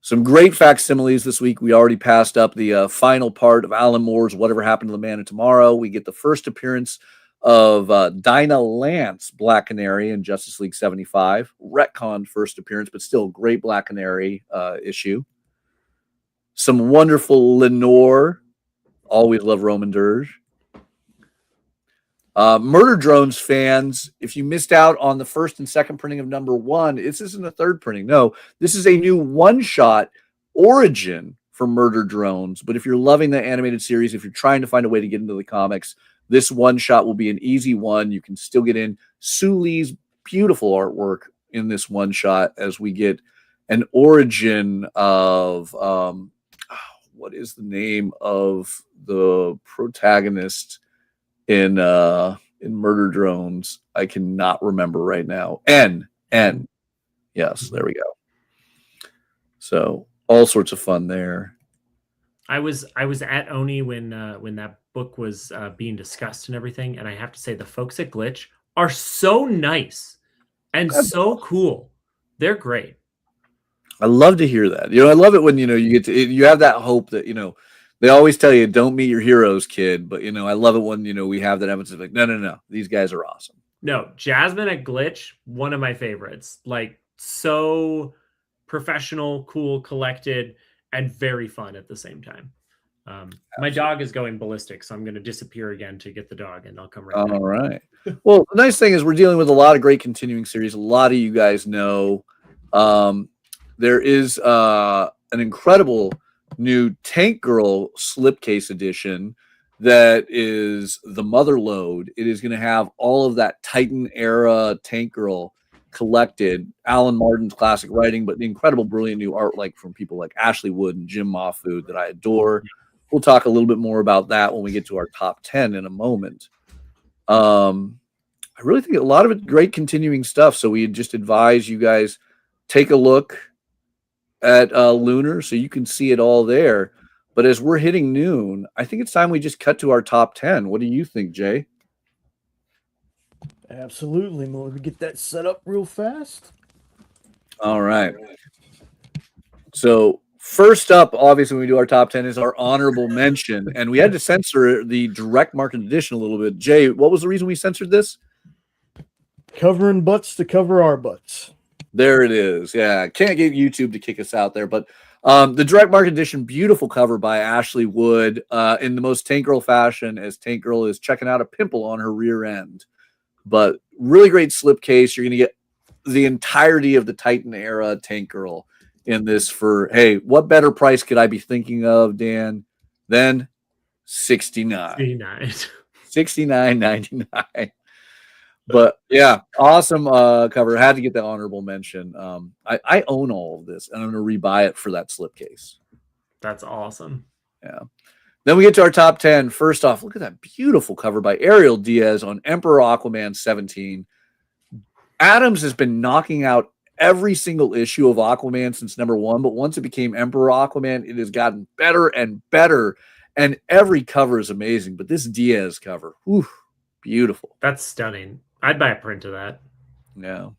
Some great facsimiles this week. We already passed up the final part of Alan Moore's Whatever Happened to the Man of Tomorrow. We get the first appearance of Dinah Lance, Black Canary in Justice League 75. Retconned first appearance, but still great Black Canary issue. Some wonderful Lenore. Always love Roman Dirge. Murder Drones fans, if you missed out on the first and second printing of number 1, this isn't a third printing. No, this is a new one-shot origin for Murder Drones. But if you're loving the animated series, if you're trying to find a way to get into the comics, this one-shot will be an easy one. You can still get in Sue Lee's beautiful artwork in this one-shot as we get an origin of what is the name of the protagonist in Murder Drones? I cannot remember right now. N. Yes, there we go. So all sorts of fun there. I was at Oni when that book was being discussed and everything, and I have to say the folks at Glitch are so nice and so cool. They're great. I love to hear that. I love it when you have that hope that they always tell you don't meet your heroes, kid. But I love it when we have that evidence of like no, these guys are awesome. No, Jasmine at Glitch, one of my favorites. Like so professional, cool, collected. and very fun at the same time. My dog is going ballistic, so I'm going to disappear again to get the dog, and I'll come right back. All right. Well, the nice thing is we're dealing with a lot of great continuing series. A lot of you guys know there is an incredible new Tank Girl slipcase edition that is the mother load. It is going to have all of that Titan era Tank Girl collected, Alan Martin's classic writing, but the incredible, brilliant new art like from people like Ashley Wood and Jim Mahfood that I adore. We'll talk a little bit more about that when we get to our top 10 in a moment. I really think a lot of it great continuing stuff. So we just advise you guys take a look at Lunar so you can see it all there. But as we're hitting noon, I think it's time we just cut to our top 10. What do you think, Jay? Absolutely. Let me get that set up real fast. All right. So first up, obviously, when we do our top 10 is our honorable mention. And we had to censor the direct market edition a little bit. Jay, what was the reason we censored this? Covering butts to cover our butts. There it is. Yeah, can't get YouTube to kick us out there. But the direct market edition, beautiful cover by Ashley Wood in the most Tank Girl fashion as Tank Girl is checking out a pimple on her rear end. But really great slipcase. You're going to get the entirety of the Titan era Tank Girl in this for, hey, what better price could I be thinking of, Dan, than $69. $69.99. But yeah, awesome cover. Had to get that honorable mention. I own all of this, and I'm going to rebuy it for that slipcase. That's awesome. Yeah. Then we get to our top 10. First off, look at that beautiful cover by Ariel Diaz on Emperor Aquaman 17. Adams has been knocking out every single issue of Aquaman since #1, but once it became Emperor Aquaman, it has gotten better and better, and every cover is amazing. But this Diaz cover, whew, beautiful. That's stunning. I'd buy a print of that. Yeah.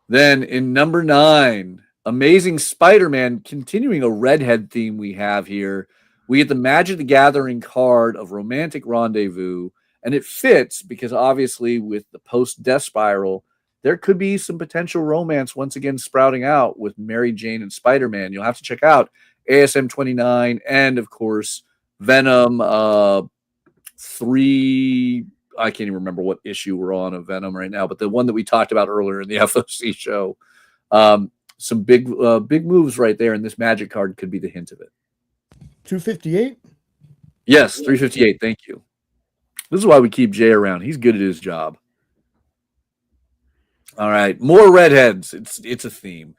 Then in #9, Amazing Spider-Man, continuing a redhead theme we have here. We get the Magic the Gathering card of Romantic Rendezvous, and it fits because obviously with the post-death spiral, there could be some potential romance once again sprouting out with Mary Jane and Spider-Man. You'll have to check out ASM 29 and, of course, Venom 3. I can't even remember what issue we're on of Venom right now, but the one that we talked about earlier in the FOC show. Some big moves right there, and this Magic card could be the hint of it. 258? Yes, 358. Thank you. This is why we keep Jay around. He's good at his job. All right, more redheads. It's a theme.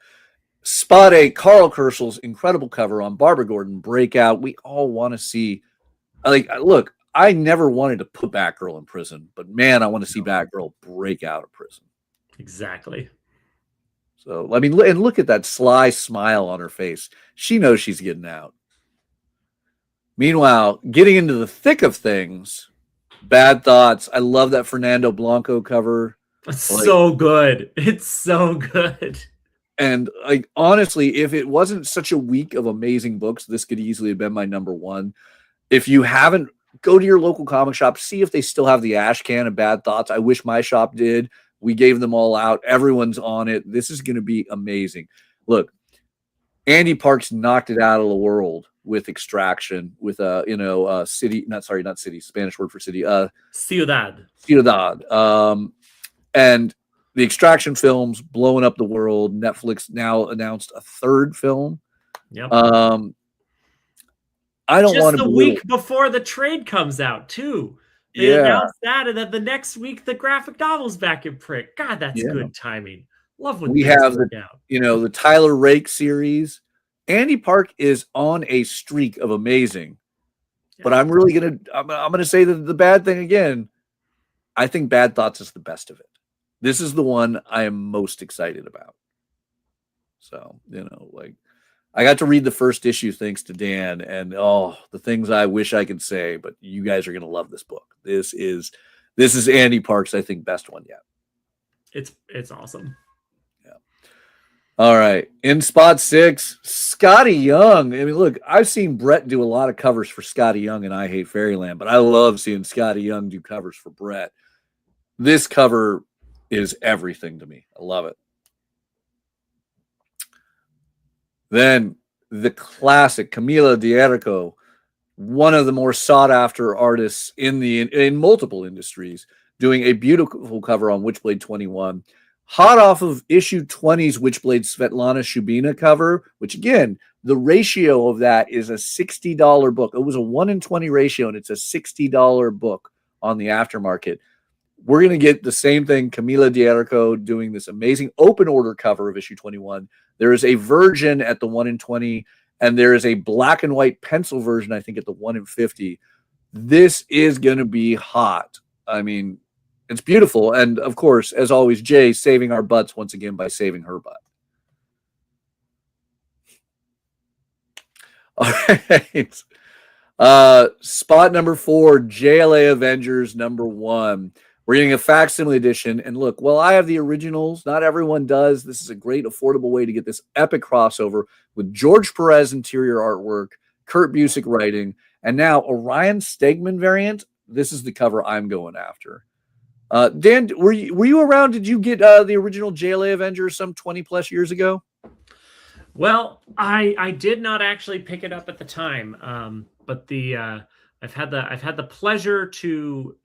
Spot 8, Carl Kerschel's incredible cover on Barbara Gordon Breakout. We all want to see. Look, I never wanted to put Batgirl in prison, but man, I want to see Batgirl break out of prison. Exactly. So, I mean, and look at that sly smile on her face. She knows she's getting out. Meanwhile, getting into the thick of things, Bad Thoughts. I love that Fernando Blanco cover. It's so good. It's so good. And honestly, if it wasn't such a week of amazing books, this could easily have been my #1. If you haven't, go to your local comic shop, see if they still have the Ash Can of Bad Thoughts. I wish my shop did. We gave them all out. Everyone's on it. This is going to be amazing. Look, Andy Parks knocked it out of the world with Extraction, with city, not city, Spanish word for city, Ciudad. And the Extraction films blowing up the world. Netflix now announced a 3rd film. Yep. I don't want to. Just the week before the trade comes out, too. They announced that, and then the next week the graphic novel's back in print. God, that's good timing. Love when we have the Tyler Rake series. Andy Park is on a streak of amazing, but I'm really gonna say that the bad thing again. I think Bad Thoughts is the best of it. This is the one I am most excited about. So I got to read the first issue thanks to Dan, and the things I wish I could say, but you guys are gonna love this book. This is Andy Park's, I think, best one yet. It's awesome. All right. In spot 6, Scotty Young. I mean, look, I've seen Brett do a lot of covers for Scotty Young and I Hate Fairyland, but I love seeing Scotty Young do covers for Brett. This cover is everything to me. I love it. Then the classic Camila D'Erico, one of the more sought after artists in multiple industries, doing a beautiful cover on Witchblade 21. Hot off of issue 20's Witchblade Svetlana Shubina cover, which again, the ratio of that is a $60 book. It was a 1-in-20 ratio, and it's a $60 book on the aftermarket. We're going to get the same thing, Camila D'Erico doing this amazing open order cover of issue 21. There is a version at the 1-in-20, and there is a black and white pencil version, I think, at the 1-in-50. This is going to be hot. I mean, it's beautiful. And, of course, as always, Jay saving our butts once again by saving her butt. All right. Spot number 4, JLA Avengers number 1. We're getting a facsimile edition. And look, well, I have the originals. Not everyone does. This is a great, affordable way to get this epic crossover with George Perez interior artwork, Kurt Busiek writing, and now Orion Stegman variant. This is the cover I'm going after. Dan, were you around? Did you get the original JLA Avengers some 20+ years ago? Well, I did not actually pick it up at the time, but I've had the pleasure to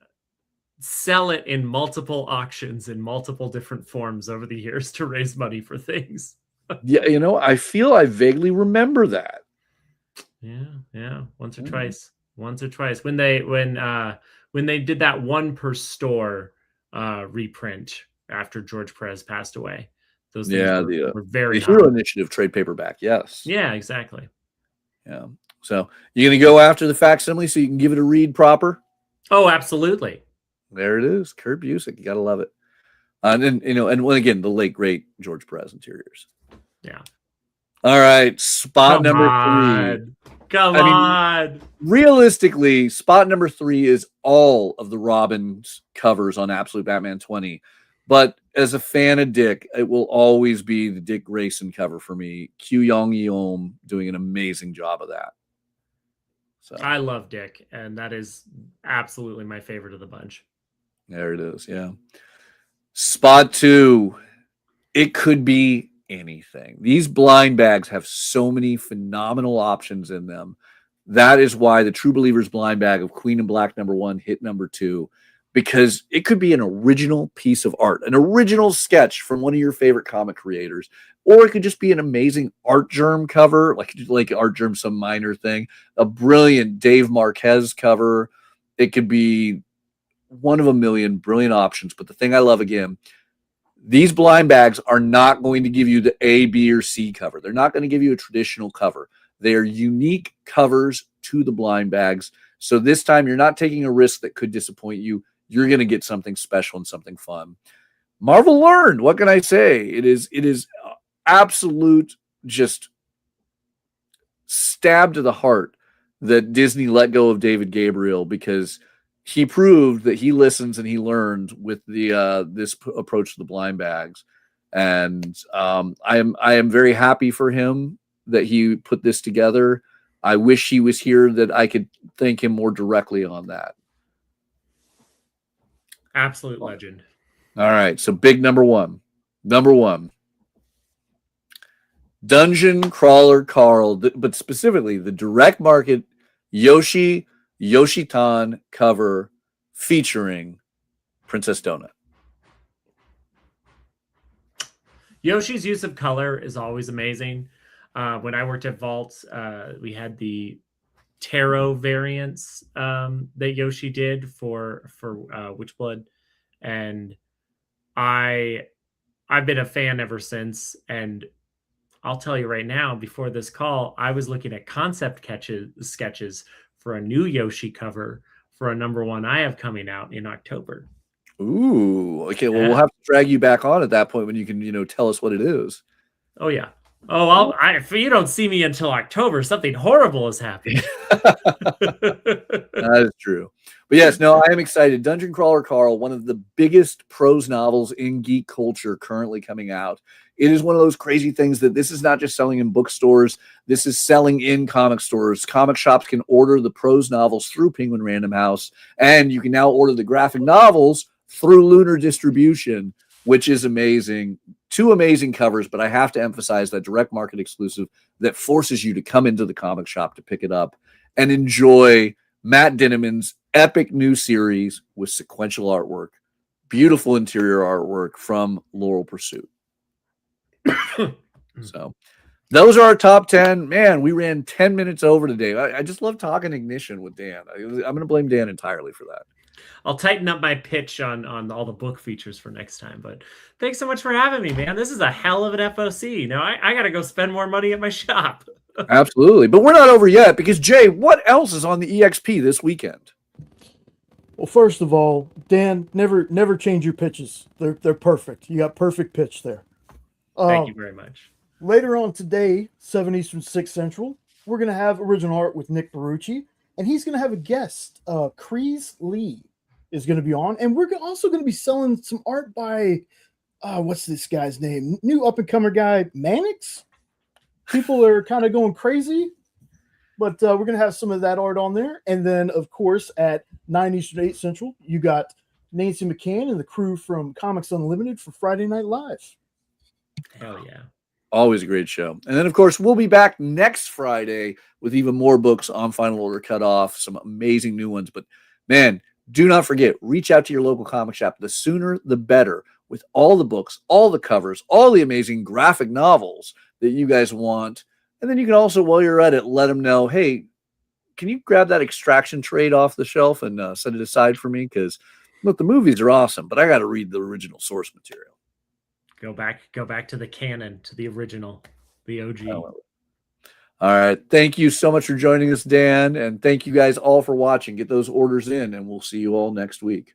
sell it in multiple auctions in multiple different forms over the years to raise money for things. Yeah, I feel I vaguely remember that. Yeah, once or twice when they did that one per store reprint after George Perez passed away. Those things were very the Hero Initiative trade paperback. Yes. Yeah, exactly. Yeah. So you're going to go after the facsimile so you can give it a read proper? Oh, absolutely. There it is. Kurt Busiek. You got to love it. And then, and again, the late, great George Perez interiors. Yeah. All right. Spot number 3. Come on. Realistically, spot number 3 is all of the Robin's covers on Absolute Batman 20. But as a fan of Dick, it will always be the Dick Grayson cover for me. Q Yong Yeom doing an amazing job of that. So I love Dick, and that is absolutely my favorite of the bunch. There it is. Yeah. Spot 2. It could be anything. These blind bags have so many phenomenal options in them. That is why the True Believers blind bag of Queen in Black number 1 hit number 2, because it could be an original piece of art, an original sketch from one of your favorite comic creators, or it could just be an amazing Art Germ cover, like Art Germ, some minor thing, a brilliant Dave Marquez cover. It could be one of a million brilliant options. But the thing I love, again, these blind bags are not going to give you the A, B, or C cover. They're not going to give you a traditional cover. They are unique covers to the blind bags. So this time you're not taking a risk that could disappoint you. You're going to get something special and something fun. Marvel learned. What can I say? It is absolute just stab to the heart that Disney let go of David Gabriel, because he proved that he listens and he learned with the this approach to the blind bags. And I am very happy for him that he put this together. I wish he was here that I could thank him more directly on that. Absolute legend. All right. So big number 1. Number 1. Dungeon Crawler Carl, but specifically the direct market Yoshitan cover featuring Princess Donut. Yoshi's use of color is always amazing. When I worked at Vault, we had the tarot variants that Yoshi did for Witchblood, and I've been a fan ever since. And I'll tell you right now, before this call, I was looking at concept sketches for a new Yoshi cover for a number 1 I have coming out in October. Ooh, okay. Well, we'll have to drag you back on at that point when you can, tell us what it is. Oh yeah. Oh, if you don't see me until October, something horrible has happened. That is true. But yes, no, I am excited. Dungeon Crawler Carl, one of the biggest prose novels in geek culture currently coming out. It is one of those crazy things that this is not just selling in bookstores. This is selling in comic stores. Comic shops can order the prose novels through Penguin Random House, and you can now order the graphic novels through Lunar Distribution, which is amazing. 2 amazing covers, but I have to emphasize that direct market exclusive that forces you to come into the comic shop to pick it up and enjoy Matt Dinniman's epic new series with sequential artwork, beautiful interior artwork from Laurel Pursuit. So those are our top 10. Man, we ran 10 minutes over today. I just love talking Ignition with Dan. I'm going to blame Dan entirely for that. I'll tighten up my pitch on all the book features for next time. But thanks so much for having me, man. This is a hell of an FOC. Now I got to go spend more money at my shop. Absolutely. But we're not over yet because, Jay, what else is on the EXP this weekend? Well, first of all, Dan, never change your pitches. They're perfect. You got perfect pitch there. Thank you very much. Later on today, 7 Eastern, 6 Central, we're going to have original art with Nick Barucci, and he's going to have a guest. Crease Lee is going to be on, and we're also going to be selling some art by, what's this guy's name? New up-and-comer guy, Mannix? People are kind of going crazy, but we're going to have some of that art on there. And then, of course, at 9 Eastern, 8 Central, you got Nancy McCann and the crew from Comics Unlimited for Friday Night Live. Hell yeah. Always a great show. And then, of course, we'll be back next Friday with even more books on Final Order Cutoff, some amazing new ones. But, man, do not forget, reach out to your local comic shop. The sooner, the better, with all the books, all the covers, all the amazing graphic novels that you guys want. And then you can also, while you're at it, let them know, hey, can you grab that Extraction trade off the shelf and set it aside for me? Because, look, the movies are awesome, but I got to read the original source material. Go back to the canon, to the original, the OG. All right. Thank you so much for joining us, Dan. And thank you guys all for watching. Get those orders in, and we'll see you all next week.